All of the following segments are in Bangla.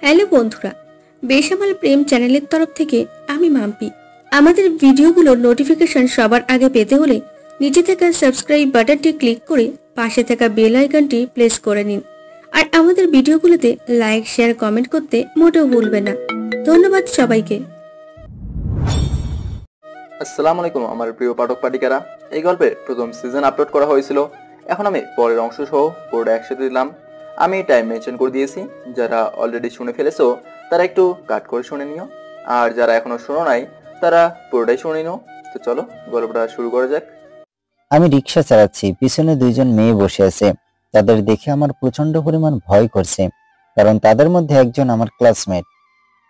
হ্যালো বন্ধুরা, বেসামাল প্রেম চ্যানেলের তরফ থেকে আমি মাম্পি। আমাদের ভিডিওগুলোর নোটিফিকেশন সবার আগে পেতে হলে নিচে থাকা সাবস্ক্রাইব বাটনটি ক্লিক করে পাশে থাকা বেল আইকনটি প্রেস করে নিন। আর আমাদের ভিডিওগুলোতে লাইক, শেয়ার, কমেন্ট করতে মোটেও ভুলবেন না। ধন্যবাদ সবাইকে। আসসালামু আলাইকুম আমার প্রিয় পাঠক পাঠিকারা। এই গল্পের প্রথম সিজন আপলোড করা হয়েছিল, এখন আমি পরের অংশ সহ পুরোটা একসাথে দিলাম। আমি টাইম মেনশন করে দিয়েছি, যারা অলরেডি শুনে ফেলেছো তারা একটু কাট করে শুনে নিও, আর যারা এখনো শোনো নাই তারা পুরোটাই শুনে নিও। তো চলো গল্পটা শুরু করা যাক। আমি রিক্সা চালাচ্ছি, পিছনে দুইজন মেয়ে বসে আছে। তাদের দেখে আমার প্রচন্ড পরিমাণ ভয় করছে, কারণ তাদের মধ্যে একজন আমার ক্লাসমেট।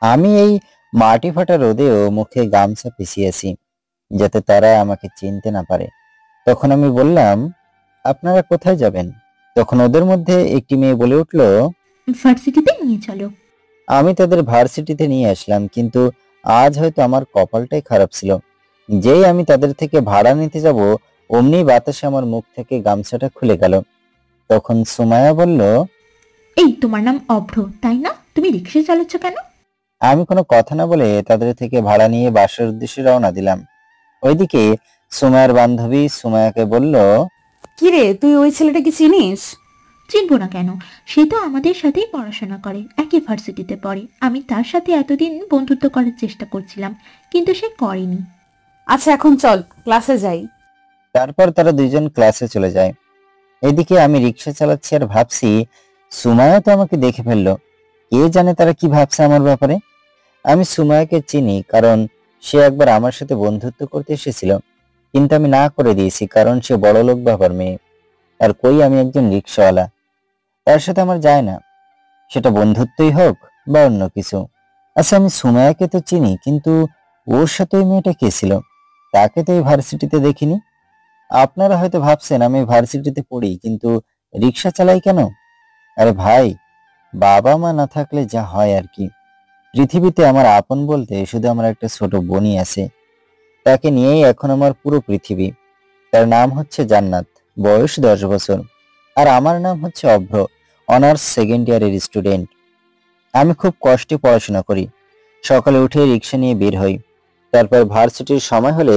আমি এই মাটি ফাটা রোদেও মুখে গামছা পিছিয়েছি যাতে তারা আমাকে চিনতে না পারে। তখন আমি বললাম, আপনারা কোথায় যাবেন? তখন ওদের মধ্যে একটি মেয়ে বলে উঠল, ভার্সিটিতে নিয়ে চলো। আমি তাদের ভার্সিটিতে নিয়ে আসলাম, কিন্তু আজ হয়তো আমার কপালটাই খারাপ ছিল। যেই আমি তাদের থেকে ভাড়া নিতে যাব, অমনি বাতাসে আমার মুখ থেকে গামছাটা খুলে গেল। তখন সুমায়া বলল, এই তোমার নাম অভ্র তাই না? তুমি রিক্সা চালাচ্ছ কেন? আমি কোনো কথা না বলে তাদের থেকে ভাড়া নিয়ে বাসার উদ্দেশ্যে রওনা দিলাম। ওইদিকে সুমায়ার বান্ধবী সুমায়াকে বলল, কিরে, তুই ওই ছেলেটাকে চিনিস? চিনবো না কেন? সে তো আমাদের সাথেই পড়াশোনা করে, একই ভার্সিটিতে পড়ে। আমি তার সাথে এতদিন বন্ধুত্ব করার চেষ্টা করছিলাম, কিন্তু সে করেনি। আচ্ছা, এখন চল ক্লাসে যাই। তারপর তারা দুইজন ক্লাসে চলে যায়। এদিকে আমি রিক্সা চালাচ্ছি আর ভাবছি, সুমায়া তো আমাকে দেখে ফেললো। কে জানে তারা কি ভাবছে আমার ব্যাপারে। আমি সুমায়াকে চিনি, কারণ সে একবার আমার সাথে বন্ধুত্ব করতে এসেছিল, কিন্তু আমি না করে দিয়েছি কারণ সে বড়লোক বাবার মেয়ে। আর কই, আমি একজন রিক্সাওয়ালা, তার সাথে আমার যায় না, সেটা বন্ধুত্বই হোক বা অন্য কিছু। আচ্ছা, আমি সুমায়াকে তো চিনি, কিন্তু ওর সাথে ওই মেয়েটা কে ছিল? তাকে তো এই ভার্সিটিতে দেখিনি। আপনারা হয়তো ভাবছেন আমি ভার্সিটিতে পড়ি, কিন্তু রিক্সা চালাই কেন? আরে ভাই, বাবা মা না থাকলে যা হয় আর কি। পৃথিবীতে আমার আপন বলতে শুধু আমার একটা ছোট বোনই আছে, তাকে নিয়েই এখন আমার পুরো পৃথিবী। তার নাম হচ্ছে জান্নাত, বয়স 10 বছর। আর আমার নাম হচ্ছে অভ্র, অনার্স সেকেন্ড ইয়ারের স্টুডেন্ট। আমি খুব কষ্টে পড়াশোনা করি। সকালে উঠে রিক্সা নিয়ে বের হই, তারপর ভার্সিটির সময় হলে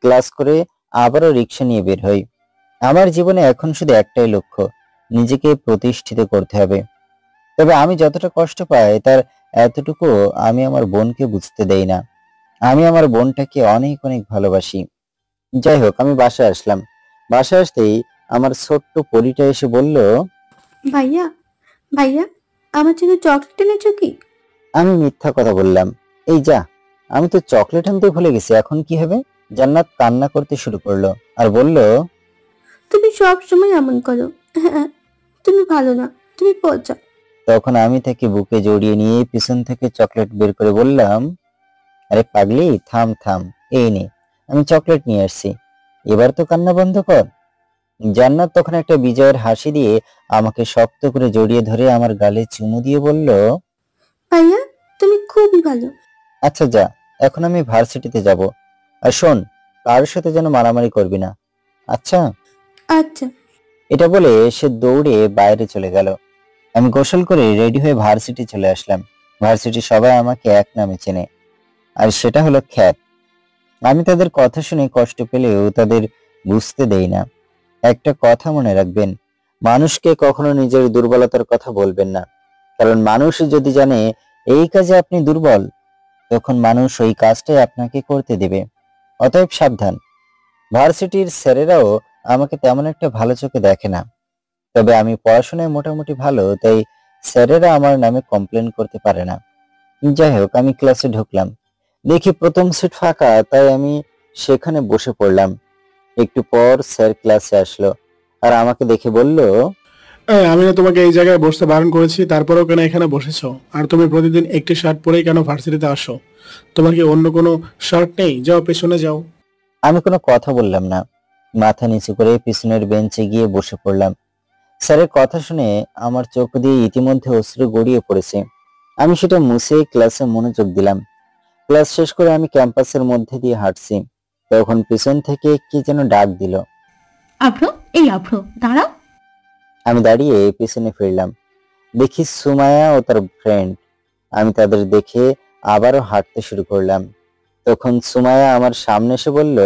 ক্লাস করে আবারও রিক্সা নিয়ে বের হই। আমার জীবনে এখন শুধু একটাই লক্ষ্য, নিজেকে প্রতিষ্ঠিত করতে হবে। তবে আমি যতটা কষ্ট পাই তার এতটুকু আমি আমার বোনকে বুঝতে দেই না। আমি আমার বোনটাকে অনেক অনেক ভালোবাসি। যাই হোক, আমি বাসায় আসলাম। বাসায় আসতেই আমার ছোট্ট পরীটা এসে বলল, ভাইয়া, ভাইয়া, আমার জন্য চকলেট এনেছো কি? আমি মিথ্যা কথা বললাম। এই যা, আমি তো চকলেট আনতে ভুলে গেছি, এখন কি হবে? জান্নাত কান্না করতে শুরু করলো আর বলল, তুমি সব সময় এমন করো। হ্যাঁ, তুমি ভালো না, তুমি পচা। তখন আমি তাকে বুকে জড়িয়ে নিয়ে পিছন থেকে চকলেট বের করে বললাম, আরে পাগলি, থাম থাম, এই নে, আমি চকলেট নিয়ে আসছি, এবার তো কান্না বন্ধ কর। জান্নাত তখন একটা বিজয়ের হাসি দিয়ে আমাকে শক্ত করে জড়িয়ে ধরে আমার গালে চুমু দিয়ে বলল, ভাইয়া, তুমি খুবই ভালো। আচ্ছা যা, এখন আমি ভার্সিটিতে যাব। আর শোন, কারোর সাথে যেন মারামারি করবি না, আচ্ছা? আচ্ছা। এটা বলে সে দৌড়ে বাইরে চলে গেল। আমি গোসল করে রেডি হয়ে ভার্সিটি চলে আসলাম। ভার্সিটি সবাই আমাকে এক নামে চেনে, আর সেটা হলো খ্যাত। আমি তাদের কথা শুনে কষ্ট পেলেও তাদের বুঝতে দেই না। একটা কথা মনে রাখবেন, মানুষকে কখনো নিজের দুর্বলতার কথা বলবেন না, কারণ মানুষ যদি জানে এই কাজে আপনি দুর্বল, তখন মানুষ ওই কাজটাই আপনাকে করতে দেবে। অতএব সাবধান। ভার্সিটির স্যারেরাও আমাকে তেমন একটা ভালো চোখে দেখে না, তবে আমি পড়াশোনায় মোটামুটি ভালো, তাই স্যারেরা আমার নামে কমপ্লেন করতে পারে না। যাই হোক, আমি ক্লাসে ঢুকলাম, দেখি প্রথম সিট ফাঁকা, তাই আমি সেখানে বসে পড়লাম। একটু পর স্যার ক্লাসে আসলো আর আমাকে দেখে বলল, আমি না তোমাকে এই জায়গায় বসতে বারণ করেছি, তারপরেও কেন এখানে বসেছো? আর তুমি প্রতিদিন একটি শার্ট পরেই কেন ভার্সিটিতে আসো? তোমার কি অন্য কোনো শার্ট নেই? যাও, পেছনে যাও। আমি কোনো কথা বললাম না, মাথা নিচু করে পিছনের বেঞ্চে গিয়ে বসে পড়লাম। স্যারের কথা শুনে আমার চোখ দিয়ে ইতিমধ্যে অশ্রু গড়িয়ে পড়েছে। আমি সেটা মুছে ক্লাসে মনোযোগ দিলাম। ক্লাস শেষ করে আমি ক্যাম্পাসের মধ্যে দিয়ে হাঁটছি, তখন পিছন থেকে কি যেন ডাক দিল। অভ্র, এই অভ্র, দাঁড়াও। আমি দাঁড়িয়ে পিছনে ফিরলাম, দেখি সুমায়া ও তার ফ্রেন্ড। আমি তাদের দেখে আবারও হাঁটতে শুরু করলাম। তখন সুমাইয়া আমার সামনে এসে বলল,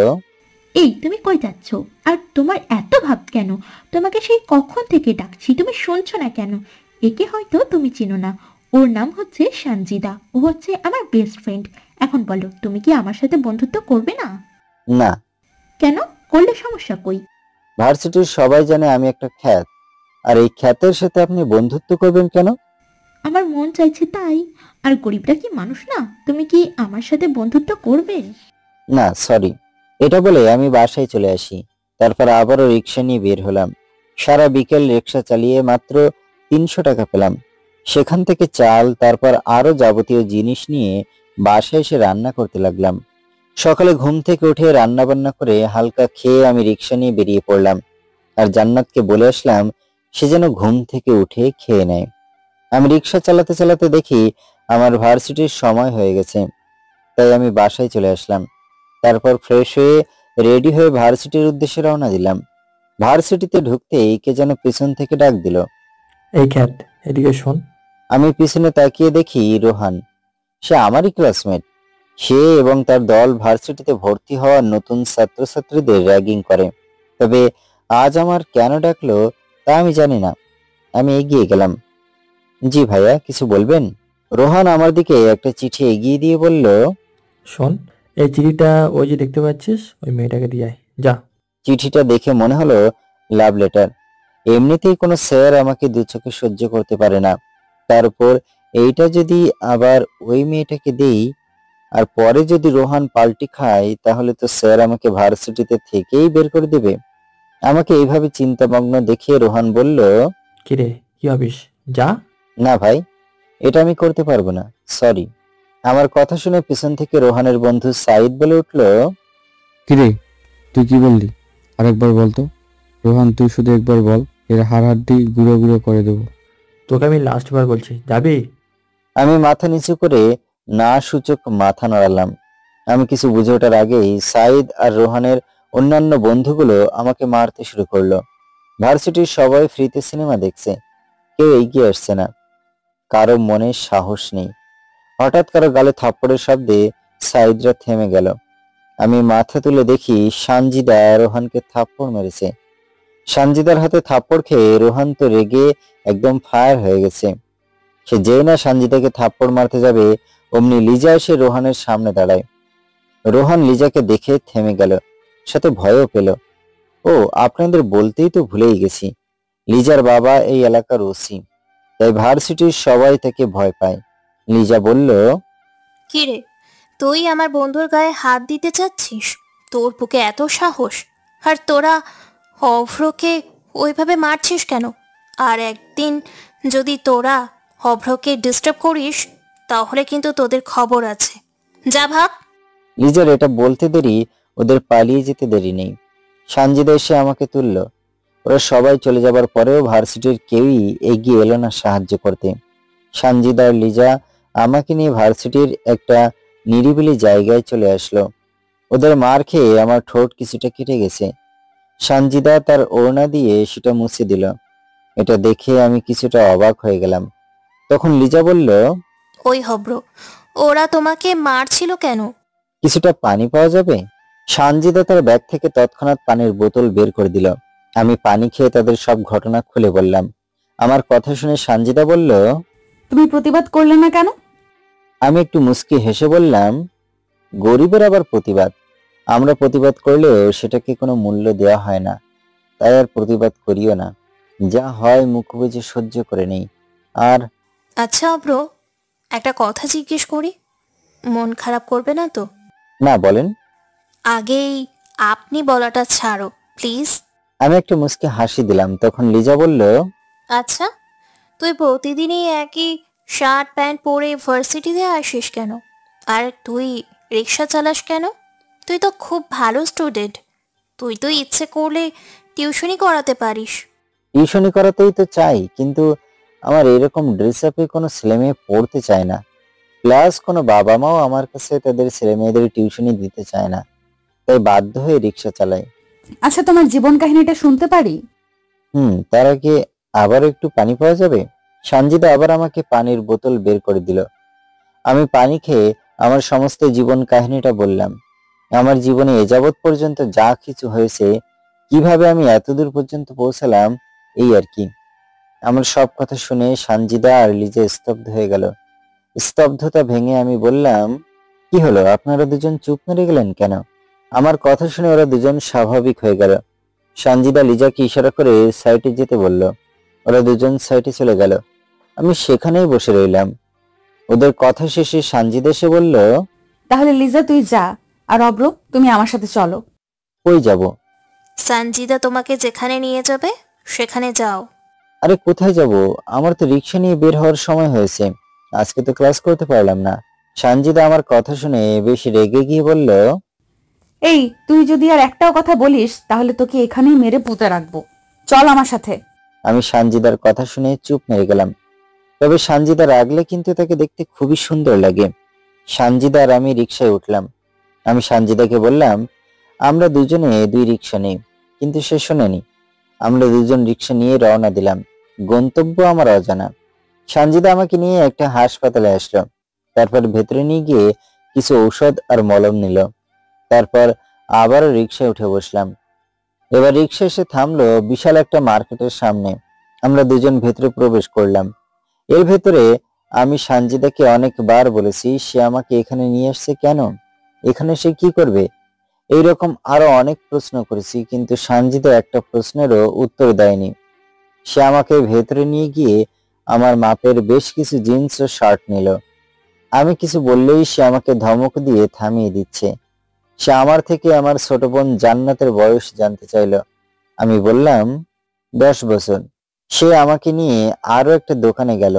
এই তুমি কই যাচ্ছ? আর তোমার এত ভাব কেন? তোমাকে সেই কখন থেকে ডাকছি, তুমি শুনছো না কেন? একে হয়তো তুমি চিনো না, ওর নাম হচ্ছে সানজিদা, ও হচ্ছে আমার বেস্ট ফ্রেন্ড। এখন বলো, তুমি কি আমার সাথে বন্ধুত্ব করবে না? না। কেন? করলে সমস্যা কই? ভার্সিটির সবাই জানে আমি একটা খ্যাত, আর এই খ্যাতের সাথে আপনি বন্ধুত্ব করবেন কেন? আমার মন চাইছে তাই। আর গরিবরা কি মানুষ না? তুমি কি আমার সাথে বন্ধুত্ব করবে? না, সরি। এটা বলে আমি বাসায় চলে আসি। তারপর আবারও রিক্সা নিয়ে বের হলাম। সারা বিকেল রিক্সা চালিয়ে মাত্র 300 টাকা পেলাম। সেখান থেকে চাল, তারপর আরো যাবতীয় জিনিস নিয়ে বাসায় এসে রান্না করতে লাগলাম। সকালে ঘুম থেকে উঠে রান্না বান্না করে হালকা খেয়ে আমি রিক্সা নিয়ে বেরিয়ে পড়লাম। আর জান্নাতকে বলে আসলাম সে যেন ঘুম থেকে উঠে খেয়ে নেয়। আমি রিক্সা চালাতে চালাতে দেখি আমার ভার্সিটির সময় হয়ে গেছে, তাই আমি বাসায় চলে আসলাম। তারপর ফ্রেশ হয়ে রেডি হয়ে ভার্সিটির উদ্দেশ্যে রওনা দিলাম। ভার্সিটিতে ঢুকতেই কে যেন পিছন থেকে ডাক দিল। এই খ্যাত, এদিকে শোন। আমি পিছনে তাকিয়ে দেখি রোহান। সে আমারই ক্লাসমেট। সে এবং তার দল ভার্সিটিতে ভর্তি হওয়া নতুন ছাত্রছাত্রীদের র্যাগিং করে। তবে আজ আমার কেন ডাকলো তা আমি জানি না। আমি এগিয়ে গেলাম। জি ভাইয়া, কিছু বলবেন? রোহান আমার দিকে একটা চিঠি এগিয়ে দিয়ে বলল, শোন, এই চিঠিটা ওই যে দেখতে পাচ্ছিস, ওই মেয়েটাকে দিয়ে আয়, যা। চিঠিটা দেখে মনে হলো লাভ লেটার। এমনিতেই কোনো স্যার আমাকে দু চোখে সহ্য করতে পারে না, তার উপর এইটা যদি আবার ওই মেয়েটাকে দেই, আর পরে যদি রোহান পাল্টি খায়, তাহলে তো স্যার আমাকে ভার্সিটিতে থেকেই বের করে দেবে। আমাকে এইভাবে চিন্তামগ্ন দেখে রোহান বলল, কিরে, কি ভাবিস? যা। না ভাই, এটা আমি করতে পারবো না, সরি। আমার কথা শুনে পিছন থেকে রোহানের বন্ধু সাইদ বলে উঠল, কিরে, তুই কি বললি? আরেকবার বল তো। রোহান, তুই শুধু একবার বল, এর হাড়হাড্ডি গুঁড়ো গুঁড়ো করে দেবো। তোকে আমি লাস্ট বার বলছি, যাবি? আমি মাথা নিচু করে না সূচক মাথা নাড়ালাম। আমি কিছু বুঝে ওঠার আগেই সাইদ আর রোহানের অন্যান্য বন্ধুগুলো আমাকে মারতে শুরু করলো। ভার্সিটির সবাই ফ্রিতে সিনেমা দেখছে, কেউ এগিয়ে আসছে না, কারো মনে সাহস নেই। হঠাৎ কারো গালে থাপ্পড়ের শব্দে সাইদরা থেমে গেল। আমি মাথা তুলে দেখি সানজিদা রোহানকে থাপ্পড় মেরেছে। সানজিদার হাতে থাপ্পড় খেয়ে রোহান তো রেগে একদম ফায়ার হয়ে গেছে। সে যেই না সানজিদাকে থাপ্পড় মারতে যাবে, অমনি লিজা এসে রোহানের সামনে দাঁড়ায়। রোহান লিজাকে দেখে থেমে গেল, সাথে ভয়ও পেল। ও, আপনাদের বলতেই তো ভুলেই গেছি, লিজার বাবা এই এলাকার ওসি, তাই ভার্সিটির সবাই তাকে ভয় পায়। লিজা বলল, কিরে, তুই আমার বন্ধুর গায়ে হাত দিতে চাচ্ছিস? তোর বুকে এত সাহস? আর তোরা অভ্রকে ওইভাবে মারছিস কেন? আর একদিন যদি তোরা অভ্রকে ডিস্টার্ব করিস, তাহলে কিন্তু তোদের খবর আছে। যা ভাগ। লিজার এটা বলতে দেরি, ওদের পালিয়ে যেতে দেরি নেই। সানজিদা এসে আমাকে তুলল। ওরা সবাই চলে যাবার পরেও ভার্সিটির কেউই এগিয়ে এলো না সাহায্য করতে। সানজিদা আর লিজা আমাকে নিয়ে ভার্সিটির একটা নিরিবিলি জায়গায় চলে আসলো। ওদের মার খেয়ে আমার ঠোঁট কিছুটা কেটে গেছে। সানজিদা তার ওড়না দিয়ে সেটা মুছে দিল। এটা দেখে আমি কিছুটা অবাক হয়ে গেলাম। তখন লিজা বলল, ওই হব্র, ওরা তোমাকে মারছিল কেন? কিছুটা পানি পাওয়া যাবে? সানজিদা তার ব্যাগ থেকে তৎক্ষণাৎ পানির বোতল বের করে দিল। আমি পানি খেয়ে তাদের সব ঘটনা খুলে বললাম। আমার কথা শুনে সানজিদা বলল, তুমি প্রতিবাদ করলে না কেন? আমি একটু মুচকি হেসে বললাম, গরিবের আবার প্রতিবাদ? আমরা প্রতিবাদ করলেও সেটাকে কোনো মূল্য দেওয়া হয় না, তাই আর প্রতিবাদ করিও না। যা হয় মুখ বুজে সহ্য করে নেই। আর আচ্ছা অভ্র, একটা কথা জিজ্ঞেস করি, মন খারাপ করবে না তো? না, বলেন। আগেই আপনি বলাটা ছাড়ো প্লিজ। আমি একটা মুচকি হাসি দিলাম। তখন লিজা বলল, আচ্ছা, তুই প্রতিদিনই একই শার্ট প্যান্ট পরে ভার্সিটিতে আসিস কেন? আর তুই রিক্সা চালাস কেন? তুই তো খুব ভালো স্টুডেন্ট, তুই তো ইচ্ছে করলে টিউশনি করাতে পারিস। টিউশনি করাতেই তো চাই, কিন্তু আমার এরকম ড্রেস আপে কোনো ছেলেমেয়ে পড়তে চায় না। প্লাস কোনো বাবা মাও আমার কাছে তাদের ছেলেমেয়েদের টিউশনি দিতে চায় না, তাই বাধ্য হয়ে রিক্সা চালাই। আচ্ছা, তোমার জীবন কাহিনীটা শুনতে পারি? তার আগে আবার একটু পানি পাওয়া যাবে? সানজিদা আবার আমাকে পানির বোতল বের করে দিল। আমি পানি খেয়ে আমার সমস্ত জীবন কাহিনীটা বললাম। আমার জীবনে এ যাবৎ পর্যন্ত যা কিছু হয়েছে, কিভাবে আমি এতদূর পর্যন্ত পৌঁছালাম, এই আর কি। আমার সব কথা শুনে সানজিদা আর লিজা স্তব্ধ হয়ে গেল। স্তব্ধতা ভেঙে আমি বললাম, কি হলো, আপনারা দুজন চুপ মেরে গেলেন কেন? আমার কথা শুনে ওরা দুজন স্বাভাবিক হয়ে গেল। সানজিদা লিজাকে ইশারা করে সাইডে যেতে বলল। ওরা দুজন সাইডে চলে গেল। আমি সেখানেই বসে রইলাম। ওদের কথা শেষে সানজিদা এসে বলল, তাহলে লিজা তুই যা, আর অব্র তুমি আমার সাথে চলো। কই যাব? সানজিদা তোমাকে যেখানে নিয়ে যাবে সেখানে যাও। আরে কোথায় যাব? আমার তো রিক্সা নিয়ে বের হওয়ার সময় হয়েছে, আজকে তো ক্লাস করতে পারলাম না। সানজিদা আমার কথা শুনে বেশ রেগে গিয়ে বলল, এই তুই যদি আর একটাও কথা বলিস তাহলে তোকে এখানেই মেরে পুঁতে রাখবো। চল আমার সাথে। আমি সানজিদার কথা শুনে চুপ মেরে গেলাম। তবে সানজিদা রাগলে কিন্তু তাকে দেখতে খুবই সুন্দর লাগে। সানজিদা আর আমি রিক্সায় উঠলাম। আমি সানজিদাকে বললাম, আমরা দুজনে দুই রিক্সা নেই, কিন্তু সে শোনেনি। আমরা দুজন রিক্সা নিয়ে রওনা দিলাম। গন্তব্য আমার অজানা। সানজিদা আমাকে নিয়ে একটা হাসপাতালে আসলো। তারপর ভেতরে নিয়ে গিয়ে কিছু ঔষধ আর মলম নিল। তারপর আবারও রিক্সায় উঠে বসলাম। এবার রিক্সা এসে থামলো বিশাল একটা মার্কেটের সামনে। আমরা দুজন ভেতরে প্রবেশ করলাম। এর ভেতরে আমি সানজিদাকে অনেকবার বলেছি সে আমাকে এখানে নিয়ে আসছে কেন, এখানে সে কি করবে, এইরকম আরো অনেক প্রশ্ন করেছি, কিন্তু সানজিদা একটা প্রশ্নেরও উত্তর দেয়নি। সে আমাকে ভেতরে নিয়ে গিয়ে আমার মাপের বেশ কিছু জিন্স ও শার্ট নিল। আমি কিছু বললেই সে আমাকে ধমক দিয়ে থামিয়ে দিচ্ছে। সে আমার থেকে আমার ছোট বোন জান্নাতের বয়স জানতে চাইল। আমি বললাম 10 বছর। সে আমাকে নিয়ে আরো একটা দোকানে গেল।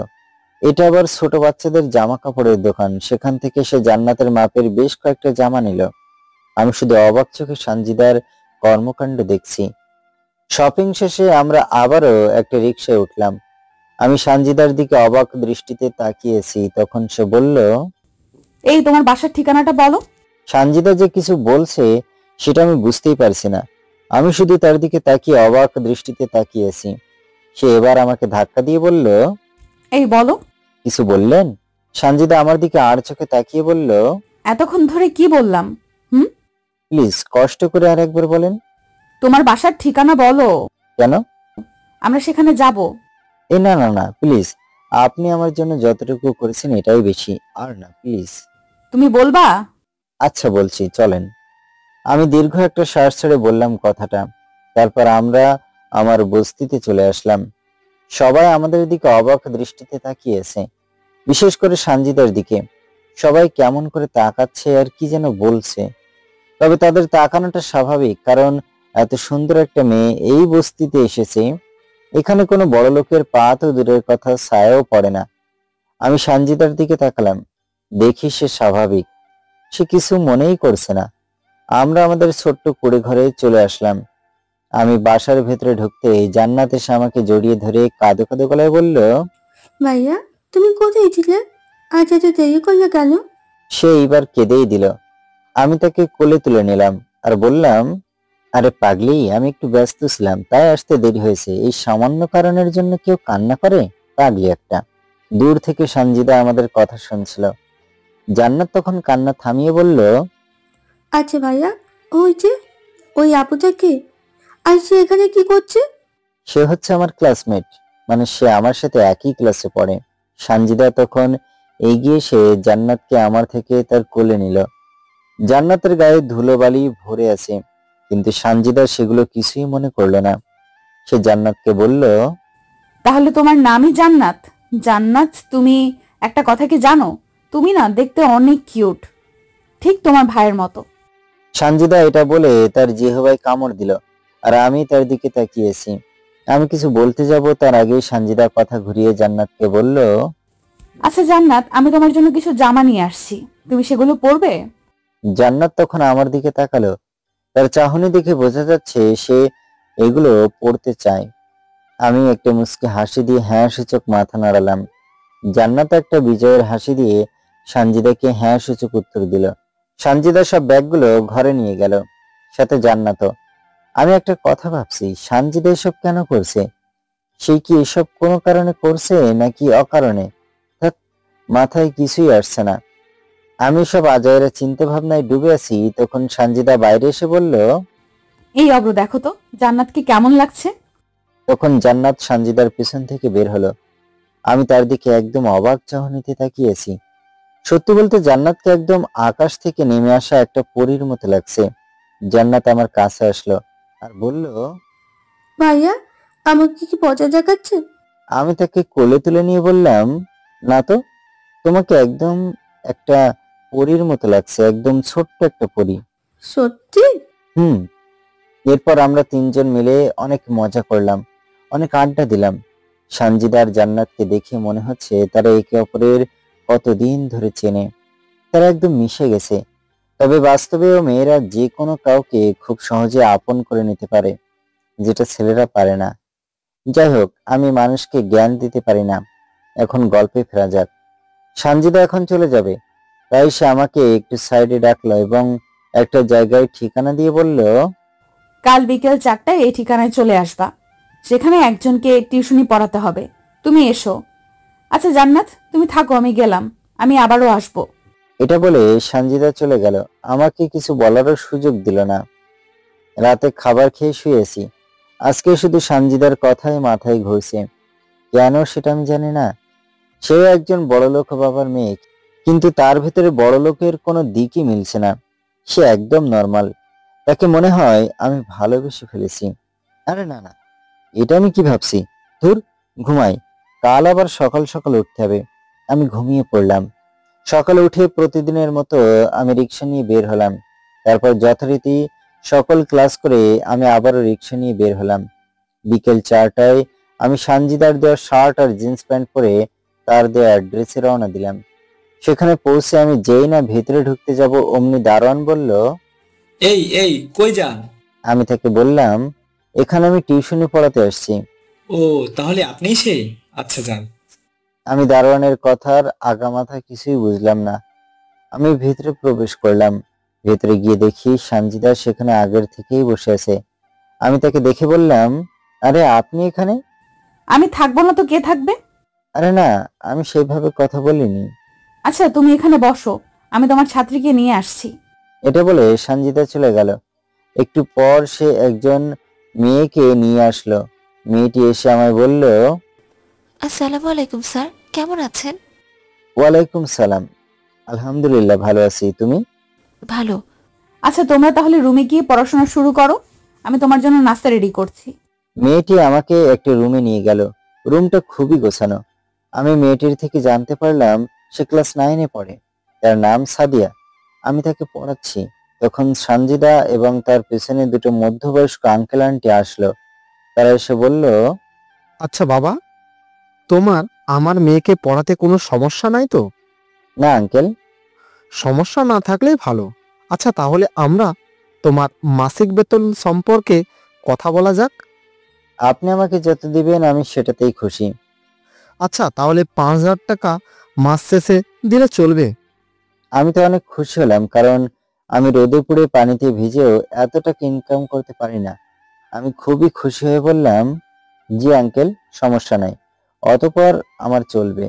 এটা আবার ছোট বাচ্চাদের জামা কাপড়ের দোকান। সেখান থেকে সে জান্নাতের মাপের বেশ কয়েকটা জামা নিল। আমি শুধু অবাক চোখে সানজিদার কর্মকাণ্ড দেখছি। শপিং শেষে আমরা আবারও একটা রিক্সায় উঠলাম। আমি সানজিদার দিকে অবাক দৃষ্টিতে তাকিয়েছি। তখন সে বলল, এই তোমার বাসার ঠিকানাটা বলো। সানজিদা যে কিছু বলছে সেটা আমি বুঝতেই পারছি না। আমি শুধু তার দিকে তাকিয়ে অবাক দৃষ্টিতে তাকিয়েছি। সে এবার আমাকে ধাক্কা দিয়ে বলল, এই বলো। কিছু বললেন? সানজিদা আমার দিকে আর চোখে তাকিয়ে বলল, এতক্ষণ ধরে কি বললাম? প্লিজ কষ্ট করে আর একবার বলেন। তোমার বাসার ঠিকানা বলো। কেন? আমরা সেখানে যাব। না না না, প্লিজ, আপনি আমার জন্য যতটুকু করেছেন এটাই বেশি, আর না প্লিজ। তুমি বলবা? আচ্ছা বলছি, চলেন। আমি দীর্ঘ একটা শ্বাস ছেড়ে বললাম কথাটা। তারপর আমরা আমার বস্তিতে চলে আসলাম। সবাই আমাদের দিকে অবাক দৃষ্টিতে তাকিয়েছে, বিশেষ করে সানজিদার দিকে। সবাই কেমন করে তাকাচ্ছে আর কি যেন বলছে। তবে তাদের তাকানোটা স্বাভাবিক, কারণ এত সুন্দর একটা মেয়ে এই বস্তিতে এসেছে। এখানে কোনো বড় লোকের পা তো দূরের কথা, ছায়াও পড়ে না। আমি সানজিদার দিকে তাকালাম, দেখি সে স্বাভাবিক, সে কিছু মনেই করছে না। আমরা আমাদের ছোট্ট কুড়ে ঘরে চলে আসলাম। আমি বাসার ভেতরে ঢুকতে জান্নাত এসে আমাকে জড়িয়ে ধরে কাঁদো কাঁদো গলায় বলল, ভাইয়া তুমি কোথায় ছিলে? আজ এত দেরি করলে কেন? সে এইবার কেঁদেই দিল। আমি তাকে কোলে তুলে নিলাম আর বললাম, আরে পাগলি, আমি একটু ব্যস্ত ছিলাম তাই আসতে দেরি হয়েছে। এই সামান্য কারণের জন্য কেউ কান্না করে? পাগলি একটা। দূর থেকে সানজিদা আমাদের কথা শুনছিল। জান্নাত তখন কান্না থামিয়ে বলল, আচ্ছা ভাইয়া, ওই আপুটা কে? আর সে এখানে কি করছে? সে হচ্ছে আমার ক্লাসমেট, মানে সে আমার সাথে একই ক্লাসে পড়ে। সানজিদা তখন এগিয়ে এসে জান্নাতকে আমার থেকে তার কোলে নিল। জান্নাতের গায়ে ধুলোবালি ভরে আছে, কিন্তু সানজিদা সেগুলো কিছুই মনে করলো না। সে জান্নাতকে বলল, তাহলে তোমার নামই জান্নাত? জান্নাত, তুমি একটা কথা কি জানো? তুমি না দেখতে অনেক কিউট, ঠিক তোমার ভাইয়ের মতো। সানজিদা এটা বলে তার জিহ্বায় কামড় দিল, আর আমি তার দিকে তাকিয়েছি। আমি কিছু বলতে যাব তার আগেই সানজিদা কথা ঘুরিয়ে জান্নাতকে বলল, আচ্ছা জান্নাত, আমি তোমার জন্য কিছু জামা নিয়ে আসছি, তুমি সেগুলো পরবে? জান্নাত তখন আমার দিকে তাকালো। তার চাহনি দেখে বোঝা যাচ্ছে সে এগুলো পড়তে চায়। আমি একটা মুচকি হাসি দিয়ে হ্যাঁ সূচক মাথা নাড়ালাম। জান্নাত একটা বিজয়ের হাসি দিয়ে সানজিদাকে হ্যাঁ সূচক উত্তর দিল। সানজিদা সব ব্যাগগুলো ঘরে নিয়ে গেল, সাথে জান্নাতও। আমি একটা কথা ভাবছি, সানজিদা এসব কেন করছে? সে কি এসব কোনো কারণে করছে নাকি অকারণে? ধ্যাৎ, মাথায় কিছুই আসছে না। আমি সব আজাইরা চিন্তা ভাবনায় ডুবে আছি, তখন সানজিদা বাইরে এসে বলল। এই অব্র, দেখো তো জান্নাতকে কেমন লাগছে। তখন জান্নাত সানজিদার পিছন থেকে বের হলো। আমি তার দিকে একদম অবাক চাহনিতে তাকিয়েছি। সত্যি বলতে জান্নাতকে একদম আকাশ থেকে নেমে আসা একটা পরীর মতো লাগছে। জান্নাত আমার কাছে আসলো আর বলল, ভাইয়া, আমাকে কি পচা দেখাচ্ছে? আমি তাকে কোলে তুলে নিয়ে বললাম, না তো, তোমাকে একদম একটা পরীর মতো লাগছে, একদম ছোট্ট একটা পরী। সত্যি? হুম। এরপর আমরা তিনজন মিলে অনেক মজা করলাম, অনেক আড্ডা দিলাম। সানজিদা আর জান্নাতকে দেখে মনে হচ্ছে তারা একে অপরের কতদিন ধরে চেনে, তারা একদম মিশে গেছে। তবে বাস্তবেও মেয়েরা যে কোনো কাউকে খুব সহজে আপন করে নিতে পারে, যেটা ছেলেরা পারে না। যাই হোক, আমি মানুষকে জ্ঞান দিতে পারি না। এখন গল্পে ফেরা যাক। সানজিদা এখন চলে যাবে, তাই সে আমাকে একটু সাইডে ডাকলো এবং একটা জায়গায় ঠিকানা দিয়ে বলল, কাল বিকেল 4টায় এই ঠিকানায় চলে আসবা, সেখানে একজনকে টিউশনি পড়াতে হবে। তুমি এসো। আচ্ছা জান্নাত, তুমি থাকো, আমি গেলাম, আমি আবারও আসবো। এটা বলে সানজিদা চলে গেল। আমাকে কিছু বলারও সুযোগ দিল না। রাতে খাবার খেয়ে শুয়েছি। আজকে শুধু সানজিদার কথাই মাথায় ঘুরছে। কেন সেটা আমি জানি না। সেও একজন বড়লোক বাবার মেয়ে, কিন্তু তার ভেতরে বড়লোকের কোনো দিকই মিলছে না। সে একদম নর্মাল। তাকে মনে হয় আমি ভালোবেসে ফেলেছি। আরে না না, এটা আমি কি ভাবছি। ধুর, ঘুমাই, কাল আবার সকাল সকাল উঠতে হবে। আমি ঘুমিয়ে পড়লাম। সকালে উঠে প্রতিদিনের মতো আমি রিক্সা নিয়ে বের হলাম। তারপর যথারীতি সকল ক্লাস করে আমি আবারও রিক্সা নিয়ে বের হলাম। বিকেল 4টায় আমি সানজিদার দেওয়া শার্ট আর জিন্স প্যান্ট পরে তার দেওয়া অ্যাড্রেসে রওনা দিলাম। সেখানে পৌঁছে আমি যেই না ভেতরে ঢুকতে যাব, অমনি দারোয়ান বলল, এই এই কই যান? আমি তাকে বললাম, এখানে আমি টিউশনি পড়াতে আসছি। ও, তাহলে আপনিই সে? আচ্ছা যান। আমি দারোয়ানের কথার আগামাথা কিছুই বুঝলাম না। আমি ভেতরে প্রবেশ করলাম। ভেতরে গিয়ে দেখি সানজিদা সেখানে আগের থেকেই বসে আছে। আমি তাকে দেখে বললাম, আরে আপনি এখানে? আমি থাকবো না তো কে থাকবে? আরে না, আমি সেইভাবে কথা বলিনি। আচ্ছা তুমি এখানে বসো, আমি তোমার ছাত্রীকে নিয়ে আসছি। এটা বলে সানজিদা চলে গেল। একটু পর সে একজন মেয়েকে নিয়ে আসলো। মেয়েটি এসে আমায় বলল, আসসালামু আলাইকুম স্যার, কেমন আছেন? ওয়ালাইকুম সালাম, আলহামদুলিল্লাহ ভালো আছি, তুমি? ভালো। আচ্ছা তোমরা তাহলে রুমে গিয়ে পড়াশোনা শুরু করো, আমি তোমার জন্য নাস্তা রেডি করছি। মেয়েটি আমাকে একটা রুমে নিয়ে গেল। রুমটা খুবই গোছানো। আমি মেয়েটির থেকে জানতে পারলাম সে ক্লাস 9-এ পড়ে। তার নাম সাদিয়া। আমি তাকে পড়াচ্ছি। তখন সানজিদা এবং তার পেছনে দুটো মধ্যবয়স্ক আঙ্কেল আন্টি আসলো। তারা এসে বলল, আচ্ছা বাবা, তোমার আমার মেয়েকে পড়াতে কোনো সমস্যা নাই তো? না আঙ্কেল। সমস্যা না থাকলেই ভালো। আচ্ছা তাহলে আমরা তোমার মাসিক বেতন সম্পর্কে কথা বলা যাক। আপনি আমাকে যত দিবেন আমি সেটাতেই খুশি। আচ্ছা তাহলে 5,000 টাকা মাস শেষে দিলে চলবে? আমি তো অনেক খুশি হলাম, কারণ আমি রোদে পুড়ে পানিতে ভিজেও এত টাকা ইনকাম করতে পারি না। আমি খুবই খুশি হয়ে বললাম, জি আঙ্কেল, সমস্যা নাই, অতঃপর আমার চলবে।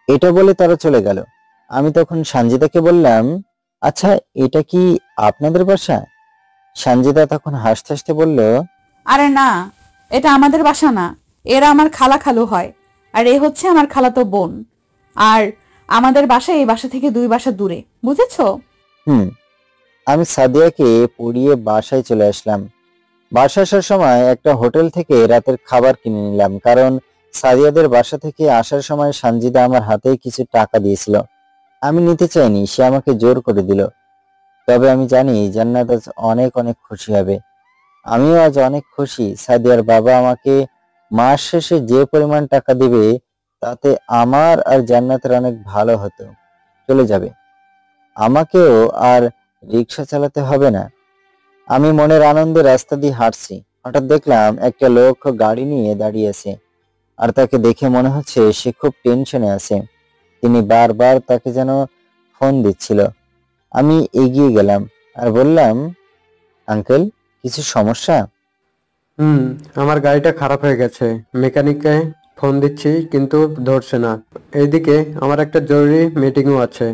এটা বলে তারা চলে গেল। আমি তখন সানজিদাকে বললাম, আচ্ছা এটা কি আপনাদের বাসা? সানজিদা তখন হাসতে হাসতে বলল, আরে না, এটা আমাদের বাসা না, এরা আমার খালা খালু হয়, আর এ হচ্ছে আমার খালাতো বোন। আর আমাদের বাসা এই বাসা থেকে 2 বাসা দূরে, বুঝেছো? হুম। আমি সাদিয়াকে পড়িয়ে বাসায় চলে আসলাম। বাসা আসার সময় একটা হোটেল থেকে রাতের খাবার কিনে নিলাম, কারণ সাদিয়াদের বাসা থেকে আসার সময় সানজিদা আমার হাতে কিছু টাকা দিয়েছিল। আমি নিতে চাইনি, সে আমাকে জোর করে দিল। তবে আমি জানি জান্নাত আজ অনেক অনেক খুশি হবে। আমিও আজ অনেক খুশি। সাদিয়ার বাবা আমাকে মাস শেষে যে পরিমাণ টাকা দিবে, তাতে আমার আর জান্নাতের অনেক ভালো হতো। চলে যাবে, আমাকেও আর রিক্সা চালাতে হবে না। আমি মনের আনন্দে রাস্তা দিয়ে হাঁটছি। হঠাৎ দেখলাম একটা লোক গাড়ি নিয়ে দাঁড়িয়ে আছে, আর তাকে দেখে মনে হচ্ছে সে খুব টেনশনে আছে। তিনি বারবার তাকে যেন ফোন দিচ্ছিল। আমি এগিয়ে গেলাম আর বললাম, আঙ্কেল, কিছু সমস্যা? আমার গাড়িটা খারাপ হয়ে গেছে, মেকানিককে ফোন দিচ্ছি কিন্তু ধরছে না। এইদিকে আমার একটা জরুরি মিটিংও আছে।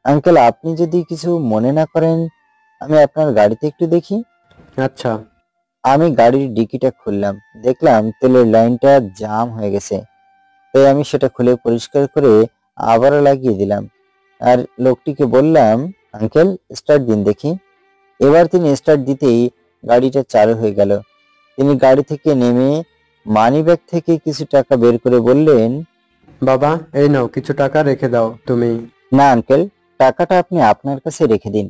আঙ্কেল, আপনি যদি কিছু মনে না করেন, আমি আপনার গাড়িতে একটু দেখি। আচ্ছা। আমি গাড়ির ডিকিটা খুললাম, দেখলাম তেলের লাইনটা জাম হয়ে গেছে। তাই আমি সেটা খুলে পরিষ্কার করে আবারও লাগিয়ে দিলাম, আর লোকটিকে বললাম, আঙ্কেল স্টার্ট দিন দেখি। এবার তিনি স্টার্ট দিতেই গাড়িটা চালু হয়ে গেল। তিনি গাড়ি থেকে নেমে মানিব্যাগ থেকে কিছু টাকা বের করে বললেন, বাবা, এই নাও কিছু টাকা রেখে দাও তুমি। না আঙ্কেল, টাকাটা আপনি আপনার কাছে রেখে দিন,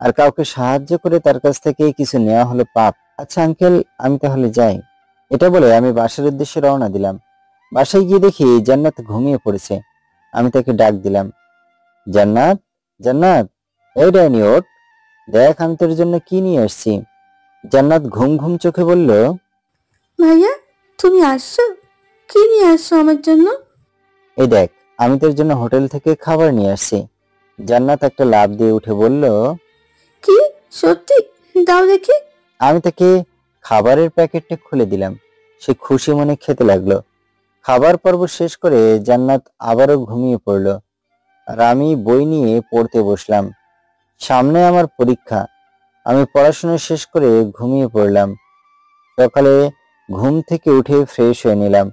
আর কাউকে সাহায্য করে তার কাছ থেকে কিছু নেওয়া হলো পাপ। আচ্ছা আঙ্কেল, আমি তাহলে যাই। এটা বলে আমি বাসার উদ্দেশ্যে রওনা দিলাম। বাসায় গিয়ে দেখি জান্নাত ঘুমিয়ে পড়েছে। আমি তাকে ডাক দিলাম, জান্নাত, জান্নাত, এই ডাইনি ওঠ, দেখ আমি তোর জন্য কি নিয়ে আসছি। জান্নাত ঘুম ঘুম চোখে বলল, ভাইয়া, তুমি আসছো? কি নিয়ে আসছো আমার জন্য? এই দেখ, আমি তোর জন্য হোটেল থেকে খাবার নিয়ে আসছি। জান্নাত একটা লাফ দিয়ে উঠে বলল, কি সত্যি? দাও দেখি। আমি তাকে খাবারের প্যাকেটটা খুলে দিলাম। সে খুশি মনে খেতে লাগলো। খাবার পর্ব শেষ করে জান্নাত আবারও ঘুমিয়ে পড়ল, আর আমি বই নিয়ে পড়তে বসলাম। সামনে আমার পরীক্ষা। আমি পড়াশোনা শেষ করে ঘুমিয়ে পড়লাম। সকালে ঘুম থেকে উঠে ফ্রেশ হয়ে নিলাম।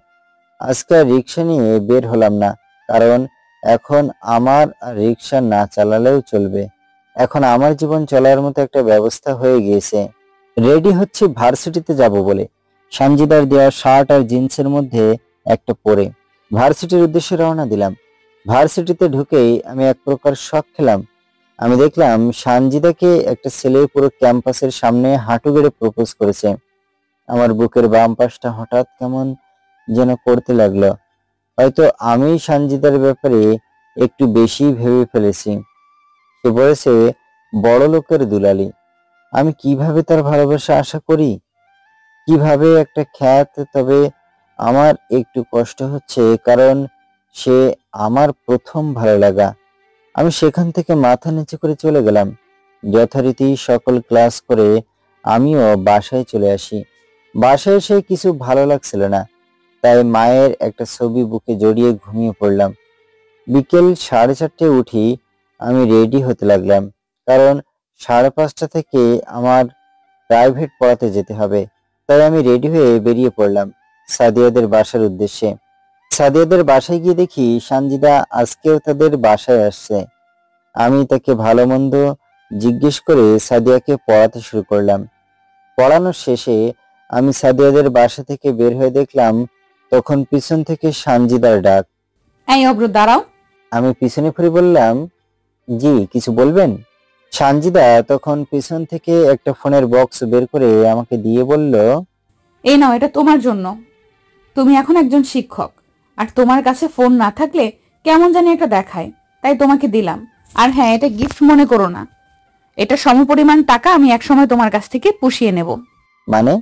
আজকে আর রিক্সা নিয়ে বের হলাম না, কারণ এখন আমার আর রিক্সা না চালালেও চলবে। এখন আমার জীবন চলার মতো একটা ব্যবস্থা হয়ে গিয়েছে। রেডি হচ্ছে ভার্সিটিতে যাব বলে। সানজিদার দেওয়া শার্ট আর জিন্সের মধ্যে একটা পরে ভার্সিটির উদ্দেশ্যে রওনা দিলাম। ভার্সিটিতে ঢুকেই আমি এক প্রকার শক খেলাম। আমি দেখলাম সানজিদাকে একটা ছেলে পুরো ক্যাম্পাসের সামনে হাঁটু গেড়ে প্রপোজ করেছে। আমার বুকের বাম পাশটা হঠাৎ কেমন যেন করতে লাগলো। হয়তো আমি সানজিদার ব্যাপারে একটু বেশি ভেবে ফেলেছি। সে বলেছে বড় লোকের দুলালি। আমি কিভাবে তার ভালোবাসা আশা করি? কিভাবে একটা খ্যাত? তবে আমার একটু কষ্ট হচ্ছে, কারণ সে আমার প্রথম ভালো লাগা। আমি সেখান থেকে মাথা নিচু করে চলে গেলাম। যথারীতি সকল ক্লাস করে আমিও বাসায় চলে আসি। বাসায় এসে কিছু ভালো লাগছিল না, তাই মায়ের একটা ছবি বুকে জড়িয়ে ঘুমিয়ে পড়লাম। বিকেল 4:30টায় উঠি। আমি রেডি হতে লাগলাম, কারণ 5:30 থেকে আমার প্রাইভেট পড়াতে যেতে হবে। তাই আমি রেডি হয়ে বেরিয়ে পড়লাম সাদিয়াদের বাসার উদ্দেশ্যে। সাদিয়াদের বাসায় গিয়ে দেখি সানজিদা আজকেও তাদের বাসায় আসছে। আমি তাকে ভালো মন্দ জিজ্ঞেস করে সাদিয়াকে পড়াতে শুরু করলাম। পড়ানোর শেষে আমি সাদিয়াদের বাসা থেকে বের হয়ে দেখলাম তখন পিছন থেকে সানজিদার ডাক। এই অব্র, দাঁড়াও। আমি পিছনে ফিরে বললাম, জি, কিছু বলবেন? সানজিদা তখন পিছন থেকে একটা ফোনের বক্স বের করে আমাকে দিয়ে বলল, এই নাও, এটা তোমার জন্য। তুমি এখন একজন শিক্ষক, আর তোমার কাছে ফোন না থাকলে কেমন জানি একটা দেখায়, তাই তোমাকে দিলাম। আর হ্যাঁ, এটা গিফট মনে করো না। এটা সমপরিমাণ টাকা আমি একসময় তোমার কাছ থেকে পুষিয়ে নেব। মানে?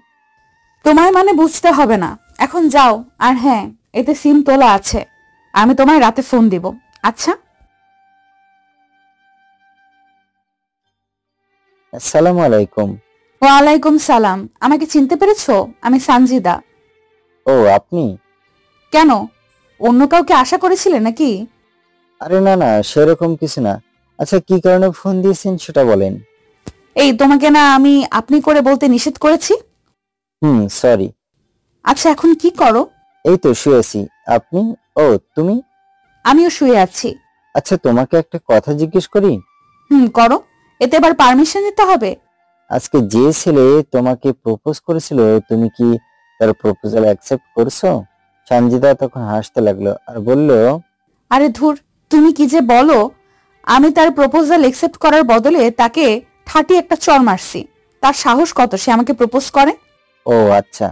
তোমায় মানে বুঝতে হবে না, এখন যাও। আর হ্যাঁ, এতে সিম তোলা আছে, আমি তোমায় রাতে ফোন দিব। আচ্ছা? আসসালামু আলাইকুম। ওয়ালাইকুম সালাম। আমাকে চিনতে পেরেছো? আমি সানজিদা। ও, আপনি? কেন, অন্য কাউকে আশা করেছিলে নাকি? আরে না না, সেরকম কিছু না। আচ্ছা, কি কারণে ফোন দিয়েছেন সেটা বলেন। এই, তোমাকে না আমি আপনি করে বলতে নিষেধ করেছি? সরি। আচ্ছা, এখন কি করো? এই তো শুয়েছি। আপনি? ও, তুমি? আমিও শুয়ে আছি। আচ্ছা, তোমাকে একটা কথা জিজ্ঞেস করি? করো। এতে আবার পারমিশন নিতে হবে? আজকে যে ছেলে তোমাকে প্রপোজ করেছিল, তুমি কি তার প্রপোজাল অ্যাকসেপ্ট করছো? সানজিদা তখন হাসতে লাগলো আর বলল, আরে ধুর, তুমি কি যে বলো! আমি তার প্রপোজাল অ্যাকসেপ্ট করার বদলে তাকে ঠাটি একটা চর মারছি। তার সাহস কত সে আমাকে প্রপোজ করে? ও আচ্ছা।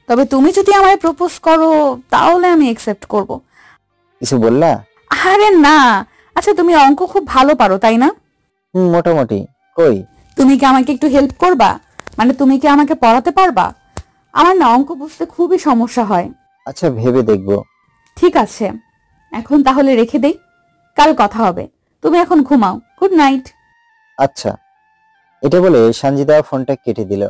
তবে তুমি যদি আমায় প্রপোজ করো তাহলে আমি অ্যাকসেপ্ট করব। কিছু বললা? আরে না। আচ্ছা, তুমি অঙ্ক খুব ভালো পারো, তাই না? মোটামুটি। কই? তুমি কি আমাকে একটু হেল্প করবা? মানে তুমি কি আমাকে পড়াতে পারবা? আমার না অঙ্ক বুঝতে খুবই সমস্যা হয়। আচ্ছা, ভেবে দেখবো। ঠিক আছে, এখন তাহলে রেখে দেই, কাল কথা হবে। তুমি এখন ঘুমাও। Good night. আচ্ছা। এটা বলে সানজিদা ফোনটা কেটে দিল।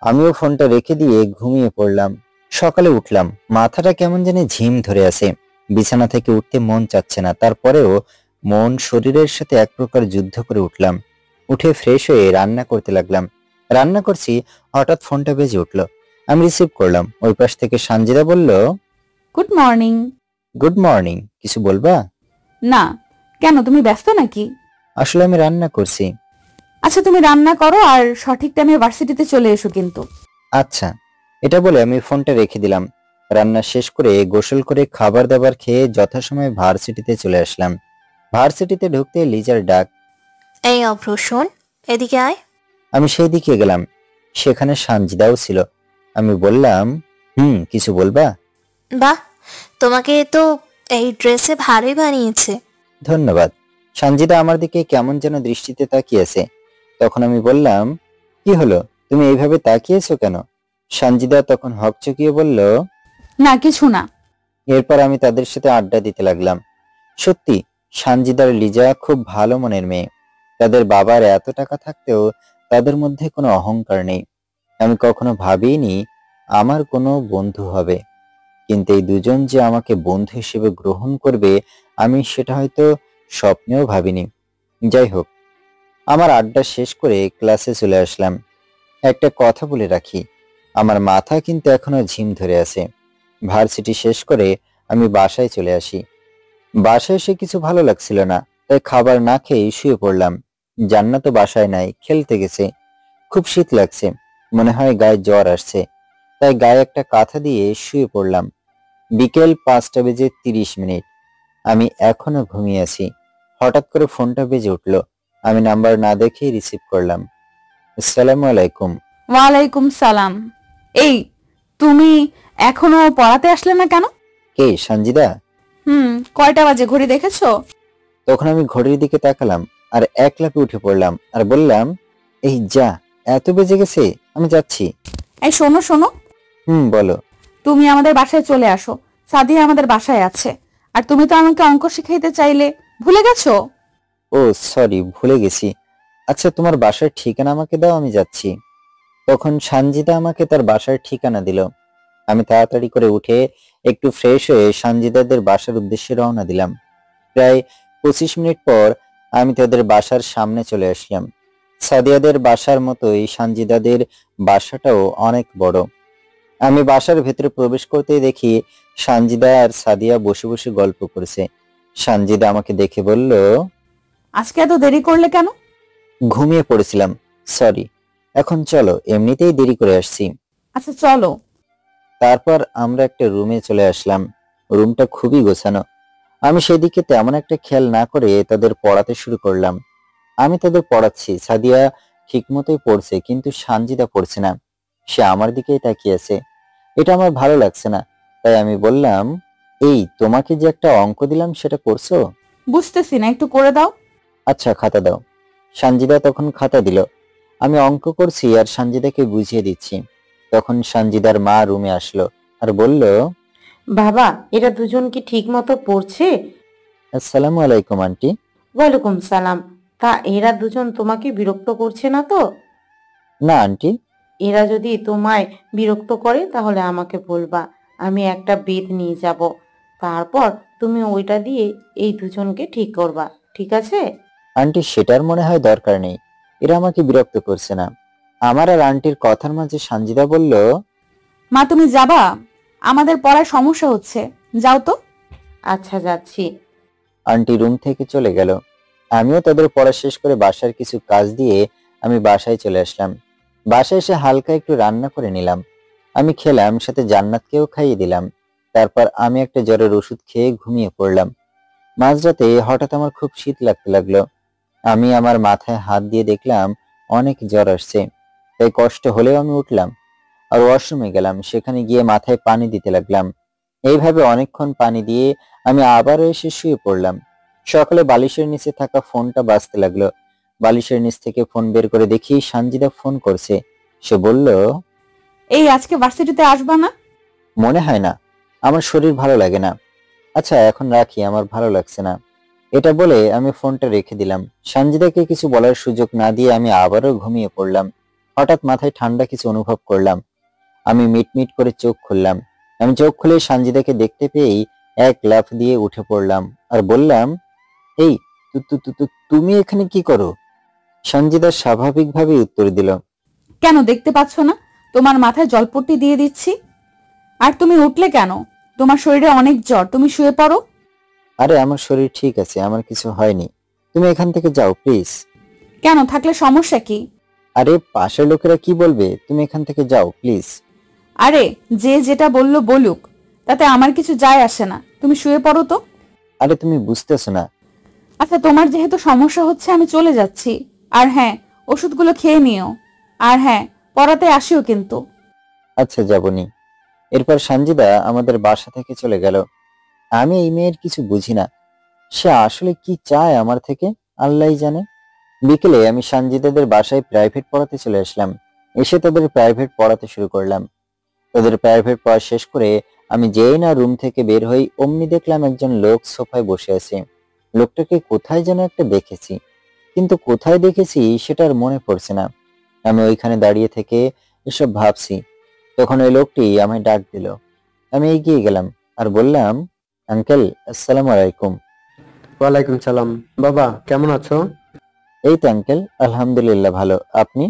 আমিও ফোনটা রেখে দিয়ে ঘুমিয়ে পড়লাম। সকালে উঠলাম, মাথাটা কেমন জানি ঝিম ধরে আছে, বিছানা থেকে উঠতে মন চাচ্ছে না। তারপরেও মন শরীরের সাথে এক প্রকার যুদ্ধ করে উঠলাম। উঠে ফ্রেশ হয়ে রান্না করতে লাগলাম। রান্না করছি, হঠাৎ ফোনটা বেজে উঠলো। আমি রিসিভ করলাম। ওই পাশ থেকে সানজিদা বলল, গুড মর্নিং। Good morning. কিছু বলবা? না, কেন তুমি ব্যস্ত নাকি? আসলে আমি রান্না করছি। আচ্ছা তুমি রান্না করো আর সঠিক টাইমে ভার্সিটিতে চলে এসো কিন্তু। আচ্ছা। এটা বলে আমি ফোনটা রেখে দিলাম। রান্না শেষ করে গোসল করে খাবার দাবার খেয়ে যথাসময়ে ভার্সিটিতে চলে আসলাম। ভার্সিটিতে ঢুকতে লিজার ডাক। এই অভ্র শোন, এদিকে আয়। আমি সেই দিকে গেলাম। সেখানে সানজিদাও ছিল। আমি বললাম, কিছু বলবা? বাহ, তোমাকে তো এই ড্রেসে ভালোই বানিয়েছে। ধন্যবাদ। সানজিদা আমার দিকে কেমন যেন দৃষ্টিতে তাকিয়েছে। তখন আমি বললাম, কি হলো, তুমি এইভাবে তাকিয়েছো কেন? সানজিদা তখন হকচকিয়ে বলল, না কিছু না। এরপর আমি তাদের সাথে আড্ডা দিতে লাগলাম। সত্যি সানজিদার লিজা খুব ভালো মনের মেয়ে। তাদের বাবার এত টাকা থাকতেও তাদের মধ্যে কোনো অহংকার নেই। আমি কখনো ভাবিনি আমার কোনো বন্ধু হবে, কিন্তু এই দুজন যে আমাকে বন্ধু হিসেবে গ্রহণ করবে আমি সেটা হয়তো স্বপ্নেও ভাবিনি। যাই হোক, আমার আড্ডা শেষ করে ক্লাসে চলে আসলাম। একটা কথা বলে রাখি, আমার মাথা কিন্তু এখনো ঝিম ধরে আছে। ভার্সিটি শেষ করে আমি বাসায় চলে আসি। বাসায় এসে কিছু ভালো লাগছিল না, তাই খাবার না খেয়ে শুয়ে পড়লাম। জান্নাতও বাসায় নাই, খেলতে গেছে। খুব শীত লাগছে, মনে হয় গায়ে জ্বর আসছে, তাই গায়ে একটা কাঁথা দিয়ে শুয়ে পড়লাম। বিকেল 5:30। আমি এখনো ঘুমিয়ে আছি। হঠাৎ করে ফোনটা বেজে উঠল। আমি নাম্বার না দেখেই রিসিভ করলাম। আসসালামু আলাইকুম। ওয়ালাইকুম সালাম। এই তুমি এখনো পড়াতে আসলে না কেন? কে, সানজিদা? কয়টা বাজে ঘড়ি দেখেছো? তখন আমি ঘড়ির দিকে তাকালাম আর এক লাফে উঠে পড়লাম আর বললাম, এই যা, এত বেজে গেছে, আমি যাচ্ছি। এই শোনো শোনো, বলো। তুমি আমাদের বাসায় চলে আসো, সাদিয়া আমাদের বাসায় আছে। আর তুমি তো আমাকে অঙ্ক শিখাইতে চাইলে, ভুলে গেছো? ও সরি, ভুলে গেছি। আচ্ছা, তোমার বাসার ঠিকানা আমাকে দাও, আমি যাচ্ছি। তখন সানজিদা আমাকে তার বাসার ঠিকানা দিল। আমি তাড়াতাড়ি করে উঠে একটু ফ্রেশ হয়ে সানজিদাদের বাসার উদ্দেশ্যে রওনা দিলাম। প্রায় 25 মিনিট পর আমি তাদের বাসার সামনে চলে আসলাম। সাদিয়াদের বাসার মতোই সানজিদাদের বাসাটাও অনেক বড়। আমি বাসার ভেতরে প্রবেশ করতেই দেখি সানজিদা আর সাদিয়া বসে বসে গল্প করছে। সানজিদা আমাকে দেখে বলল, আজকে এত দেরি করলে কেন? ঘুমিয়ে পড়েছিলাম, সরি। এখন চলো, এমনিতেই দেরি করে আসছি। আচ্ছা চলো। তারপর আমরা একটা রুমে চলে আসলাম। রুমটা খুবই গোছানো। আমি সেদিকে তেমন একটা খেয়াল না করে তাদের পড়াতে শুরু করলাম। আমি তাদের পড়াচ্ছি, সাদিয়া ঠিক মতোই পড়ছে, কিন্তু সানজিদা পড়ছে না। সে আমার দিকেই তাকিয়ে আছে। এটা আমার ভালো লাগছে না, তাই আমি বললাম, এই তোমাকে যে একটা অঙ্ক দিলাম সেটা করছো? বুঝতেছি না, একটু করে দাও। আচ্ছা, খাতা দাও। সানজিদা তখন খাতা দিল। আমি অঙ্ক করছি আর সানজিদাকে বুঝিয়ে দিচ্ছি। তখন সানজিদার মা রুমে আসলো আর বলল, বাবা, এরা দুজন কি ঠিক মতো পড়ছে? আসসালামু আলাইকুম আন্টি। ওয়ালাইকুম সালাম। তা এরা দুজন তোমাকে বিরক্ত করছে না তো? না আন্টি। এরা যদি তোমায় বিরক্ত করে তাহলে আমাকে বলবা, আমি একটা বেত নিয়ে যাব, তারপর তুমি ওইটা দিয়ে এই দুজনকে ঠিক করবা, ঠিক আছে? আন্টি, সেটার মনে হয় দরকার নেই। এরা আমাকে বিরক্ত করছে না। আমার আর আন্টির কথার মাঝে সানজিদা বলল, মা তুমি যাবা? আমাদের পড়ায় সমস্যা হচ্ছে, যাও তো। আচ্ছা যাচ্ছি। আন্টি রুম থেকে চলে গেল। আমিও তাদের পড়া শেষ করে বাসার কিছু কাজ দিয়ে আমি বাসায় চলে আসলাম। বাসায় এসে হালকা একটু রান্না করে নিলাম। আমি খেলাম, সাথে জান্নাতকেও খাইয়ে দিলাম। তারপর আমি একটা জ্বরের ওষুধ খেয়ে ঘুমিয়ে পড়লাম। মাঝরাতে হঠাৎ আমার খুব শীত লাগতে লাগলো। আমি আমার মাথায় হাত দিয়ে দেখলাম অনেক জ্বর আসছে, তাই কষ্ট হলেও আমি উঠলাম আর ওয়াশরুমে গেলাম। সেখানে গিয়ে মাথায় পানি দিতে লাগলাম। এইভাবে অনেকক্ষণ পানি দিয়ে আমি আবারও এসে শুয়ে পড়লাম। সকালে বালিশের নিচে থাকা ফোনটা বাজতে লাগলো। বালিশের নিচ থেকে ফোন বের করে দেখি সানজিদা ফোন করছে। সে বলল, এই আজকে ভার্সিটিতে আসবা না? মনে হয় না, আমার শরীর ভালো লাগে না। আচ্ছা এখন রাখি, আমার ভালো লাগছে না। এটা বলে আমি ফোনটা রেখে দিলাম। সানজিদাকে কিছু বলার সুযোগ না দিয়ে আমি আবারও ঘুমিয়ে পড়লাম। হঠাৎ মাথায় ঠান্ডা কিছু অনুভব করলাম। আমি মিটমিট করে চোখ খুললাম। আমি চোখ খুলে সানজিদাকে দেখতে পেয়েই এক লাফ দিয়ে উঠে পড়লাম আর বললাম, এই তুমি এখানে কি করো? সানজিদা স্বাভাবিকভাবে উত্তর দিল, কেন দেখতে পাচ্ছ না তোমার মাথায় জলপট্টি দিয়ে দিচ্ছি? আর তুমি উঠলে কেন? তোমার শরীরে অনেক জ্বর, তুমি শুয়ে পড়ো। আরে আমার শরীর ঠিক আছে, আমার কিছু হয়নি, তুমি এখান থেকে যাও প্লিজ। কেন, থাকলে সমস্যা কি? আরে পাশের লোকেরা কি বলবে, তুমি এখান থেকে যাও প্লিজ। আরে যে যেটা বললো বলুক, তাতে আমার কিছু যায় আসে না, তুমি শুয়ে পড়ো তো। আরে তুমি বুঝতেছো না। আচ্ছা তোমার যেহেতু সমস্যা হচ্ছে আমি চলে যাচ্ছি। আর হ্যাঁ, ওষুধগুলো খেয়ে নিও। আর হ্যাঁ, পড়াতে আসিও কিন্তু। আচ্ছা যাবনি। এরপর সানজিদা আমাদের বাসা থেকে চলে গেল। আমি এই মেয়ের কিছু বুঝি না, সে আসলে কি চায় আমার থেকে আল্লাহই জানে। বিকেলে আমি সানজিদাদের বাসায় প্রাইভেট পড়াতে চলে আসলাম। এসে তাদের প্রাইভেট পড়াতে শুরু করলাম। তাদের প্রাইভেট পড়া শেষ করে আমি যেই না রুম থেকে বের হই, অমনি দেখলাম একজন লোক সোফায় বসে আছে। লোকটাকে কোথায় যেন একটা দেখেছি, কিন্তু কোথায় দেখেছি সেটা আর মনে পড়ছে না। আমি ওইখানে দাঁড়িয়ে থেকে এসব ভাবছি, তখন ওই লোকটি আমায় ডাক দিল। আমি এগিয়ে গেলাম আর বললাম, আঙ্কেল আসসালামু আলাইকুম। ওয়ালাইকুম সালাম। বাবা কেমন আছো? এই তো আঙ্কেল, আলহামদুলিল্লাহ ভালো, আপনি?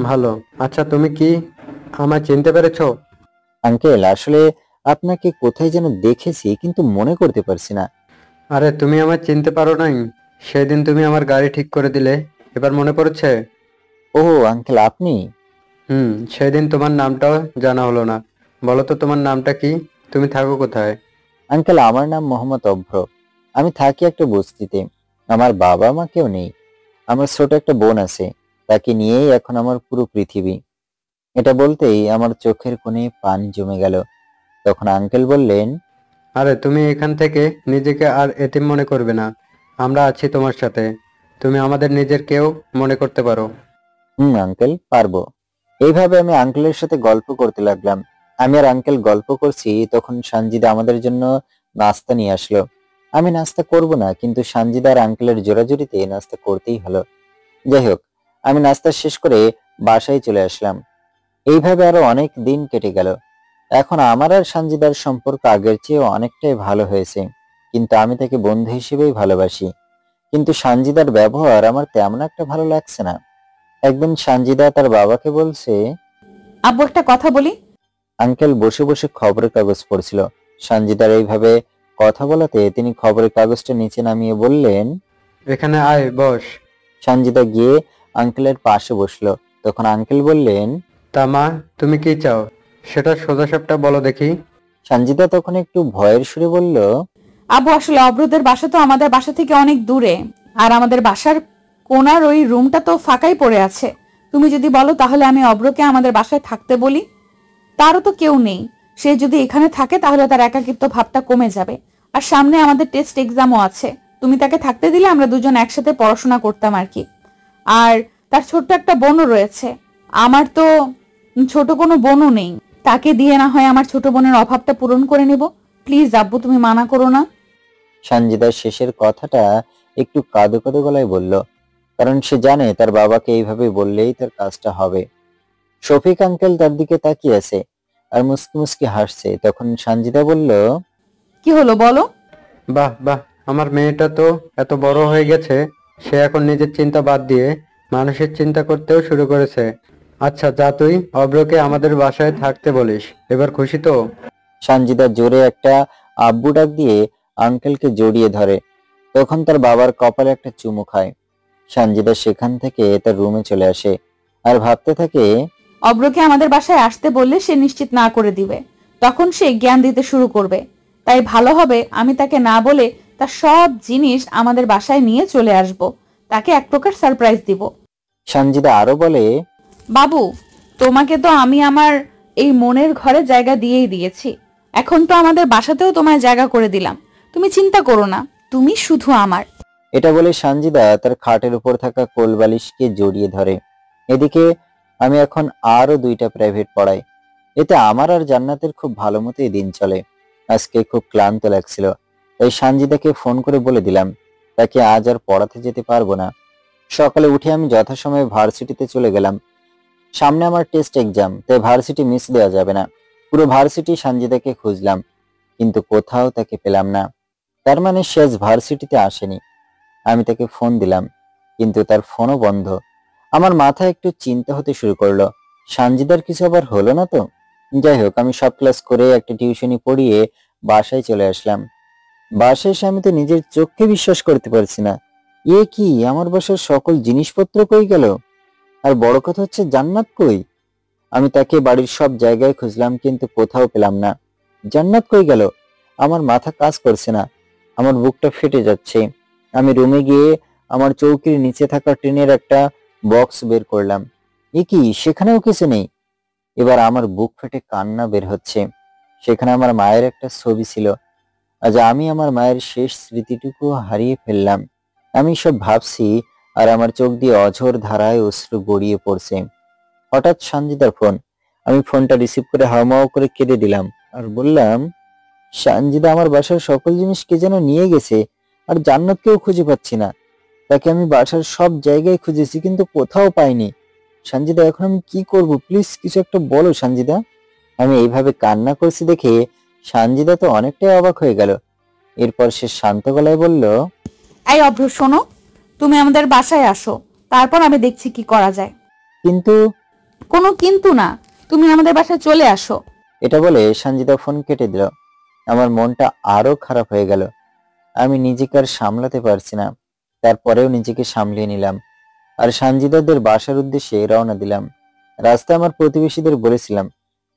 ভালো। আচ্ছা তুমি কি আমায় চিনতে পেরেছো? আঙ্কেল আসলে আপনাকে কোথায় যেন দেখেছি, কিন্তু মনে করতে পারছি না। আরে তুমি আমায় চিনতে পারো নাই? সেদিন তুমি আমার গাড়ি ঠিক করে দিলে, এবার মনে পড়েছে? ও আঙ্কেল আপনি? সেদিন তোমার নামটাও জানা হলো না। বলো তো তোমার নামটা কি? তুমি থাকো কোথায়? আঙ্কেল আমার নাম মোহাম্মদ অভ্র। আমি থাকি একটা বস্তিতে। আমার বাবা মা কেউ নেই। আমার ছোট একটা বোন আছে, তাকে নিয়েই এখন আমার পুরো পৃথিবী। এটা বলতেই আমার চোখের কোণে পানি জমে গেল। তখন আঙ্কেল বললেন, আরে তুমি এখান থেকে নিজেকে আর এতিম মনে করবে না। আমরা আছি তোমার সাথে। তুমি আমাদের নিজের কেউ মনে করতে পারো। আঙ্কেল পারবো। এইভাবে আমি আঙ্কেলের সাথে গল্প করতে লাগলাম। আমি আর আঙ্কেল গল্প করছি, তখন সানজিদা আমাদের জন্য নাস্তা নিয়ে আসলো। আমি নাস্তা করব না, কিন্তু সানজিদা আর আঙ্কেলের জোরাজুরিতে নাস্তা করতেই হলো। যাই হোক, আমি নাস্তা শেষ করে বাসায় চলে আসলাম। এইভাবে আরো অনেক দিন কেটে গেল। এখন আমার আর সানজিদার সম্পর্ক আগের চেয়ে অনেকটাই ভালো হয়েছে, কিন্তু আমি তাকে বন্ধু হিসেবেই ভালোবাসি। কিন্তু সানজিদার ব্যবহার আমার তেমন একটা ভালো লাগছে না। একদিন সানজিদা তার বাবাকে বলছে, আব্বু একটা কথা বলি। আঙ্কেল বসে বসে খবরের কাগজ পড়ছিল। সানজিদার এইভাবে কথা বলাতে তিনি খবরের কাগজটা নিচে নামিয়ে বললেন, এখানে আয় বস। সানজিদা গিয়ে আঙ্কেলের পাশে বসলো। তখন আঙ্কেল বললেন, তা মা তুমি কি চাও সেটা সোজাসাপটা বলো দেখি। সানজিদা তখন একটু ভয়ের সুরে বলল, আব্বু আসলে অব্রদের বাসা তো আমাদের বাসা থেকে অনেক দূরে, আর আমাদের বাসার কোনার ওই রুমটা তো ফাঁকাই পড়ে আছে। তুমি যদি বলো তাহলে আমি অব্রকে আমাদের বাসায় থাকতে বলি। তারও তো কেউ নেই, সে যদি এখানে থাকে তাহলে তার একাকিত্ব ভাবটা কমে যাবে। আর সামনে আমাদের টেস্ট এক্সামও আছে, তুমি তাকে থাকতে দিলে আমরা দুজন একসাথে পড়াশোনা করতাম আর কি। আর তার ছোট্ট একটা বোনও রয়েছে, আমার তো ছোট কোনো বোনও নেই। তাকে দিয়ে না হয় আমার ছোট বোনের অভাবটা পূরণ করে নেব। প্লিজ আব্বু তুমি মানা করো না। সানজিদার শেষের কথাটা একটু কাঁদো কাঁদো গলায় বলল, কারণ সে জানে তার বাবাকে এইভাবে বললেই তার কাজটা হবে। শফিক আঙ্কেল তার দিকে তাকিয়ে আছে আর মুস্কি মুস্কি হাসছে। তখন সানজিদা বলল, কি হলো বলো। বাহ বাহ, আমার মেয়েটা তো এত বড় হয়ে গেছে, সে এখন নিজের চিন্তা বাদ দিয়ে মানুষের চিন্তা করতেও শুরু করেছে। আচ্ছা যা তুই অব্রকে আমাদের বাসায় থাকতে বলিস, এবার খুশি তো? সানজিদা জোরে একটা আব্বু ডাক দিয়ে আঙ্কেলকে জড়িয়ে ধরে। তখন তার বাবার কপালে একটা চুমু খায়। সানজিদা সেখান থেকে তার রুমে চলে আসে আর ভাবতে থাকে, অব্রকে আমাদের বাসায় আসতে বললে সে নিশ্চিত না করে দিবে, তখন সে জ্ঞান দিতে শুরু করবে। তাই ভালো হবে আমি তাকে না বলে তার সব জিনিস আমাদের বাসায় নিয়ে চলে আসব, তাকে এক প্রকার সারপ্রাইজ দিব। সানজিদা আরো বলে, বাবু তোমাকে তো আমি আমার এই মনের ঘরে জায়গা দিয়েই দিয়েছি, এখন তো আমাদের বাসাতেও তোমায় জায়গা করে দিলাম। তুমি চিন্তা করো না, তুমি শুধু আমার। এটা বলে সানজিদা তার খাটের উপর থাকা কোলবালিশকে জড়িয়ে ধরে। এদিকে আমি এখন আরো 2টা প্রাইভেট পড়াই। এতে আমার আর জান্নাতের খুব ভালো মতোই দিন চলে। আজকে খুব ক্লান্ত লাগছিল, তাই সানজিদাকে ফোন করে বলে দিলাম তাকে আজ আর পড়াতে যেতে পারবো না। সকালে উঠে আমি যথাসময়ে ভার্সিটিতে চলে গেলাম। সামনে আমার টেস্ট এক্সাম, তাই ভার্সিটি মিস দেওয়া যাবে না। পুরো ভার্সিটি সানজিদাকে খুঁজলাম, কিন্তু কোথাও তাকে পেলাম না। তার মানে সে আজ ভার্সিটিতে আসেনি। আমি তাকে ফোন দিলাম, কিন্তু তার ফোনও বন্ধ। আমার মাথায় একটু চিন্তা হতে শুরু করলো, সানজিদার কিছু আবার হলো না তো? যাই হোক, আমি সব ক্লাস করে একটা টিউশনি পড়িয়ে বাসায় চলে আসলাম। বাসায় এসে আমি তো নিজের চোখকে বিশ্বাস করতে পারছি না। এ কি, আমার বাসার সকল জিনিসপত্র কই গেল? আর বড় কথা হচ্ছে, জান্নাত কই? আমি তাকে বাড়ির সব জায়গায় খুঁজলাম, কিন্তু কোথাও পেলাম না। জান্নাত কই গেল? আমার মাথা কাজ করছে না, আমার বুকটা ফেটে যাচ্ছে। আমি রুমে গিয়ে আমার চৌকির নিচে থাকা টিনের একটা বক্স বের করলাম। এ কি, সেখানেও কিছু নেই। এবার আমার বুক ফেটে কান্না বের হচ্ছে। সেখানে আমার মায়ের একটা ছবি ছিল। আজ আমি আমার মায়ের শেষ স্মৃতিটুকু হারিয়ে ফেললাম। আমি সব ভাবছি, আর আমার চোখ দিয়ে অঝোর ধারায় অশ্রু গড়িয়ে পড়ছে। হঠাৎ সানজিদার ফোন। আমি ফোনটা রিসিভ করে হাউমাউ করে কেঁদে দিলাম, আর বললাম, সানজিদা আমার বাসার সকল জিনিস কে যেন নিয়ে গেছে, আর জান্নাতকেও খুঁজে পাচ্ছি না। তাকে আমি বাসার সব জায়গায় খুঁজেছি, কিন্তু কোথাও পাইনি। সানজিদা, এখন আমি কি করব? প্লিজ কিছু একটা বলো সানজিদা। আমি এইভাবে কান্না করছি দেখে সানজিদা তো অনেকটাই অবাক হয়ে গেল। এরপর সে শান্ত গলায় বলল, এই অভ্র, শোনো, তুমি আমাদের বাসায় আসো, তারপর আমি দেখছি কি করা যায়। কিন্তু কোনো কিন্তু না, তুমি আমাদের বাসায় চলে আসো। এটা বলে সানজিদা ফোন কেটে দিল। আমার মনটা আরো খারাপ হয়ে গেল। আমি নিজেকে আর সামলাতে পারছি না। তারপরেও নিজেকে সামলিয়ে নিলাম, আর সানজিদাদের বাসার উদ্দেশ্যে রওনা দিলাম। রাস্তায় আমার প্রতিবেশীদের বলেছিলাম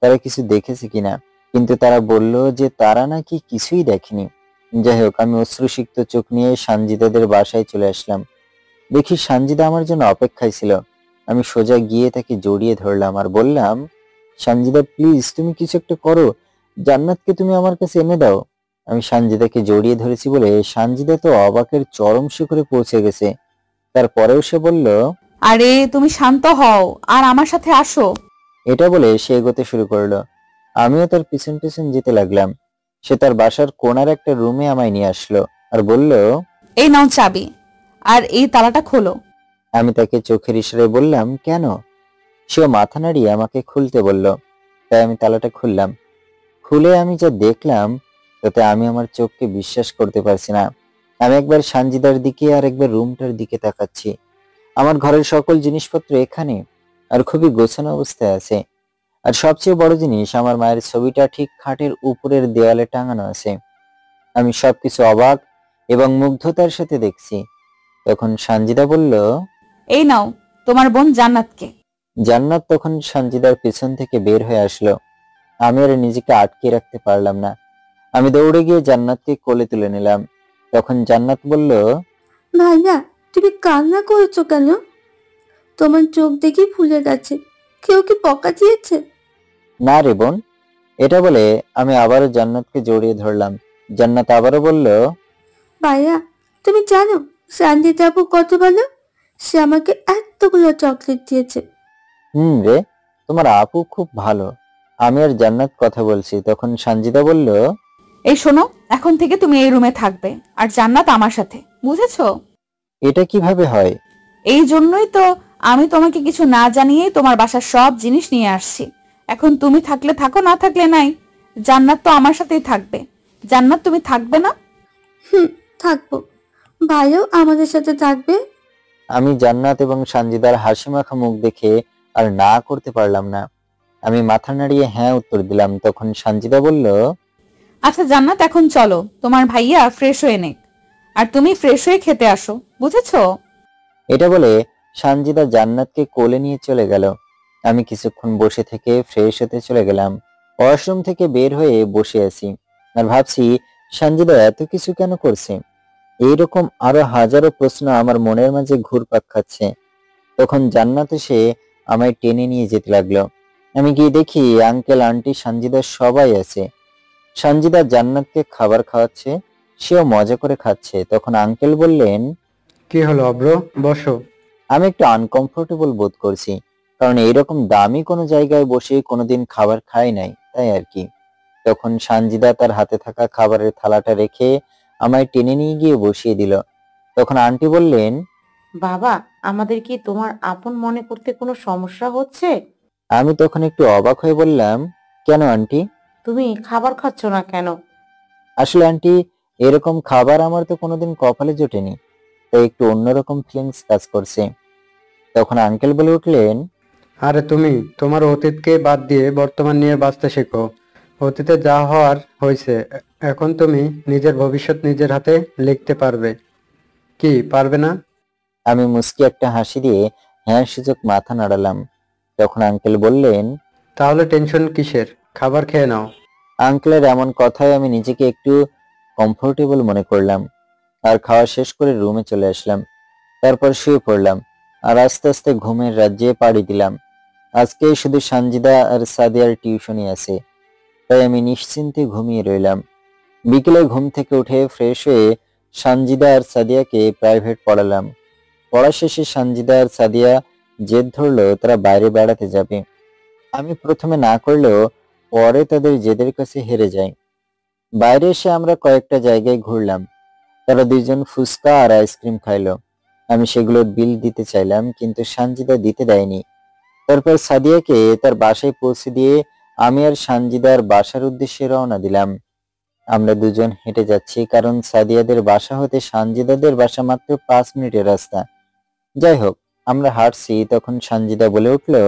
তারা কিছু দেখেছে কিনা, কিন্তু তারা বলল যে তারা নাকি কিছুই দেখেনি। যাই হোক, আমি অশ্রুসিক্ত চোখ নিয়ে সানজিদাদের বাসায় চলে আসলাম। দেখি সানজিদা আমার জন্য অপেক্ষায় ছিল। আমি সোজা গিয়ে তাকে জড়িয়ে ধরলাম আর বললাম, সানজিদা প্লিজ, তুমি কিছু একটা করো, জান্নাতকে তুমি আমার কাছে এনে দাও। আমি সানজিদাকে জড়িয়ে ধরেছি বলে সানজিদা তো অবাকের চরম শিখরে পৌঁছে গেছে। তারপরেও সে বলল, আরে তুমি শান্ত হও আর আমার সাথে আসো। এটা বলে সে এগোতে শুরু করলো। আমিও তার পিছন পিছন যেতে লাগলাম। সে তার বাসার কোণার একটা রুমে আমায় নিয়ে আসলো আর বলল, এই নাও চাবি, আর এই তালাটা খোলো। আমি তাকে চোখের ইশারায় বললাম, কেন? সেও মাথা নাড়িয়ে আমাকে খুলতে বলল। তাই আমি তালাটা খুললাম। খুলে আমি যা দেখলাম তাতে আমি আমার চোখকে বিশ্বাস করতে পারছি না। আমি একবার সানজিদার দিকে আর একবার রুমটার দিকে তাকাচ্ছি। আমার ঘরের সকল জিনিসপত্র এখানে, আর খুবই গোছানো অবস্থায় আছে। আর সবচেয়ে বড় জিনিস, আমার মায়ের ছবিটা ঠিক খাটের উপরের দেয়ালে টাঙানো আছে। আমি সবকিছু অবাক এবং মুগ্ধতার সাথে দেখছি। তখন সানজিদা বলল, এই নাও তোমার বোন জান্নাতকে। জান্নাত তখন সানজিদার পিছন থেকে বের হয়ে আসলো। আমি আর নিজেকে আটকে রাখতে পারলাম না। আমি দৌড়ে গিয়ে জান্নাতকে কোলে তুলে নিলাম। তখন জান্নাত বলল, ভাইয়া, তুমি কান্না করেছো কেন? তোমার চোখ দেখি ফুলে গেছে। কেউ কি বকা দিয়েছে? না রে বোন। এটা বলে আমি আবারও জান্নাতকে জড়িয়ে ধরলাম। জান্নাত আবারও বলল, ভাইয়া, তুমি জানো সানজিদা আপু কত ভালো? সে আমাকে এতগুলো চকলেট দিয়েছে। রে, তোমার আপু খুব ভালো। আমি আর জান্নাত কথা বলছি, তখন সানজিদা বলল, এই শোনো, এখন থেকে তুমি এই রুমে থাকবে আর জান্নাত আমার সাথে, বুঝেছো? এটা কিভাবে হয়? এই জন্যই তো আমি তোমাকে কিছু না জানিয়ে তোমার বাসার সব জিনিস নিয়ে আসছি। এখন তুমি থাকলে থাকো, না থাকলে নাই। জান্নাত তো আমার সাথেই থাকবে। জান্নাত, তুমি থাকবে না? থাকবো। ভাইও আমাদের সাথে থাকবে। আমি জান্নাত এবং সানজিদার হাসি মাখা মুখ দেখে আর না করতে পারলাম না। আমি মাথা নাড়িয়ে হ্যাঁ উত্তর দিলাম। তখন সানজিদা বলল, আচ্ছা জান্নাত, এখন চলো, তোমার ভাইয়া ফ্রেশ হয়ে নেক, আর তুমি ফ্রেশ হয়ে খেতে আসো, বুঝেছো? এটা বলে সানজিদা জান্নাতকে কোলে নিয়ে চলে গেল। আমি কিছুক্ষণ বসে থেকে ফ্রেশ হতে চলে গেলাম। ওয়াশরুম থেকে বের হয়ে বসে আছি আর ভাবছি, সানজিদা এত কিছু কেন করছে? এইরকম আরো হাজারো প্রশ্ন আমার মনের মাঝে ঘুরপাক খাচ্ছে। তখন জান্নাত এসে আমায় টেনে নিয়ে যেতে লাগলো। আমি গিয়ে দেখি আঙ্কেল আন্টি সানজিদা সবাই আছে। সানজিদা জান্নাতকে খাবার খাওয়াচ্ছে, সেও মজা করে খাচ্ছে। তখন আঙ্কেল বললেন, কি হলো অব্র, বসো। আমি একটু আনকমফোর্টেবল বোধ করছি, কারণ এইরকম দামি কোনো জায়গায় বসে কোনোদিন খাবার খাই নাই, তাই আর কি। তখন সানজিদা তার হাতে থাকা খাবারের থালাটা রেখে আমায় টেনে নিয়ে গিয়ে বসিয়ে দিল। তখন আন্টি বললেন, বাবা, আমাদের কি তোমার আপন মনে করতে কোনো সমস্যা হচ্ছে? আমি তখন একটু অবাক হয়ে বললাম, কেন আন্টি? তুমি খাবার খাচ্ছ না কেন? আসলে আন্টি, এরকম খাবার আমার তো কোনোদিন কপালে জোটেনি, তাই একটু অন্যরকম ফিলিংস কাজ করছে। তখন আঙ্কেল বলে উঠলেন, আরে তুমি তোমার অতীতকে বাদ দিয়ে বর্তমান নিয়ে বাঁচতে শেখো। অতীতে যা হওয়ার হয়েছে, এখন তুমি নিজের ভবিষ্যৎ নিজের হাতে লিখতে পারবে। কি পারবে না? আমি মুস্কি একটা হাসি দিয়ে হ্যাঁ সূচক মাথা নাড়ালাম। তখন আঙ্কেল বললেন, তাহলে টেনশন কিসের? খাবার খেয়ে নাও। আঙ্কেলের এমন কথায় আমি নিজেকে একটু কমফোর্টেবল মনে করলাম আর খাওয়া শেষ করে রুমে চলে আসলাম। তারপর শুয়ে পড়লাম আর আস্তে আস্তে ঘুমের রাজ্যে পাড়ি দিলাম। আজকে শুধু সানজিদা আর সাদিয়ার টিউশনই আছে, তাই আমি নিশ্চিন্তে ঘুমিয়ে রইলাম। বিকেলে ঘুম থেকে উঠে ফ্রেশ হয়ে সানজিদা আর সাদিয়াকে প্রাইভেট পড়ালাম। পড়া শেষে সানজিদা আর সাদিয়া জেদ ধরলো তারা বাইরে বেড়াতে যাবে। আমি প্রথমে না করলেও পরে তাদের জেদের কাছে হেরে যাই। বাইরে এসে আমরা কয়েকটা জায়গায় ঘুরলাম। তারা দুইজন ফুচকা আর আইসক্রিম খাইলো। আমি সেগুলোর বিল দিতে চাইলাম, কিন্তু সানজিদা দিতে দেয়নি। তারপর সাদিয়াকে তার বাসায় পৌঁছে দিয়ে আমি আর সানজিদার বাসার উদ্দেশ্যে রওনা দিলাম। আমরা দুজন হেঁটে যাচ্ছি, কারণ সাদিয়াদের বাসা হতে সানজিদাদের বাসা মাত্র 5 মিনিটের রাস্তা। যাই হোক, আমরা হাঁটছি, তখন সানজিদা বলে উঠলো,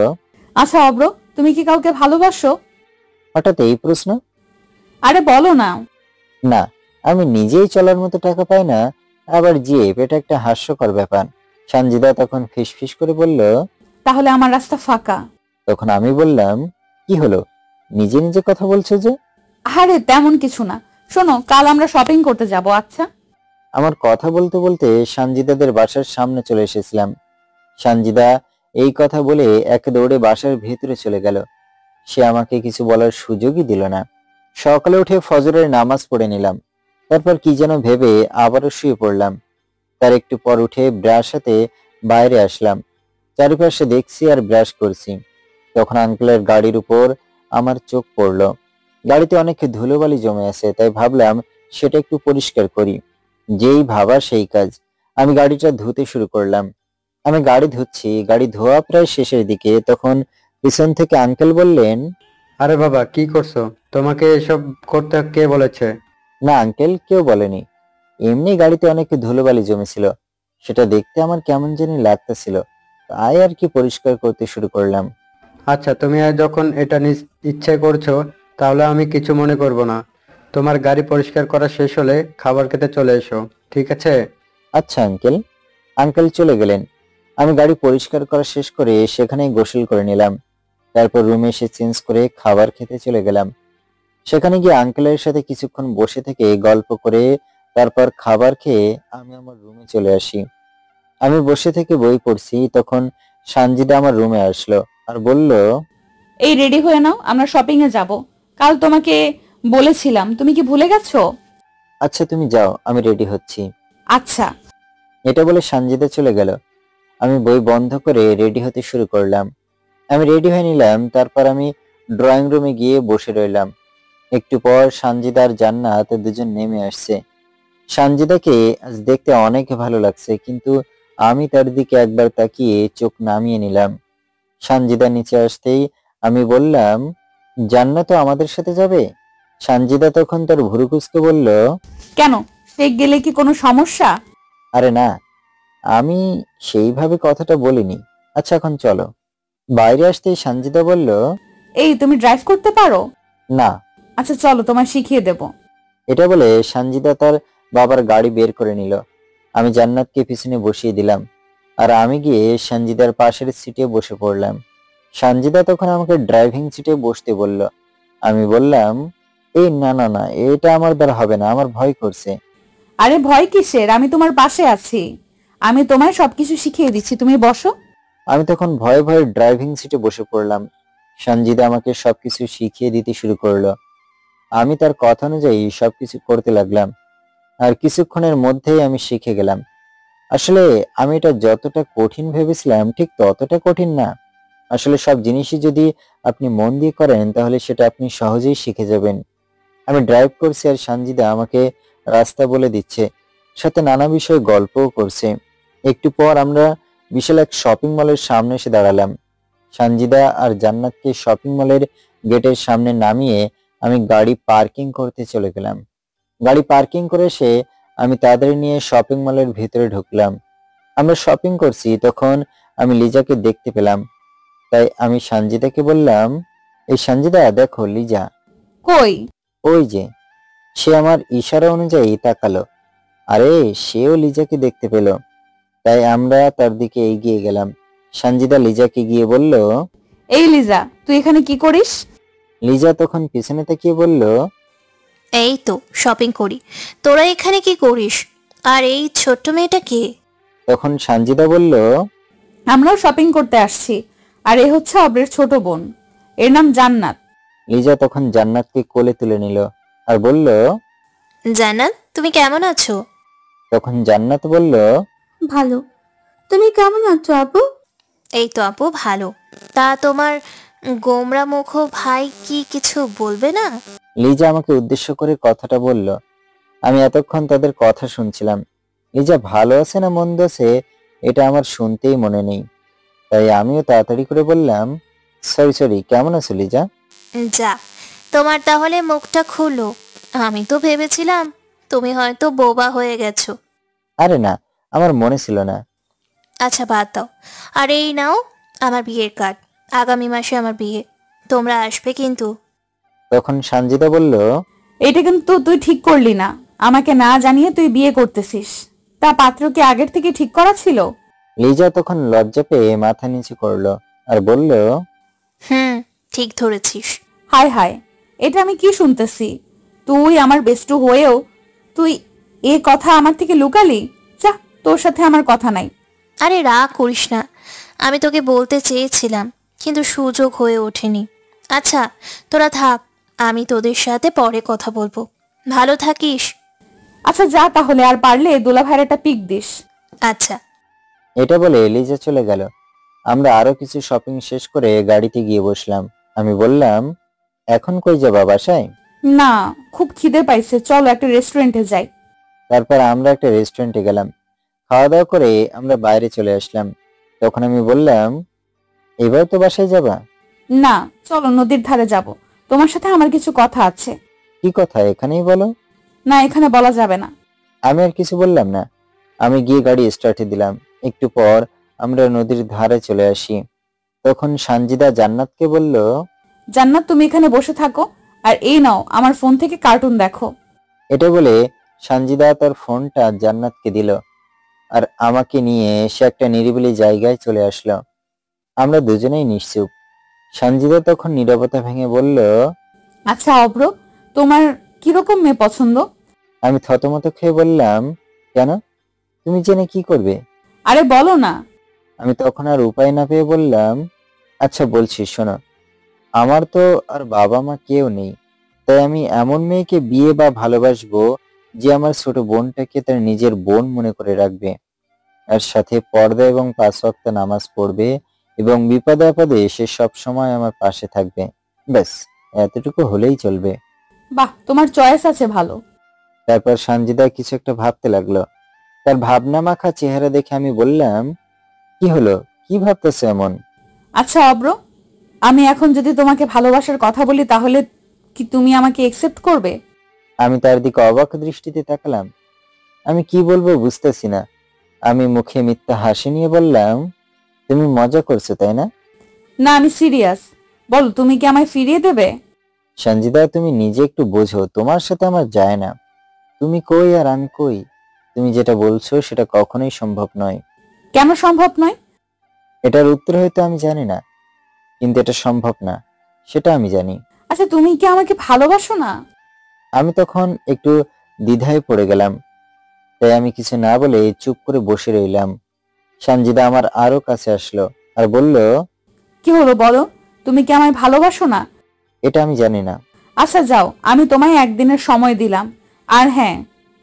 আচ্ছা অব্র, তুমি কি কাউকে ভালোবাসো? হঠাৎ এই প্রশ্ন? আরে বলো না। না, আমি নিজেই চলার মতো টাকা পাই না, আবার জিএফ, এটা একটা হাস্যকর ব্যাপার। সানজিদা তখন ফিসফিস করে বলল, তাহলে আমার রাস্তা ফাঁকা। তখন আমি বললাম, কি হলো, নিজে নিজে কথা বলছো যে? আরে তেমন কিছু না, শোনো, কাল আমরা শপিং করতে যাব। আচ্ছা। আমার কথা বলতে বলতে সানজিদাদের বাসার সামনে চলে এসেছিলাম। সানজিদা এই কথা বলে এক দৌড়ে বাসার ভেতরে চলে গেল। সে আমাকে কিছু বলার সুযোগই দিল না। সকালে উঠে ফজরের নামাজ পড়ে নিলাম। তারপর কি যেন ভেবে আবারও শুয়ে পড়লাম। তার একটু পর উঠে ব্রাশ হাতে বাইরে আসলাম। চারিপাশে দেখছি আর ব্রাশ করছি। তখন আঙ্কেলের গাড়ির উপর আমার চোখ পড়লো। গাড়িতে অনেক ধুলোবালি জমে আছে, তাই ভাবলাম সেটা একটু পরিষ্কার করি। যেই ভাবা সেই কাজ, আমি গাড়িটা ধুতে শুরু করলাম। আমি গাড়ি ধুচ্ছি, গাড়ি ধোয়া প্রায় শেষের দিকে, তখন পিছন থেকে আঙ্কেল বললেন, আরে বাবা, কি করছো? তোমাকে এসব করতে কে বলেছে? না আঙ্কেল, কেউ বলেনি, এমনি গাড়িতে অনেক ধুলোবালি জমেছিল, সেটা দেখতে আমার কেমন জানি লাগতেছিল, তাই আর কি পরিষ্কার করতে শুরু করলাম। আচ্ছা, তুমি আর যখন এটা নিজ ইচ্ছে করছো, তাহলে আমি কিছু মনে করব না। তোমার গাড়ি পরিষ্কার করা শেষ হলে খাবার খেতে চলে এসো, ঠিক আছে? আচ্ছা আঙ্কেল। আঙ্কেল চলে গেলেন। আমি গাড়ি পরিষ্কার করা শেষ করে সেখানেই গোসল করে নিলাম। তারপর রুমে এসে চেঞ্জ করে খাবার খেতে চলে গেলাম। সেখানে গিয়ে আঙ্কেলের সাথে কিছুক্ষণ বসে থেকে গল্প করে তারপর খাবার খেয়ে আমি আমার রুমে চলে আসি। আমি বসে থেকে বই পড়ছি, তখন সানজিদা আমার রুমে আসলো আর বলল, এই রেডি হয়ে নাও, আমরা শপিং এ যাব। কাল তোমাকে বলেছিলাম, তুমি কি ভুলে গেছো? আচ্ছা তুমি যাও, আমি রেডি হচ্ছি। আচ্ছা। এটা বলে সানজিদা চলে গেল। আমি বই বন্ধ করে রেডি হতে শুরু করলাম। আমি রেডি হয়ে নিলাম। তারপর আমি ড্রয়িং রুমে গিয়ে বসে রইলাম। একটু পর সানজিদা আর জান্নাত দুজন নেমে আসছে। সানজিদাকে আজ দেখতে অনেক ভালো লাগছে, কিন্তু আমি তার দিকে একবার তাকিয়ে চোখ নামিয়ে নিলাম। সানজিদা নিচে আসতেই আমি বললাম, জান্নাতও আমাদের সাথে যাবে? সানজিদা তখন তার ভুরু কুঁচকে বলল, কেন, সে গেলে কি কোনো সমস্যা? আরে না, আমি সেইভাবে কথাটা বলিনি। আচ্ছা এখন চলো। বাইরে আসতেই সানজিদা বলল, এই তুমি ড্রাইভ করতে পারো? না। আচ্ছা চলো, তোমায় শিখিয়ে দেব। এটা বলে সানজিদা তার বাবার গাড়ি বের করে নিল। আমি জান্নাতকে পিছনে বসিয়ে দিলাম আর আমি গিয়ে সানজিদার পাশের সিটে বসে পড়লাম। সানজিদা তখন আমাকে ড্রাইভিং সিটে বসতে বলল। আমি বললাম, এই না না না, এটা আমার দ্বারা হবে না, আমার ভয় করছে। আরে ভয় কিসের, আমি তোমার পাশে আছি, আমি তোমায় সবকিছু শিখিয়ে দিচ্ছি, তুমি বসো। আমি তখন ভয়ে ভয়ে ড্রাইভিং সিটে বসে পড়লাম। সানজিদা আমাকে সবকিছু শিখিয়ে দিতে শুরু করলো। আমি তার কথা অনুযায়ী সবকিছু করতে লাগলাম আর কিছুক্ষণের মধ্যেই আমি শিখে গেলাম। আসলে আমি এটা যতটা কঠিন ভেবেছিলাম ঠিক ততটা কঠিন না। আসলে সব জিনিসই যদি আপনি মন দিয়ে করেন তাহলে সেটা আপনি সহজেই শিখে যাবেন। আমি ড্রাইভ করছি আর সানজিদা আমাকে রাস্তা বলে দিচ্ছে, সাথে নানা বিষয়ে গল্পও করছে। একটু পর আমরা বিশাল এক শপিং মলের সামনে এসে দাঁড়ালাম। সানজিদা আর জান্নাতকে শপিং মলের গেটের সামনে নামিয়ে আমি গাড়ি পার্কিং করতে চলে গেলাম। গাড়ি পার্কিং করে এসে আমি তাদের নিয়ে শপিং মলের ভিতরে ঢুকলাম। আমরা শপিং করছি, তখন আমি লিজাকে দেখতে পেলাম। তাই আমি সানজিদাকে বললাম, এই সানজিদা দেখো লিজা। কই? ওই যে। সে আমার ইশারা অনুযায়ী তাকালো। আরে সেও লিজাকে দেখতে পেল। তাই আমরা তার দিকে এগিয়ে গেলাম। সানজিদা লিজাকে গিয়ে বলল, এই লিজা, তুই এখানে কি করিস? লিজা তখন পিছনে তাকিয়ে বলল, এই তো শপিং করি, তোরা এখানে কি করিস? আর এই ছোট্ট মেয়েটা কে? তখন সানজিদা বলল, আমরাও শপিং করতে আসছি, আর এ হচ্ছে অব্রের ছোট বোন, এর নাম জান্নাত। লিজা তখন জান্নাতকে কোলে তুলে নিল আর বলল, জান্নাত, তুমি কেমন আছো? তখন জান্নাত বলল, ভালো। তুমি কেমন আছো আপু? এই তো আপু ভালো। তা তোমার গোমরা মুখ ভাই কি কিছু বলবে না? লিজা আমাকে উদ্দেশ্য করে কথাটা বলল। আমি এতক্ষণ তাদের কথা শুনছিলাম। লিজা ভালো আছে না মন্দ আছে এটা আমার শুনতেই মনে নেই। তাই আমিও তাড়াতাড়ি করে বললাম, সরি, কেমন আছো লিজা? যা, তোমার তাহলে মুখটা খুলো। আমি তো ভেবেছিলাম তুমি হয়তো বোবা হয়ে গেছো। আরে না, আমার মনে ছিল না। আচ্ছা বাদ দাও। আর এই নাও আমার বিয়ের কার্ড। আগামী মাসে আমার বিয়ে, তোমরা আসবে কিন্তু। তখন সানজিদা বলল, এটা কিন্তু তুই ঠিক করলি না, আমাকে না জানিয়ে তুই বিয়ে করতেছিস। তা পাত্র কি আগের থেকে ঠিক করা ছিল? লিজা তখন লজ্জা পেয়ে মাথা নিচু করলো আর বলল, ঠিক ধরেছিস। হায় হায়, এটা আমি কি শুনতেছি? তুই আমার বেস্টু হয়েও তুই এ কথা আমার থেকে লুকালি? যা, তোর সাথে আমার কথা নাই। আরে রাগ করিস না, আমি তোকে বলতে চেয়েছিলাম কিন্তু সুযোগ হয়ে ওঠেনি। আচ্ছা তোরা থাক, আমি তোদের সাথে পরে কথা বলবো। ভালো থাকিস। আচ্ছা যা তাহলে, আর পারলে দোলা ভাইয়ের একটা পিক দিস। আচ্ছা। এটা বলে লিজা চলে গেল। আমরা আরো কিছু শপিং শেষ করে গাড়িতে গিয়ে বসলাম। আমি বললাম, এখন কই যাবা, বাসায়? না, খুব খিদে পাইছে, চলো একটা রেস্টুরেন্টে যাই। তারপর আমরা একটা রেস্টুরেন্টে গেলাম। খাওয়া দাওয়া করে আমরা বাইরে চলে আসলাম। তখন আমি বললাম, এবার তো বাসায় যাবা? না, চলো নদীর ধারে যাব, তোমার সাথে আমার কিছু কথা আছে। কি কথা, এখানেই বলো। না, এখানে বলা যাবে না। আমি আর কিছু বললাম না। আমি গিয়ে গাড়ি স্টার্টে দিলাম। একটু পর আমরা নদীর ধারে চলে আসি। তখন সানজিদা জান্নাতকে বলল, জান্নাত, তুমি এখানে বসে থাকো, আর এই নাও আমার ফোন থেকে কার্টুন দেখো। এটা বলে সানজিদা তার ফোনটা জান্নাতকে দিল আর আমাকে নিয়ে সে একটা নিরিবিলি জায়গায় চলে আসলো। আমরা দুজনেই নিশ্চুপ। সানজিদা তখন নীরবতা ভেঙে বলল, আচ্ছা অব্র, তোমার কিরকম মেয়ে পছন্দ? আমি থতমত খেয়ে বললাম, কেন, তুমি জেনে কি করবে? আরে বলো না। আমি তখন আর উপায় না পেয়ে বললাম, আচ্ছা বলছি, শোনো, আমার তো আর বাবা মা কেউ নেই। তাই আমি এমন মেয়েকে বিয়ে বা ভালোবাসবো যে আমার ছোট বোনটাকে তার নিজের বোন মনে করে রাখবে, আর সাথে পর্দা এবং 5 ওয়াক্ত নামাজ পড়বে এবং বিপদে আপদে সে সব সময় আমার পাশে থাকবে। ব্যাস এতটুকু হলেই চলবে। বাহ, তোমার চয়েস আছে ভালো। তারপর সানজিদা কিছু একটা ভাবতে লাগলো। তার ভাবনা মাখা চেহারা দেখে আমি বললাম, কি হলো, কি ভাবতেছো এমন? আচ্ছা অব্র, আমি এখন যদি তোমাকে ভালোবাসার কথা বলি তাহলে কি তুমি আমাকে একসেপ্ট করবে? আমি তার দিকে অবাক দৃষ্টিতে তাকালাম। আমি কি বলবো বুঝতেছি না। আমি মুখে মিথ্যা হাসি নিয়ে বললাম, তুমি মজা করছো তাই না? না, আমি সিরিয়াস। বল, তুমি কি আমায় ফিরিয়ে দেবে? সঞ্জিদা, তুমি নিজে একটু বোঝো, তোমার সাথে আমার যায় না। তুমি কই আর আমি কই, তুমি যেটা বলছো সেটা কখনোই সম্ভব নয়। কেন সম্ভব নয়? এটার উত্তর হয়তো আমি জানি না, কিন্তু এটা সম্ভব না সেটা আমি জানি। আচ্ছা, তুমি কি আমাকে ভালোবাসো না? আমি তখন একটু দ্বিধায় পড়ে গেলাম। তাই আমি কিছু না বলে চুপ করে বসে রইলাম। সঞ্জিদা আমার আরো কাছে আসলো আর বলল, কি হলো বলো, তুমি কি আমায় ভালোবাসো না? এটা আমি জানি না। আচ্ছা যাও, আমি তোমায় একদিনের সময় দিলাম। আর হ্যাঁ,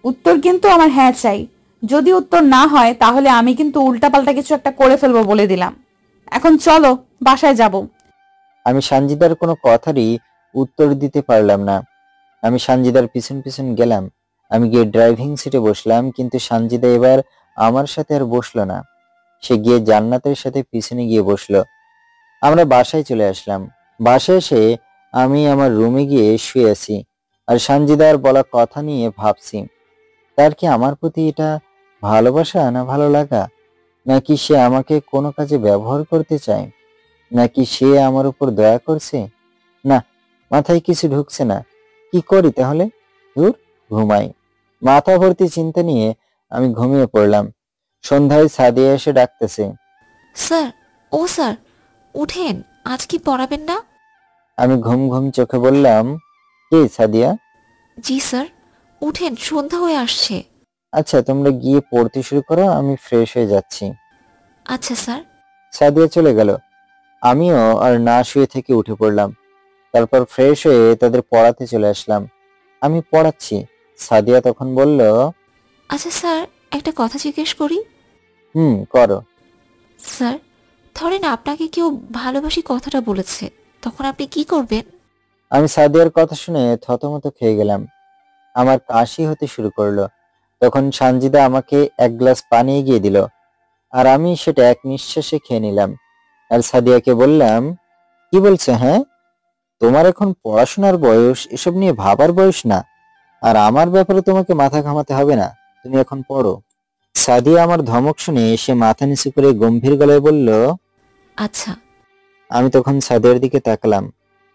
উত্তর কিন্তু আমার হ্যাঁ চাই। যদি উত্তর না হয় তাহলে আমি কিন্তু উল্টাপাল্টা কিছু একটা করে ফেলবো বলে দিলাম। এখন চলো, বাসায় যাব। আমি সানজিদার কোনো কথারই উত্তর দিতে পারলাম না। আমি সানজিদার পিছন পিছন গেলাম। আমি গিয়ে ড্রাইভিং সিটে বসলাম, কিন্তু সানজিদা এবার আমার সাথে আর বসলো না। সে গিয়ে জান্নাতের সাথে পিছনে গিয়ে বসলো। আমরা বাসায় চলে আসলাম। বাসায় এসে আমি আমার রুমে গিয়ে শুয়ে আছি আর সানজিদার বলা কথা নিয়ে ভাবছি, তার কি আমার প্রতি এটা ভালোবাসা না ভালো লাগা, নাকি সে আমাকে কোনো কাজে ব্যবহার করতে চায়, নাকি সে আমার উপর দয়া করছে? না, মাথায় কিছু ঢুকছে না। কি করি তাহলে? দূর, ঘুমাই। মাথা ভর্তি চিন্তা নিয়ে আমি ঘুমিয়ে পড়লাম। সন্ধ্যায় সাদিয়া এসে ডাকতেছে। স্যার, ও স্যার, উঠেন, আজ কি পড়াবেন না? আমি ঘুম ঘুম চোখে বললাম, কে সাদিয়া? জি স্যার, উঠেন, সন্ধ্যা হয়ে আসছে। আচ্ছা, তোমরা গিয়ে পড়তে শুরু করো, আমি ফ্রেশ হয়ে যাচ্ছি। আচ্ছা স্যার। সাদিয়া চলে গেল। আমিও আর না শুয়ে থেকে উঠে পড়লাম। তারপর ফ্রেশ হয়ে তাদের পড়াতে চলে আসলাম। আমি পড়াচ্ছি। সাদিয়া তখন বলল, আচ্ছা স্যার, একটা কথা জিজ্ঞেস করি? করো। স্যার, ধরেন আপনাকে কেউ ভালোবাসি কথাটা বলেছে, তখন আপনি কি করবেন? আমি সাদিয়ার কথা শুনে থতমত খেয়ে গেলাম। আমার কাশি হতে শুরু করলো। তখন সানজিদা আমাকে এক গ্লাস পানি এগিয়ে দিল আর আমি সেটা এক নিঃশ্বাসে খেয়ে নিলাম। আর সাদিয়াকে বললাম, কি বলছে? হ্যাঁ, তোমার এখন পড়াশোনার বয়স, এসব নিয়ে ভাবার বয়স না। আর আমার ব্যাপারে তোমাকে মাথা ঘামাতে হবে না, তুমি এখন পড়ো। সাদিয়া আমার ধমক শুনে এসে মাথা নিচু করে গম্ভীর গলায় বলল, আচ্ছা। আমি তখন সাদিয়ার দিকে তাকালাম।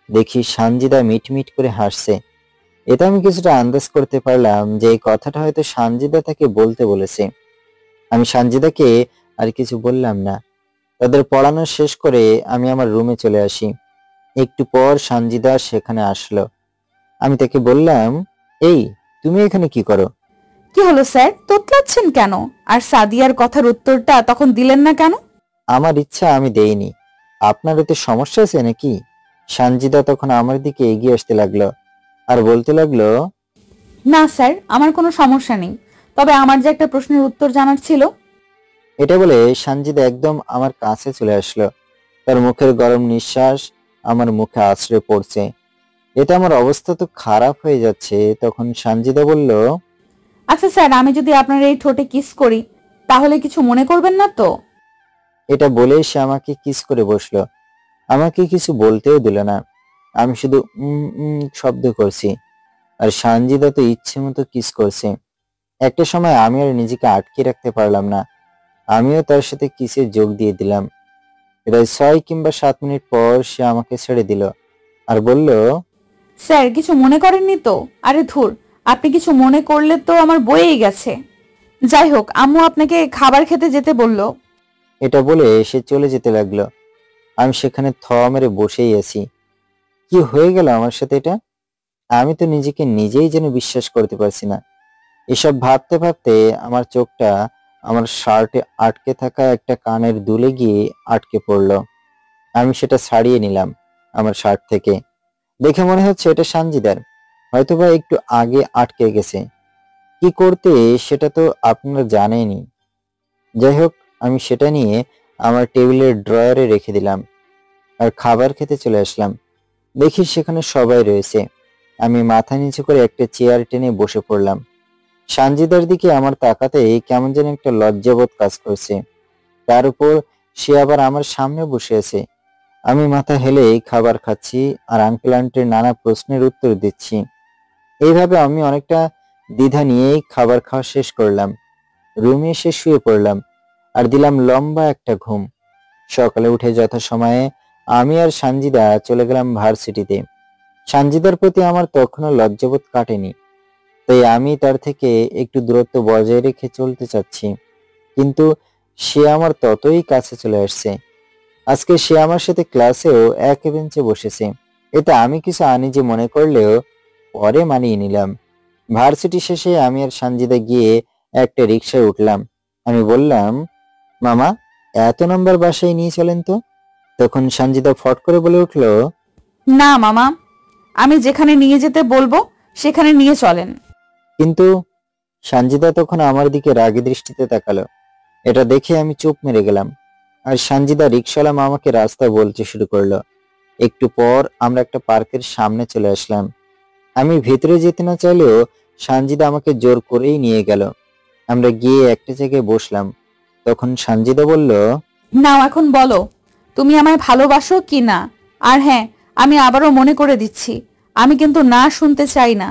দেখি সানজিদা মিটমিট করে হাসছে। এটা আমি কিছুটা আন্দাজ করতে পারলাম যে এই কথাটা হয়তো সানজিদা তাকে বলতে বলেছে। আমি সানজিদাকে আর কিছু বললাম না। তাদের পড়ানো শেষ করে আমি আমার রুমে চলে আসি। একটু পর সানজিদা সেখানে আসলো। আমি তাকে বললাম, এই, তুমি এখানে কি করো? কি হলো স্যার, তোতলাচ্ছেন কেন? আর সাদিয়ার কথার উত্তরটা তখন দিলেন না কেন? আমার ইচ্ছা আমি দেইনি। আপনার এতে সমস্যা আছে নাকি? সানজিদা তখন আমার দিকে এগিয়ে আসতে লাগলো আর বলতে লাগলো, না স্যার, আমার কোনো সমস্যা নেই, তবে আমার যে একটা প্রশ্নের উত্তর জানার ছিল। এটা বলে সানজিদা একদম আমার কাছে চলে আসলো। তার মুখের গরম নিঃশ্বাস আমার মুখে আছড়ে পড়ছে। এতে আমার অবস্থা তো খারাপ হয়ে যাচ্ছে। তখন সানজিদা বলল, আচ্ছা স্যার, আমি যদি আপনার এই ঠোঁটে কিস করি তাহলে কিছু মনে করবেন না তো? এটা বলে সে আমাকে কিস করে বসলো। আমাকে কিছু বলতেও দিল না। আমি শুধু শব্দ করছি আর সানজিদা তো ইচ্ছে মতো কিস করছে। একটা সময় আমি আর নিজেকে আটকে রাখতে পারলাম না। আমিও তার সাথে কিসে যোগ দিয়ে দিলাম। প্রায় 6 কিংবা 7 মিনিট পর সে আমাকে ছেড়ে দিল আর বলল, স্যার, কিছু মনে করেননি তো? আরে ধুর, আপনি কিছু মনে করলে তো আমার বয়েই গেছে। যাই হোক, আম্মু আপনাকে খাবার খেতে যেতে বলল। এটা বলে সে চলে যেতে লাগলো। আমি সেখানে থ মেরে বসেই আছি। কি হয়ে গেল আমার সাথে এটা? আমি তো নিজেকে নিজেই যেন বিশ্বাস করতে পারছি না। এসব ভাবতে ভাবতে আমার চোখটা আমার শার্টে আটকে থাকা একটা কানের দুলে গিয়ে আটকে পড়লো। আমি সেটা ছাড়িয়ে নিলাম আমার শার্ট থেকে। দেখে মনে হচ্ছে এটা সানজিদার, হয়তোবা একটু আগে আটকে গেছে। কি করতে সেটা তো আপনারা জানেনই। যাই হোক, আমি সেটা নিয়ে আমার টেবিলের ড্রয়ারে রেখে দিলাম আর খাবার খেতে চলে আসলাম। দেখি সেখানে সবাই রয়েছে। আমি মাথা নিচু করে একটা চেয়ার টেনে বসে পড়লাম। সানজিদার দিকে আমার তাকাতে কেমন যেন একটা লজ্জাবোধ কাজ করছে। তার উপর সে আবার আমার সামনে বসে আছে। আমি মাথা হেলেই খাবার খাচ্ছি আর আঙ্কেল আন্টির নানা প্রশ্নের উত্তর দিচ্ছি। এইভাবে আমি অনেকটা দ্বিধা নিয়েই খাবার খাওয়া শেষ করলাম। রুমে এসে শুয়ে পড়লাম আর দিলাম লম্বা একটা ঘুম। সকালে উঠে যথাসময়ে আমি আর সানজিদা চলে গেলাম ভার্সিটিতে। সানজিদার প্রতি আমার তখনও লজ্জাবোধ কাটেনি, তাই আমি তার থেকে একটু দূরত্ব বজায় রেখে চলতে চাচ্ছি। কিন্তু সে আমার ততই কাছে চলে আসছে। আজকে সে আমার সাথে ক্লাসেও এক বেঞ্চে বসেছে। এতে আমি কিছু আনিজি মনে করলেও পরে মানিয়ে নিলাম। ভার্সিটি শেষে আমি আর সানজিদা গিয়ে একটা রিকশায় উঠলাম। আমি বললাম, মামা, এত নম্বর বাসায় নিয়ে চলেন তো। তখন সানজিদা ফট করে বলে উঠলো, না মামা, আমি যেখানে নিয়ে যেতে বলবো সেখানে নিয়ে চলেন। কিন্তু সানজিদা তখন আমার দিকে রাগী দৃষ্টিতে তাকালো। এটা দেখে আমি চুপ মেরে গেলাম আর সানজিদা রিকশাওয়ালা মামাকে রাস্তা বলতে শুরু করলো। একটু পর আমরা একটা পার্কের সামনে চলে আসলাম। আমি ভেতরে যেতে না চাইলেও সানজিদা আমাকে জোর করেই নিয়ে গেল। আমরা গিয়ে একটা জায়গায় বসলাম। তখন সানজিদা বলল, নাও এখন বলো, তুমি আমায় ভালোবাসো কি না? আর হ্যাঁ, আমি আবারও মনে করে দিচ্ছি, আমি কিন্তু না শুনতে চাই না।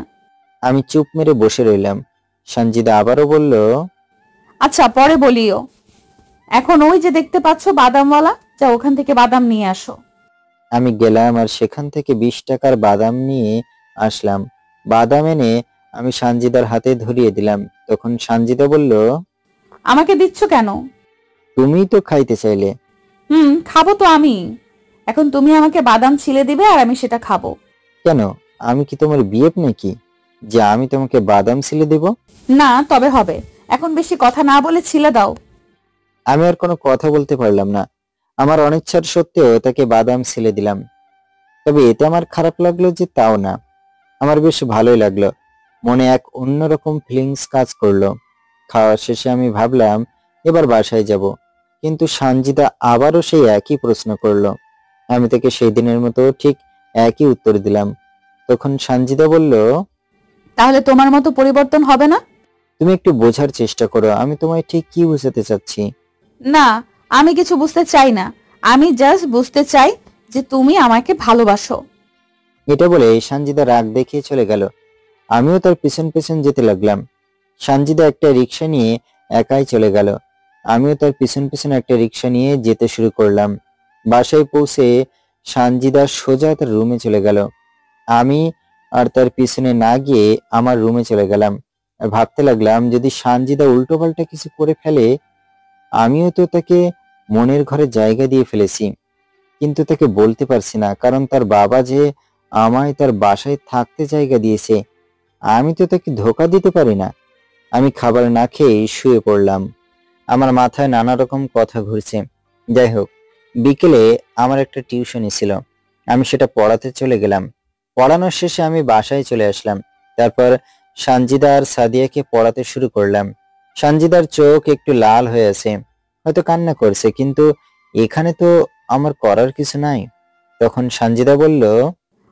আমি চুপ মেরে বসে রইলাম। সানজিদা আবারও বলল, আচ্ছা পরে বলিও। এখন ওই যে দেখতে পাচ্ছ বাদামওয়ালা, যা ওখান থেকে বাদাম নিয়ে আসো। আমি গেলাম আর সেখান থেকে 20 টাকার বাদাম নিয়ে আসলাম। বাদাম এনে আমি সানজিদার হাতে ধরিয়ে দিলাম। তখন সানজিদা বলল, আমাকে দিচ্ছ কেন? তুমিই তো খাইতে চাইলে। খাবো তো আমি। এখন তুমি আমাকে বাদাম ছিলে দিবে আর আমি সেটা খাবো। কেন, আমি কি তোমার বিয়েপ নাকি যে আমি তোমাকে বাদাম ছিলে দেব? না, তবে হবে। এখন বেশি কথা না বলে ছিলে দাও। আমি আর কোনো কথা বলতে পারলাম না। আমার অনিচ্ছার সত্ত্বেও তাকে বাদাম ছিলে দিলাম। তবে এতে আমার খারাপ লাগলো যে তাও না, আমার বেশ ভালোই লাগলো। মনে এক অন্যরকম ফিলিংস কাজ করলো। খাওয়া শেষে আমি ভাবলাম এবার বাসায় যাব, কিন্তু সানজিদা আবারও সেই একই প্রশ্ন করলো। আমি তাকে সেই দিনের মতো ঠিক একই উত্তর দিলাম। তখন সানজিদা বলল, তাহলে তোমার মতো পরিবর্তন হবে না? তুমি একটু বোঝার চেষ্টা করো, আমি তোমায় ঠিক কি বোঝাতে চাচ্ছি। না, আমি কিছু বুঝতে চাই না। আমি জাস্ট বুঝতে চাই যে তুমি আমাকে ভালোবাসো। এটা বলে সানজিদা রাগ দেখিয়ে চলে গেল। আমিও তার পিছন পিছন যেতে লাগলাম। সানজিদা একটা রিক্সা নিয়ে একাই চলে গেল। আমিও তার পিছন পিছন একটা রিক্সা নিয়ে যেতে শুরু করলাম। বাসায় পৌঁছে সানজিদা সোজা তার রুমে চলে গেল। আমি আর তার পিছনে না গিয়ে আমার রুমে চলে গেলাম আর ভাবতে লাগলাম, যদি সানজিদা উল্টোপাল্টা কিছু করে ফেলে, আমিও তো তাকে মনের ঘরে জায়গা দিয়ে ফেলেছি, কিন্তু তাকে বলতে পারছি না, কারণ তার বাবা যে আমায় তার বাসায় থাকতে জায়গা দিয়েছে, আমি তো তাকে ধোকা দিতে পারি না। আমি খাবার না খেয়ে শুয়ে পড়লাম। আমার মাথায় নানা রকম কথা ঘুরছে। যাই হোক, বিকেলে আমার একটা টিউশনি ছিল, আমি সেটা পড়াতে চলে গেলাম। পড়ানোর শেষে আমি বাসায় চলে আসলাম। তারপর সানজিদা আর সাদিয়াকে পড়াতে শুরু করলাম। সানজিদার চোখ একটু লাল হয়ে আছে, হয়তো কান্না করছে, কিন্তু এখানে তো আমার করার কিছু নাই। তখন সানজিদা বলল,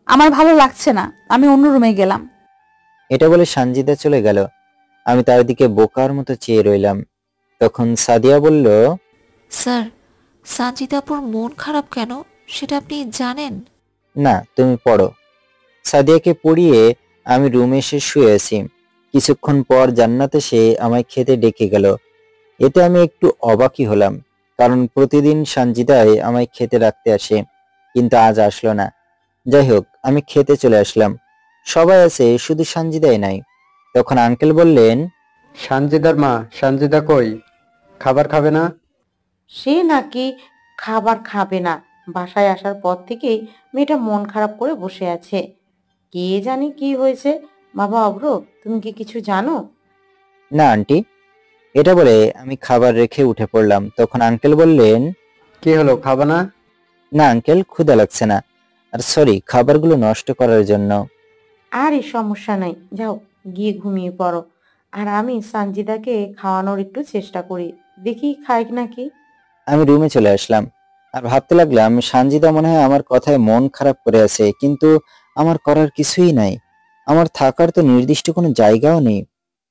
আমার ভালো লাগছে না, আমি অন্য রুমে গেলাম। এটা বলে সানজিদা চলে গেল। আমি তার দিকে বোকার মতো চেয়ে রইলাম। তখন সাদিয়া বলল, স্যার, সানজিদাপুর মন খারাপ কেন সেটা আপনি জানেন? না, তুমি পড়ো। সাদিয়াকে পড়িয়ে আমি রুমে এসে শুয়ে আছি। কিছুক্ষণ পর জান্নাত এসে আমায় খেতে ডেকে গেল। এতে আমি একটু অবাকই হলাম, কারণ প্রতিদিন সানজিদাই আমায় খেতে রাখতে আসে, কিন্তু আজ আসলো না। যাই হোক, আমি খেতে চলে আসলাম। সবাই আছে, শুধু সানজিদাই নাই। তখন আঙ্কেল বললেন, সানজিদার মা, সানজিদা কই? খাবার খাবে না? সে নাকি খাবার খাবে না, বাসায় আসার পর থেকেই মেয়েটা মন খারাপ করে বসে আছে। কে জানি কি হয়েছে। বাবা অভ্র, তুমি কি কিছু জানো? না আন্টি। এটা বলে আমি খাবার রেখে উঠে পড়লাম। তখন আঙ্কেল বললেন, কি হলো, খাবা না? না আঙ্কেল, ক্ষুধা লাগছে না, আর সরি খাবারগুলো নষ্ট করার জন্য। আর এই সমস্যা নাই, যাও গিয়ে ঘুমিয়ে পড়ো। আর আমি সানজিদাকে খাওয়ানোর একটু চেষ্টা করি, দেখি খায় নাকি। আমি রুমে চলে আসলাম আর ভাবতে লাগলাম, সানজিদা মনে হয় আমার কথায় মন খারাপ করে আছে, কিন্তু আমার করার কিছুই নাই। আমার থাকার তো নির্দিষ্ট কোনো জায়গাও নেই।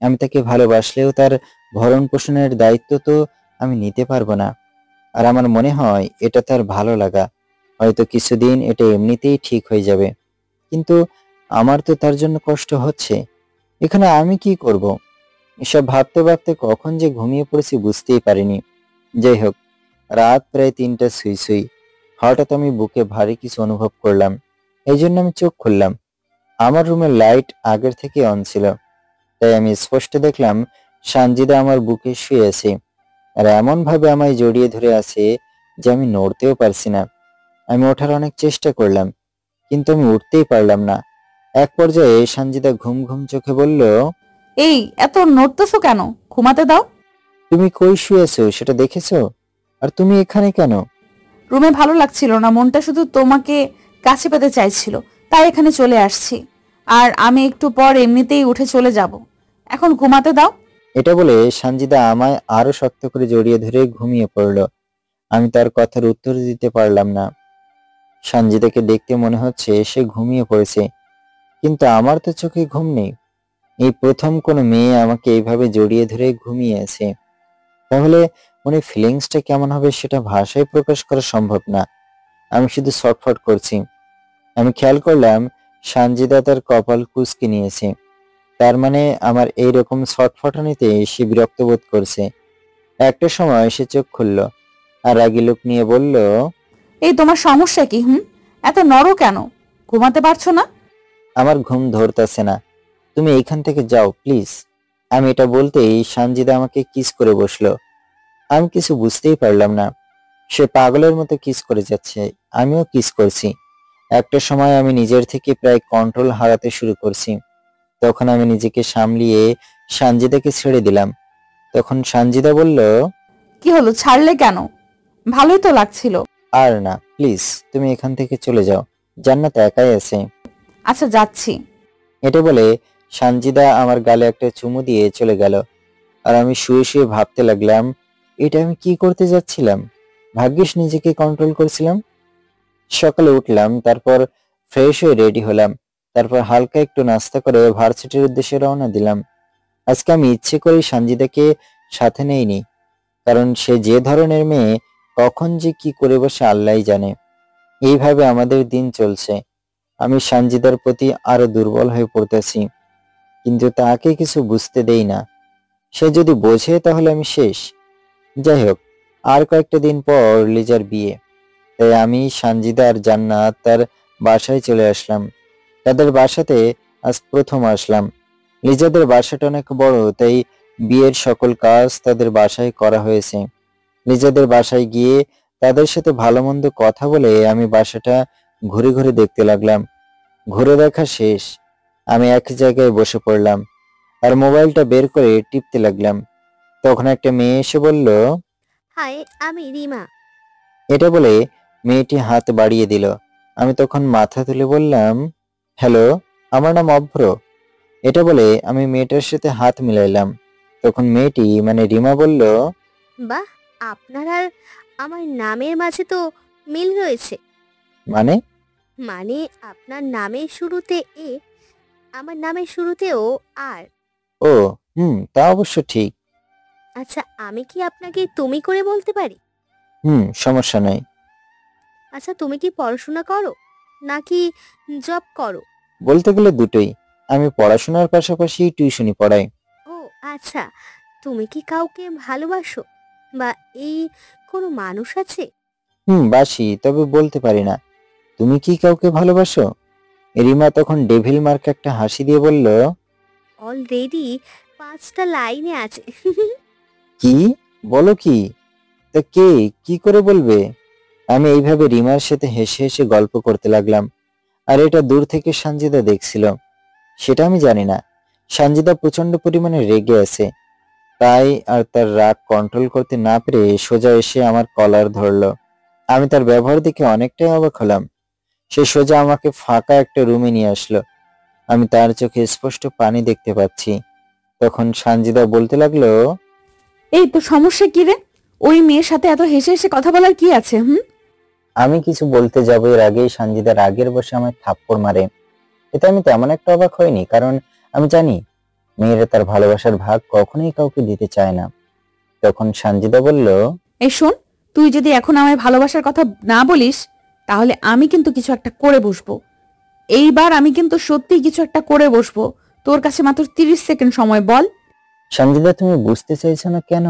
আমি তাকে ভালোবাসলেও তার ভরণ পোষণের দায়িত্ব তো আমি নিতে পারবো না। আর আমার মনে হয় এটা তার ভালো লাগা, হয়তো কিছুদিন এটা এমনিতেই ঠিক হয়ে যাবে, কিন্তু আমার তো তার জন্য কষ্ট হচ্ছে। এখানে আমি কি করব? এসব ভাবতে ভাবতে কখন যে ঘুমিয়ে পড়েছি বুঝতেই পারিনি। যাই হোক, রাত প্রায় 3টা সুই সুই। হঠাৎ আমি বুকে ভারী কিছু অনুভব করলাম। এই জন্য আমি চোখ খুললাম। আমার রুমের লাইট আগের থেকে অন ছিল, তাই আমি স্পষ্ট দেখলাম সানজিদা আমার বুকে শুয়ে আছে, আর এমন ভাবে আমায় জড়িয়ে ধরে আছে যে আমি নড়তেও পারছি না। আমি ওঠার অনেক চেষ্টা করলাম, কিন্তু আমি উঠতেই পারলাম না। এক পর্যায়ে সানজিদা ঘুম ঘুম চোখে বলল, এই এত নড়তেছো কেন? ঘুমাতে দাও। তুমি কই শুয়েছো সেটা দেখেছো? আর তুমি এখানে কেন? রুমে ভালো লাগছিল না, মনটা শুধু তোমাকে কাছে পেতে চাইছিল, তাই এখানে চলে আসছি। আর আমি একটু পর এমনিতেই উঠে চলে যাব। এখন ঘুমাতে দাও। এটা বলে সানজিদা আমায় আরো শক্ত করে জড়িয়ে ধরে ঘুমিয়ে পড়ল। আমি তার কথার উত্তর দিতে পারলাম না। সানজিদাকে দেখতে মনে হচ্ছে সে ঘুমিয়ে পড়েছে, কিন্তু আমার তো চোখে ঘুম নেই। এই প্রথম কোনো মেয়ে আমাকে এইভাবে জড়িয়ে ধরে ঘুমিয়ে আছে। তাহলে মানে ফিলিংসটা কেমন হবে সেটা ভাষায় প্রকাশ করা সম্ভব না। আমি শুধু ছটফট করছি। আমি খেয়াল করলাম সানজিদা তার কপাল কুঁচকে নিয়েছে। তার মানে আমার এইরকম ছটফটানিতে সে বিরক্ত বোধ করছে। একটা সময় সে চোখ খুলল আর রাগী লোক নিয়ে বলল, এই তোমার সমস্যা কি? এত নরো কেন? ঘুমাতে পারছো না? আমার ঘুম ধরতেছে না, তুমি এইখান থেকে যাও প্লিজ। আমি এটা বলতেই সানজিদা আমাকে কিস করে বসলো। আমি কিছু বুঝতেই পারলাম না। সে পাগলের মতো কিস করে যাচ্ছে, আমিও কিস করছি। একটা সময় আমি নিজের থেকে প্রায় কন্ট্রোল হারাতে শুরু করছি। তখন আমি নিজেকে সামলিয়ে সানজিদাকে ছেড়ে দিলাম। তখন সানজিদা বলল, কি হলো, ছাড়লে কেন? ভালোই তো লাগছিল। আর না প্লিজ, তুমি এখান থেকে চলে যাও, জান্নাত একাই আছে। আচ্ছা যাচ্ছি। এটা বলে সানজিদা আমার গালে একটা চুমু দিয়ে চলে গেল। আর আমি শুয়ে শুয়ে ভাবতে লাগলাম, এটা আমি কি করতে যাচ্ছিলাম? ভাগ্যিস নিজেকে কন্ট্রোল করছিলাম। সকালে উঠলাম, তারপর ফ্রেশ হয়ে রেডি হলাম, তারপর হালকা একটু নাস্তা করে ভার্সিটির উদ্দেশ্যে রওনা দিলাম। আজকে আমি ইচ্ছে করেই সানজিদাকে সাথে নেইনি, কারণ সে যে ধরনের মেয়ে কখন যে কি করে বসে আল্লাহই জানে। এইভাবে আমাদের দিন চলছে। আমি সানজিদার প্রতি আরো দুর্বল হয়ে পড়তেছি, কিন্তু তাকে কিছু বুঝতে দেই না। সে যদি বোঝে তাহলে আমি শেষ। যাই হোক, আর কয়েকটা দিন পর লিজার বিয়ে, তাই আমি সানজিদা আর জান্নাত তার বাসায় চলে আসলাম। তাদের বাসাতে আজ প্রথম আসলাম। লিজাদের বাসাটা অনেক বড়, তাই বিয়ের সকল কাজ তাদের বাসায় করা হয়েছে। লিজাদের বাসায় গিয়ে তাদের সাথে ভালো মন্দ কথা বলে আমি বাসাটা ঘুরে ঘুরে দেখতে লাগলাম। ঘুরে দেখা শেষ, আমি এক জায়গায় বসে পড়লাম আর মোবাইলটা বের করে টিপতে লাগলাম। তখন একটা মেয়ে এসে বলল, হাই, আমি রিমা। এটা বলে মেয়েটি হাত বাড়িয়ে দিল। আমি তখন মাথা তুলে বললাম, হ্যালো, আমার নাম অভ্র। এটা বলে আমি মেয়েটার সাথে হাত মিলাইলাম। তখন মেয়েটি মানে রিমা বলল, বাহ, আপনার আর আমার নামের মাঝে তো মিল রয়েছে। মানে? মানে আপনার নামের শুরুতে এ, আমার নামের শুরুতেও আর। ও তা অবশ্য ঠিক। আচ্ছা, আমি কি আপনাকে তুমি করে বলতে পারি? সমস্যা নাই। আচ্ছা, তুমি কি পড়াশোনা করো নাকি জব করো? বলতে গেলে দুটোই। আমি পড়াশোনার পাশাপাশি টিউশনি পড়াই। ও আচ্ছা, তুমি কি কাউকে ভালোবাসো বা এই কোনো মানুষ আছে? বাসি, তবে বলতে পারি না। তুমি কি কাউকে ভালোবাসো? রিমা তখন ডেভিল মার্ক একটা হাসি দিয়ে বলল, অলরেডি 5টা লাইনে আছে। কি বলো কি? তা কে কি করে বলবে? আমি এইভাবে রিমার সাথে হেসে হেসে গল্প করতে লাগলাম। আর এটা দূর থেকে সানজিদা দেখছিল। সেটা আমি জানি না। সানজিদা প্রচন্ড পরিমাণে রেগে আছে, তাই আর তার রাগ কন্ট্রোল করতে না পেরে সোজা এসে আমার কলার ধরলো। আমি তার ব্যবহার দেখে অনেকটাই অবাক হলাম। সে সোজা আমাকে ফাঁকা একটা রুমে নিয়ে আসলো। আমি তার চোখে স্পষ্ট পানি দেখতে পাচ্ছি। তখন সানজিদা বলতে লাগলো, এই তো সমস্যা কি রে? ওই মেয়ের সাথে এত হেসে হেসে কথা বলার কি আছে? আমি কিছু বলতে যাব এর আগেই সানজিদা রাগের বসে আমায় থাপ্পড় মারে। এতে আমি তেমন একটা অবাক হইনি, কারণ আমি জানি মেয়েরা তার ভালোবাসার ভাগ কখনোই কাউকে দিতে চায় না। তখন সানজিদা বলল, এই শোন, তুই যদি এখন আমায় ভালোবাসার কথা না বলিস তাহলে আমি কিন্তু কিছু একটা করে বসবো। এইবার আমি কিন্তু সত্যি কিছু একটা করে বসবো। তোর কাছে মাত্র 30 সেকেন্ড সময়, বল। সানজিদা, তুমি বুঝতে চাইছো না কেন?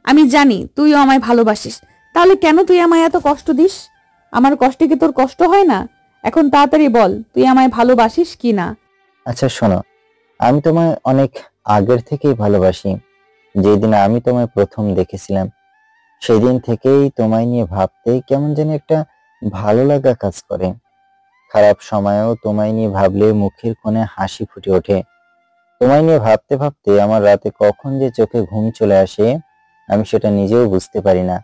আমি জানি তুইও আমায় ভালোবাসিস, তাহলে কেন তুই আমায় এত কষ্ট দিস? আমার কষ্টে কি তোর কষ্ট হয় না? এখন তাড়াতাড়ি বল, তুই আমায় ভালোবাসিস কি না? আচ্ছা শোনো, আমি তোমায় অনেক আগের থেকেই ভালোবাসি। যেদিন আমি তোমায় প্রথম দেখেছিলাম সেই দিন থেকেই তোমায় নিয়ে ভাবতে কেমন যেন একটা ভালো লাগা কাজ করে। খারাপ সময়েও তোমায় নিয়ে ভাবলে মুখের কোণে হাসি ফুটে ওঠে। তোমায় নিয়ে ভাবতে ভাবতে আমার রাতে কখন যে চোখে ঘুম চলে আসে আমি সেটা নিজেও বুঝতে পারি না।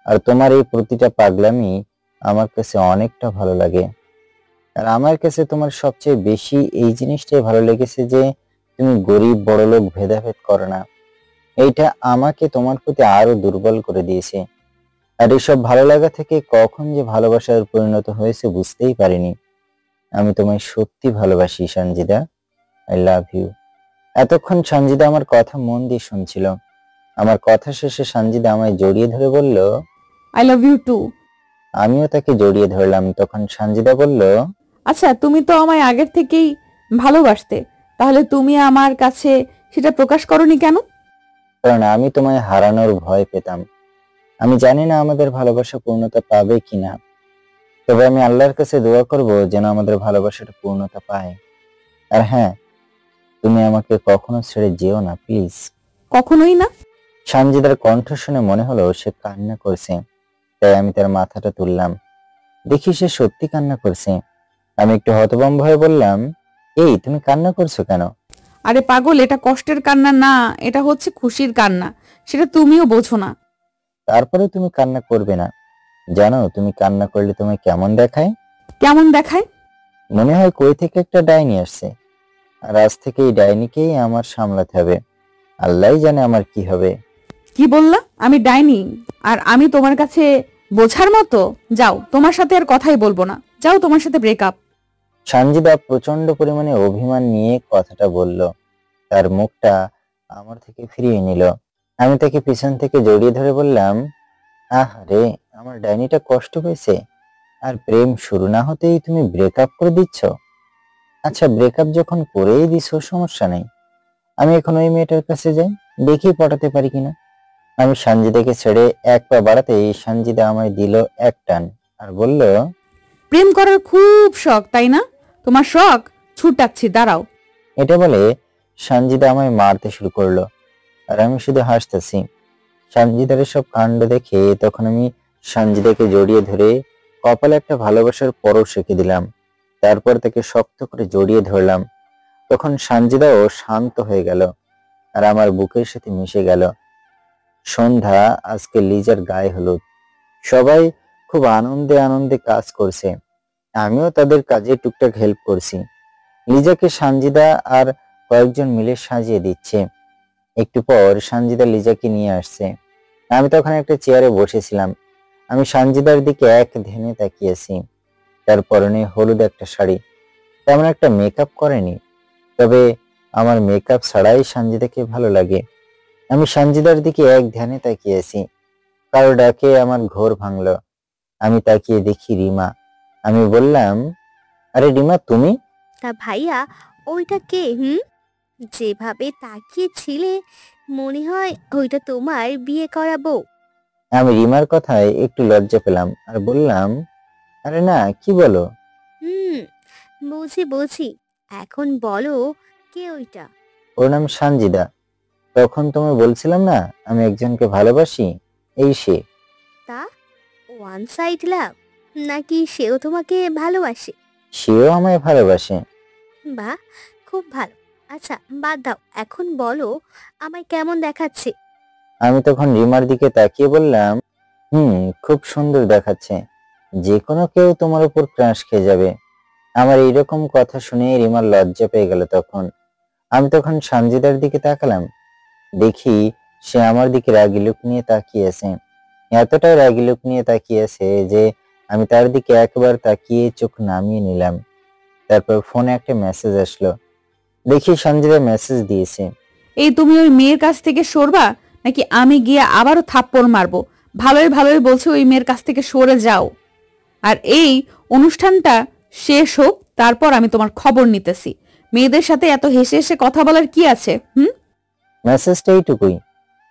আর তোমার এই প্রতিটা পাগলামি আমার কাছে অনেকটা ভালো লাগে। আর আমার কাছে তোমার সবচেয়ে বেশি এই জিনিসটাই ভালো লেগেছে যে তুমি গরিব বড়লোক ভেদাভেদ করো না। এইটা আমাকে তোমার প্রতি আরো দুর্বল করে দিয়েছে। আর এসব ভালো লাগা থেকে কখন যে ভালোবাসার পরিণত হয়েছে বুঝতেই পারিনি। আমি তোমায় সত্যি ভালোবাসি সানজিদা। I love you. এতক্ষণ সঞ্জিদা আমার কথা মন দিয়ে শুনছিল। আমার কথা শেষে সঞ্জিদা আমায় জড়িয়ে ধরে বলল, আই লাভ ইউ টু। আমিও তাকে জড়িয়ে ধরলাম। তখন সঞ্জিদা বলল, আচ্ছা, তুমি তো আমায় আগের থেকেই ভালোবাসতে, তাহলে তুমি আমার কাছে সেটা প্রকাশ করনি কেন? কারণ আমি তোমায় হারানোর ভয় পেতাম। আমি জানি না আমাদের ভালোবাসা পূর্ণতা পাবে কিনা, তবে আমি আল্লাহর কাছে দোয়া করব যেন আমাদের ভালোবাসাটা পূর্ণতা পায়। আর হ্যাঁ, তুমি আমাকে কখনো ছেড়ে যেও না, প্লিজ। কখনোই না। সঞ্জিদার কণ্ঠ শুনে মনে হলো সে কান্না করছে, তাই আমি তার মাথাটা তুললাম। দেখি সে সত্যি কান্না করছে। আমি একটু হতভম্ব হয়ে বললাম, এই তুমি কান্না করছো কেন? আরে পাগল, এটা কষ্টের কান্না না, এটা হচ্ছে খুশির কান্না। সেটা তুমিও বোঝো না। তারপরে তুমি কান্না করবে না। জানো তুমি কান্না করলে তোমায় কেমন দেখায়? কেমন দেখায়? মনে হয় কই থেকে একটা ডাইনি আসছে, আর আজ থেকে এই ডাইনিকেই আমার সামলাতে হবে। আল্লাহই জানে আমার কি হবে। কি বললা? আমি ডাইনি আর আমি তোমার কাছে বোঝার মতো? যাও, তোমার সাথে আর কথাই বলবো না। যাও, তোমার সাথে ব্রেকআপ। সঞ্জিদা প্রচন্ড পরিমাণে অভিমান নিয়ে কথাটা বলল। তার মুখটা আমার থেকে ফিরিয়ে নিল। আমি তাকে পিছন থেকে জড়িয়ে ধরে বললাম, আহারে, আমার ডাইনিটা কষ্ট পেয়েছে, আর প্রেম শুরু না হতেই তুমি ব্রেকআপ করে দিচ্ছ? আচ্ছা, ব্রেকআপ যখন করেই দিছো সমস্যা নেই, আমি এখন ওই মেয়েটার কাছে যাই, দেখি পটাতে পারি কিনা। আমি সঞ্জিদাকে ছেড়ে এক পা বাড়াতেই সঞ্জিদা আমায় দিল এক টান আর বলল, প্রেম করার খুব শখ, তাই না? তোমার শখ ছুটাচ্ছি, দাঁড়াও। এটা বলে সঞ্জিদা আমায় মারতে শুরু করলো, আর আমি শুধু হাসতেছি। সঞ্জিদার সব কাণ্ড দেখে তখন আমি সঞ্জিদাকে জড়িয়ে ধরে কপালে একটা ভালোবাসার পরশ রেখে দিলাম। তারপর তাকে শক্ত করে জড়িয়ে ধরলাম। তখন সঞ্জিদাও শান্ত হয়ে গেল আর আমার বুকের সাথে মিশে গেল। সন্ধ্যা, আজকে লিজার গায়ে হলুদ। সবাই খুব আনন্দে আনন্দে কাজ করছে, আমিও তাদের কাজে টুকটাক হেল্প করছি। লিজাকে সঞ্জিদা আর কয়েকজন মিলে সাজিয়ে দিচ্ছে। একটু পর সঞ্জিদা লিজাকে নিয়ে আসছে। আমি তখন একটা চেয়ারে বসেছিলাম। আমি সঞ্জিদার দিকে এক ধ্যানে তাকিয়েছি। তার পরনে হলুদ একটা শাড়ি, তেমন একটা মেকআপ করেনি, তবে আমার মেকআপ ছাড়াই সঞ্জিদাকে ভালো লাগে। আমি সঞ্জিদার দিকে এক ধ্যানে তাকিয়েছি। কারো ডাকে আমার ঘোর ভাঙলো। আমি তাকিয়ে দেখি রিমা। আমি বললাম, আরে রিমা, তুমি? তা ভাইয়া, ওইটা কে? যেভাবে তাকিয়েছিলে মনে হয় ওইটা তোমার বিয়ে করা বউ। আমি রিমার কথায় একটু লজ্জা পেলাম আর বললাম, আরে না, কি বলো? বুঝি বুঝি, এখন বলো কে ওইটা? ওর নাম সঞ্জিদা। তখন তুমি বলছিলাম না আমি একজনকে ভালোবাসি, এই সে। তা ওয়ান সাইড লাভ, নাকি সেও তোমাকে ভালোবাসে? সেও আমায় ভালোবাসে। বাহ, খুব ভালো। আচ্ছা বাদ দাও, এখন বলো আমায় কেমন দেখাচ্ছে? আমি তখন রিমার দিকে তাকিয়ে বললাম, খুব সুন্দর দেখাচ্ছে, যে কোনো কেউ তোমার উপর ক্রাশ খেয়ে যাবে। আমার এইরকম কথা শুনে রিমার লজ্জা পেয়ে গেল। তখন আমি সঞ্জিদার দিকে তাকালাম, দেখি সে আমার দিকে রাগি লুক নিয়ে তাকিয়েছে। এতটাই রাগি লুক নিয়ে তাকিয়েছে যে আমি তার দিকে একবার তাকিয়ে চোখ নামিয়ে নিলাম। তারপর ফোনে একটা মেসেজ আসলো। দেখি সঞ্জিদা মেসেজ দিয়েছে, এই তুমি ওই মেয়ের কাছ থেকে সরবা নাকি আমি গিয়ে আবারও থাপ্পড় মারবো? ভালোই ভালোই বলছে ওই মেয়ের কাছ থেকে সরে যাও, আর এই অনুষ্ঠানটা শেষ হোক, তারপর আমি তোমার খবর নিতেছি। মেয়েদের সাথে এত হেসে হেসে কথা বলার কি আছে? মেসেজটা এইটুকুই।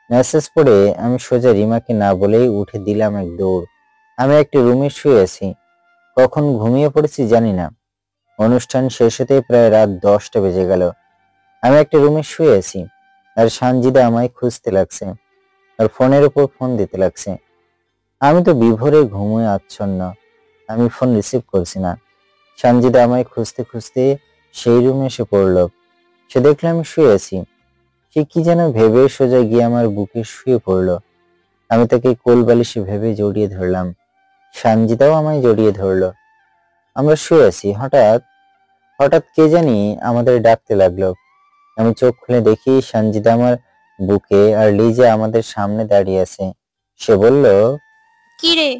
মেসেজ পড়ে আমি সোজা রিমাকে না বলেই উঠে দিলাম এক দৌড়। আমি একটা রুমে শুয়ে আছি, কখন ঘুমিয়ে পড়েছি জানি না। অনুষ্ঠান শেষ হতে প্রায় রাত 10টা বেজে গেল। আমি একটা রুমে শুয়ে আছি আর সঞ্জিদা আমায় খুঁজতে লাগছে আর ফোনের উপর ফোন দিতে লাগছে। আমি তো বিভোরে ঘুমিয়ে আচ্ছন্ন, আমি ফোন রিসিভ করছি না। সঞ্জিদা আমায় খুঁজতে খুঁজতে সেই রুমে এসে পড়লো। সে দেখলো আমি শুয়ে আছি। সে কি যেন ভেবে সোজা গিয়ে আমার বুকে শুয়ে পড়লো। আমি তাকে কোল বালিশে ভেবে জড়িয়ে ধরলাম। সঞ্জিদাও আমায় জড়িয়ে ধরলো। আমরা শুয়ে আছি, হঠাৎ হঠাৎ কে জানি আমাদের ডাকতে লাগলো। আমি চোখ খুলে দেখি সঞ্জিদা আমার বুকে আর লিজা আমাদের সামনে দাঁড়িয়ে আছে। সে বলল, কি রে,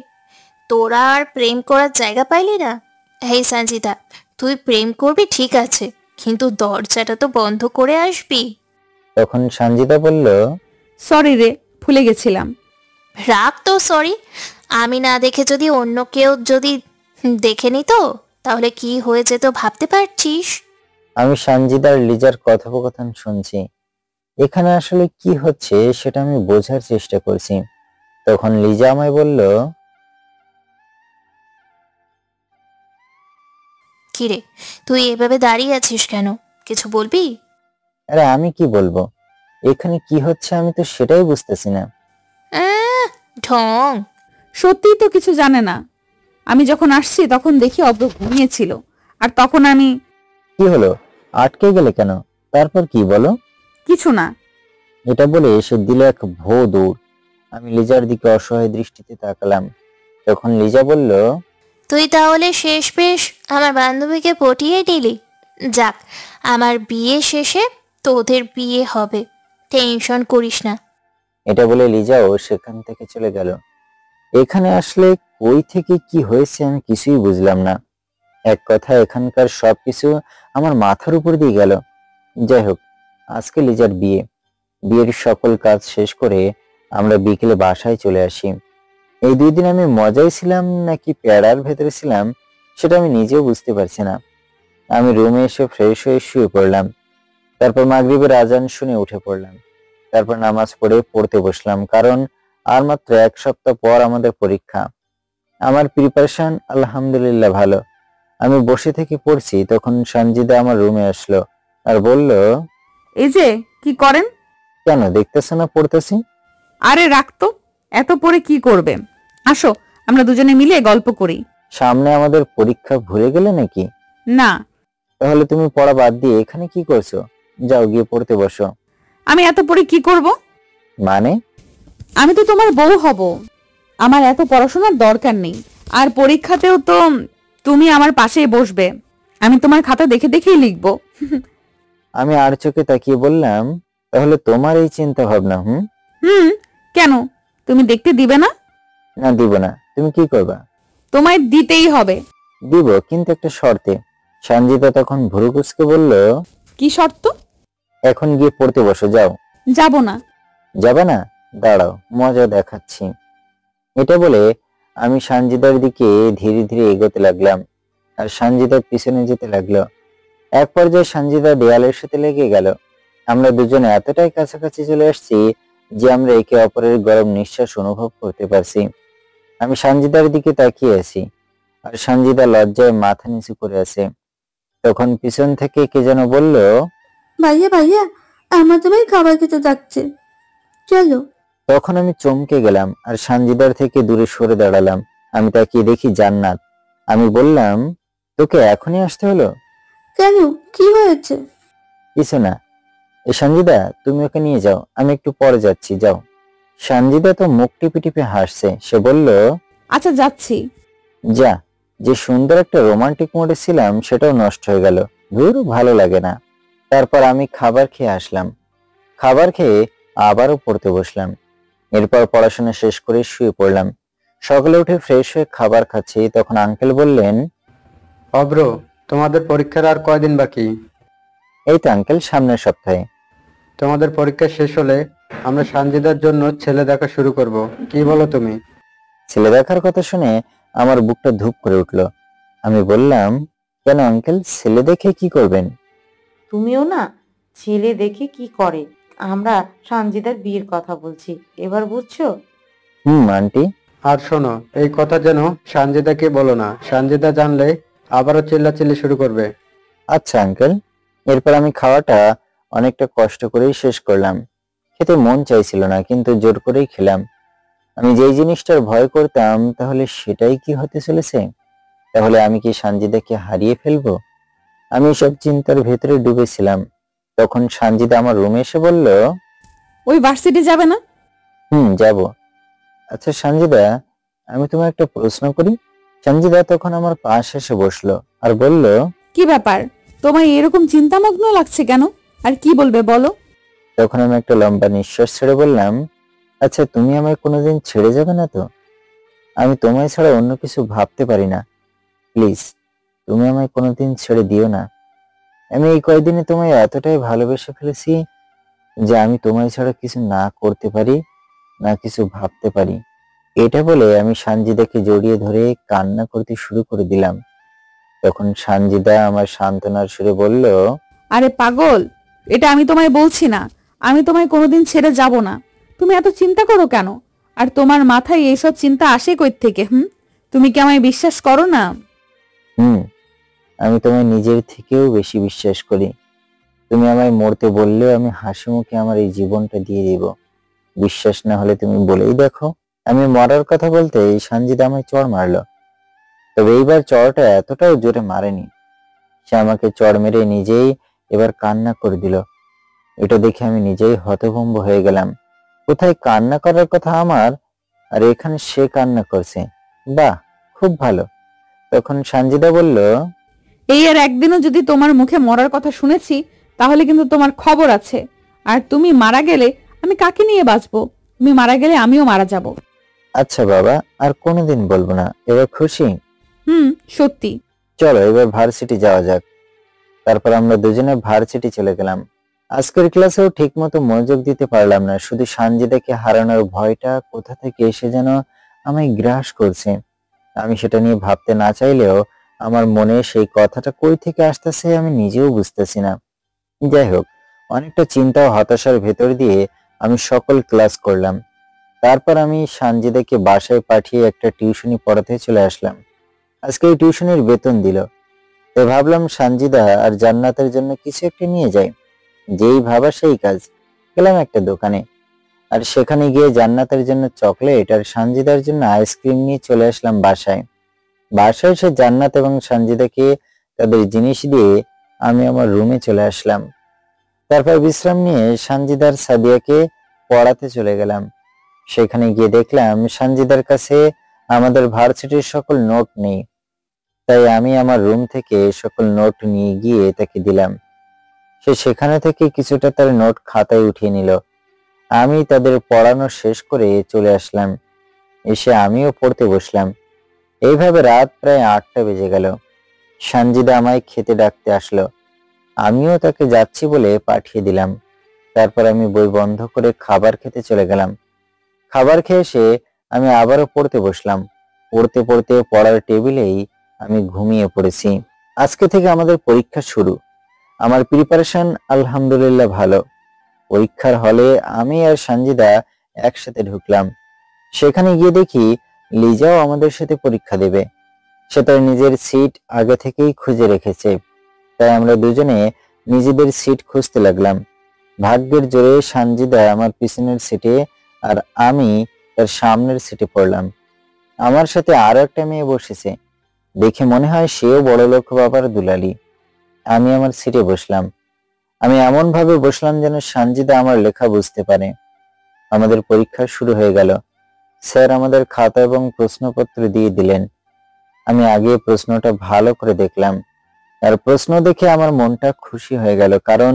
তোরা আর প্রেম করার জায়গা পাইলি না? হেই সঞ্জিতা, তুই প্রেম করবি ঠিক আছে, কিন্তু দরজাটা তো বন্ধ করে আসবি। তখন সঞ্জিতা বলল, সরি রে, ভুলে গেছিলাম। রাখ তো সরি। আমি না দেখে যদি অন্য কেউ যদি দেখে নিত তাহলে কি হয়ে যেত ভাবতে পারছিস? আমি সঞ্জিতা আর লিজার কথোপকথন শুনছি। এখানে আসলে কি হচ্ছে সেটা আমি বোঝার চেষ্টা করছি। তখন লিজা আমায় বলল, কিরে, তুই এভাবে দাঁড়িয়ে আছিস কেন? কিছু বলবি? আরে আমি কি বলবো, এখানে কি হচ্ছে আমি তো সেটাই বুঝতেছি না। ঢং। সত্যিই তো কিছু জানে না। আমি যখন আসছি তখন দেখি অব্র ঘুমিয়েছিল, আর তখন আমি। কি হলো, আটকে গেলে কেন? তারপর কি বলো? কিছু না। এটা বলে সে দিল এক ভো দৌড়। আমি লিজার দিকে অসহায় দৃষ্টিতে তাকালাম। তখন লিজা বলল, তুই তাহলে শেষ পেশ আমার বান্ধবীকে পটিয়ে নিলি। যাক, আমার বিয়ে শেষে তোদের বিয়ে হবে, টেনশন করিস না। এটা বলে লিজাও সেখান থেকে চলে গেল। এখানে আসলে কই থেকে কি হয়েছে আমি কিছুই বুঝলাম না। এক কথা এখানকার সবকিছু আমার মাথার উপর দিয়ে গেল। যাই হোক, আজকে লিজার বিয়ে। বিয়ের সকল কাজ শেষ করে আমরা বিকেলে বাসায় চলে আসি। এই 2 দিন আমি মজায় ছিলাম নাকি প্যারার ভেতরে ছিলাম সেটা আমি নিজেও বুঝতে পারছি না। আমি রুমে এসে ফ্রেশ হয়ে শুয়ে পড়লাম। তারপর মাগরিবের আজান শুনে উঠে পড়লাম। তারপর নামাজ পড়তে বসলাম, কারণ আর মাত্র 1 সপ্তাহ পর আমাদের পরীক্ষা। আমার প্রিপারেশন আলহামদুলিল্লাহ ভালো। আমি বসে থেকে পড়ছি, তখন সঞ্জিদা আমার রুমে আসলো আর বলল, এই যে কি করেন? কেন, দেখতেছ না পড়তেছি? আরে রাখতো, এত পরে কি করবে? আসো আমরা দুজনে মিলে গল্প করি। সামনে আমাদের পরীক্ষা, ভুলে গেলে নাকি? না। তাহলে তুমি পড়া বাদ দিয়ে এখানে কি করছো? যাও গিয়ে পড়তে বসো। আমি এত পরে কি করব? মানে? আমি তো তোমার বউ হব, আমার এত পড়াশোনার দরকার নেই। আর পরীক্ষাতেও তো তুমি আমার পাশেই বসবে, আমি তোমার খাতা দেখে দেখেই লিখবো। আমি আর চোখে তাকিয়ে বললাম, তাহলে তোমার এই চিন্তা ভাবনা? কেন, তুমি দেখতে দিবে না? না, দিব না। তুমি কি করবা? তোমায় দিতেই হবে। দিব, কিন্তু একটা শর্তে। সঞ্জিতা তখন ভুরু কুঁচকে বলল, কি শর্ত? এখন গিয়ে পড়তে বসো, যাও। যাব না। যাবে না? দাঁড়াও, মজা দেখাচ্ছি। এটা বলে আমি সঞ্জিতার দিকে ধীরে ধীরে এগোতে লাগলাম, আর সঞ্জিতার পিছনে যেতে লাগলো। এক পর্যায়ে সঞ্জিতা দেয়ালের সাথে লেগে গেল। আমরা দুজনে এতটাই কাছাকাছি চলে আসছি যে আমরা একে অপরের গরম নিঃশ্বাস অনুভব করতে পারছি। আমি সঞ্জিতার দিকে তাকিয়ে আছি, আর সঞ্জিতা লজ্জায় মাথা নিচু করে আছে। তখন পিছন থেকে কে যেন বলল, ভাইয়া ভাইয়া, আমার তোমায় খাবার খেতে ডাকছে, চলো। তখন আমি চমকে গেলাম আর সঞ্জিতার থেকে দূরে সরে দাঁড়ালাম। আমি তাকিয়ে দেখি জান্নাত। আমি বললাম, তোকে এখনই আসতে হলো? কেন, কি হয়েছে? কিছু না। এ সঞ্জিতা, তুমি ওকে নিয়ে যাও, আমি একটু পরে যাচ্ছি, যাও। সঞ্জিতা তো মুখ টিপে টিপে হাসছে। সে বলল, আচ্ছা যাচ্ছি। যা। যে সুন্দর একটা রোমান্টিক মোডে ছিলাম সেটাও নষ্ট হয়ে গেল। ধুর, ভালো লাগে না। তারপর আমি খাবার খেয়ে আসলাম। খাবার খেয়ে আবারও পড়তে বসলাম। এরপর পড়াশোনা শেষ করে শুয়ে পড়লাম। সকালে উঠে ফ্রেশ হয়ে খাবার খাচ্ছি, তখন আঙ্কেল বললেন, অব্র, তোমাদের পরীক্ষার আর কয়দিন বাকি? এই তো আঙ্কেল, সামনের সপ্তাহে। তোমাদের পরীক্ষা শেষ হলে আমরা সঞ্জিদার জন্য ছেলে দেখা শুরু করব, কি বলো তুমি? ছেলে দেখার কথা শুনে আমার বুকটা ধুপ করে উঠলো। আমি বললাম, কেন আঙ্কেল, ছেলে দেখে কি করবেন? তুমিও না ছেলে দেখে কি করে? আমরা সঞ্জিদার বিয়ের কথা বলছি, এবার বুঝছো? আন্টি। আর শোনো, এই কথা যেন সঞ্জিদাকে বলো না, সঞ্জিদা জানলে আবারও চিল্লাচিল্লি শুরু করবে। আচ্ছা আঙ্কেল। এরপর আমি খাওয়াটা অনেকটা কষ্ট করেই শেষ করলাম। খেতে মন চাইছিল না, কিন্তু জোর করেই খেলাম। আমি যেই জিনিসটার ভয় করতাম, তাহলে সেটাই কি হতে চলেছে? তাহলে আমি কি সঞ্জিদাকে হারিয়ে ফেলবো? আমি সব চিন্তার ভেতরে ডুবেছিলাম। তখন সঞ্জিদা আমার রুমে এসে বলল, ওই ভার্সিটি যাবে না? যাব। আচ্ছা সঞ্জিদা, আমি তোমার একটা প্রশ্ন করি? সঞ্জিদা তখন আমার পাশে এসে বসলো আর বলল, কি ব্যাপার, তোমায় এরকম চিন্তামগ্ন লাগছে কেন? আর কি বলবে বলো? তখন আমি একটা লম্বা নিঃশ্বাস ছেড়ে বললাম, আচ্ছা তুমি আমায় কোনোদিন ছেড়ে যাবে না তো? আমি তোমায় ছাড়া অন্য কিছু ভাবতে পারি না। প্লিজ, তুমি আমায় কোনোদিন ছেড়ে দিও না। আমি এই কয়দিনে তোমায় এতটাই ভালোবেসে ফেলেছি যে আমি তোমায় ছাড়া কিছু না করতে পারি, না কিছু ভাবতে পারি। এটা বলে আমি সানজিদাকে জড়িয়ে ধরে কান্না করতে শুরু করে দিলাম। তখন সানজিদা আমার সান্ত্বনার সুরে বলল, আরে পাগল, এটা আমি তোমায় বলছি না। আমি তোমায় কোনোদিন ছেড়ে যাব না। তুমি এত চিন্তা করো কেন? আর তোমার মাথায় এইসব চিন্তা আসে কই থেকে? তুমি কি আমায় বিশ্বাস করো না? আমি তোমায় নিজের থেকেও বেশি বিশ্বাস করি। তুমি আমায় মরতে বললেও আমি হাসি মুখে আমার এই জীবনটা দিয়ে দিব। বিশ্বাস না হলে তুমি বলেই দেখো। আমি মরার কথা বলতে সানজিদা আমায় চড় মারলো। তবে এইবার চড়টা এতটাও জোরে মারেনি। সে আমাকে চড় মেরে নিজেই এবার কান্না করে দিল। এটা দেখে আমি নিজেই হতভম্ব হয়ে গেলাম। কোথায় কান্না করার কথা আমার, আর এখানে সে কান্না করছে। বাহ, খুব ভালো। তখন সানজিদা বলল, এই আর একদিনও যদি তোমার মুখে মরার কথা শুনেছি তাহলে কিন্তু তোমার খবর আছে। আর তুমি মারা গেলে আমি কাকে নিয়ে বাঁচবো? তুমি মারা গেলে আমিও মারা যাব। আচ্ছা বাবা, আর কোনোদিন বলবো না। এবার খুশি? সত্যি। চলো এবার ভার্সিটি যাওয়া যাক। তারপর আমরা দুজনে ভার্সিটি চলে গেলাম। আজকের ক্লাসেও ঠিক মতো মনোযোগ দিতে পারলাম না। শুধু সানজিদাকে হারানোর ভয়টা কোথা থেকে এসে যেন আমায় গ্রাস করছে। আমি সেটা নিয়ে ভাবতে না চাইলেও আমার মনে সেই কথাটা কই থেকে আসতেছে আমি নিজেও বুঝতেছি না। যাই হোক, অনেকটা চিন্তা ও হতাশার ভেতর দিয়ে আমি সকল ক্লাস করলাম। তারপর আমি সানজিদাকে বাসায় পাঠিয়ে একটা টিউশনি পড়াতে চলে আসলাম। আজকে এই টিউশনির বেতন দিল। তাই ভাবলাম সানজিদা আর জান্নাতের জন্য কিছু একটা নিয়ে যাই। যেই ভাবা সেই কাজ। গেলাম একটা দোকানে, আর সেখানে গিয়ে জান্নাতের জন্য চকলেট আর সানজিদার জন্য আইসক্রিম নিয়ে চলে আসলাম বাসায়। বাসায় এসে জান্নাত এবং সানজিদাকে তাদের জিনিস দিয়ে আমি আমার রুমে চলে আসলাম। তারপর বিশ্রাম নিয়ে সানজিদার সাদিয়াকে পড়াতে চলে গেলাম। সেখানে গিয়ে দেখলাম সানজিদার কাছে আমাদের ভার্সিটির সকল নোট নেই। তাই আমি আমার রুম থেকে সকল নোট নিয়ে গিয়ে তাকে দিলাম। সে সেখানে থেকে কিছুটা তার নোট খাতায় উঠিয়ে নিল। আমি তাদের পড়ানো শেষ করে চলে আসলাম। এসে আমিও পড়তে বসলাম। এইভাবে রাত প্রায় 8টা বেজে গেল। সানজিদা আমায় খেতে ডাকতে আসলো। আমিও তাকে যাচ্ছি বলে পাঠিয়ে দিলাম। তারপর আমি বই বন্ধ করে খাবার খেতে চলে গেলাম। খাবার খেয়ে এসে আমি আবারও পড়তে বসলাম। পড়তে পড়তে পড়ার টেবিলেই আমি ঘুমিয়ে পড়েছি। আজকে থেকে আমাদের পরীক্ষা শুরু। আমার প্রিপারেশন আলহামদুলিল্লাহ ভালো। পরীক্ষার হলে আমি আর সানজিদা একসাথে ঢুকলাম। সেখানে গিয়ে দেখি লিজাও আমাদের সাথে পরীক্ষা দেবে। সে তার নিজের সিট আগে থেকেই খুঁজে রেখেছে। তাই আমরা দুজনে নিজেদের সিট খুঁজতে লাগলাম। ভাগ্যের জোরে সানজিদা আমার পিছনের সিটে আর আমি তার সামনের সিটে পড়লাম। আমার সাথে আরো একটা মেয়ে বসেছে। দেখে মনে হয় সেও বড়লোক বাবার দুলালি। আমি আমার সিটে বসলাম। আমি এমন ভাবে বসলাম যেন সানজিদা আমার লেখা বুঝতে পারে। আমাদের পরীক্ষা শুরু হয়ে গেল। স্যার আমাদের খাতা এবং প্রশ্নপত্র দিয়ে দিলেন। আমি আগে প্রশ্নটা ভালো করে দেখলাম। আর প্রশ্ন দেখে আমার মনটা খুশি হয়ে গেল, কারণ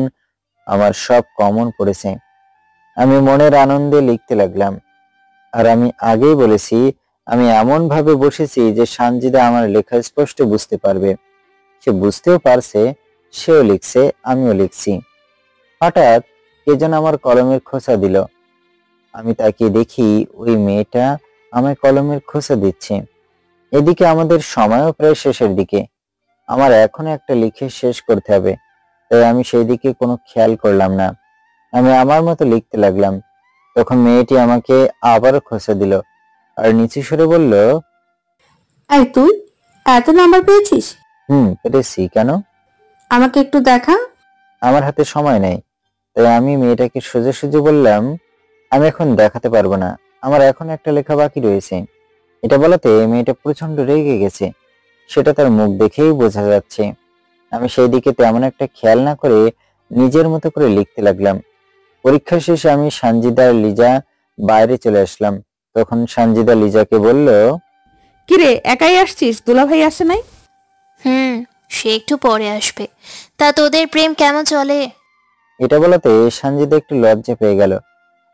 আমার সব কমন পড়েছে। আমি মনের আনন্দে লিখতে লাগলাম। আর আমি আগেই বলেছি আমি এমন ভাবে বসেছি যে সানজিদা আমার লেখা স্পষ্ট বুঝতে পারবে। সে বুঝতেও পারছে, সেও লিখছে, আমিও লিখছি। হঠাৎ কে যেন আমার কলমের খোসা দিল। আমি তাকিয়ে দেখি ওই মেয়েটা আমায় কলমের খোসা দিচ্ছে। এদিকে আমাদের সময়ও প্রায় শেষের দিকে। আমার এখনো একটা লিখে শেষ করতে হবে, তাই আমি সেই দিকে কোনো খেয়াল করলাম না। আমি আমার মতো লিখতে লাগলাম। তখন মেয়েটি আমাকে আবারও খোসা দিল আর নিচু সুরে বলল, এই তুই এত নাম্বার পেয়েছিস? পেরেছি। কেন? আমাকে একটু দেখা। আমার হাতে সময় নেই। তাই আমি মেয়েটাকে সোজাসুজি বললাম, আমি এখন দেখাতে পারবো না, আমার এখন একটা লেখা বাকি রয়েছে। এটা বলাতে মেয়েটা প্রচন্ড রেগে গেছে, সেটা তার মুখ দেখেই বোঝা যাচ্ছে। আমি সেই দিকে তেমন একটা খেয়াল না করে নিজের মতো করে লিখতে লাগলাম। পরীক্ষা শেষে আমি সানজিদা আর লিজা বাইরে চলে আসলাম। তখন সানজিদা লিজাকে বলল, কিরে একাই আসছিস? দুলাভাই আসে নাই? সে একটু পরে আসবে। তা তোদের প্রেম কেমন চলে? এটা বলাতে সানজিদা একটু লজ্জা পেয়ে গেল।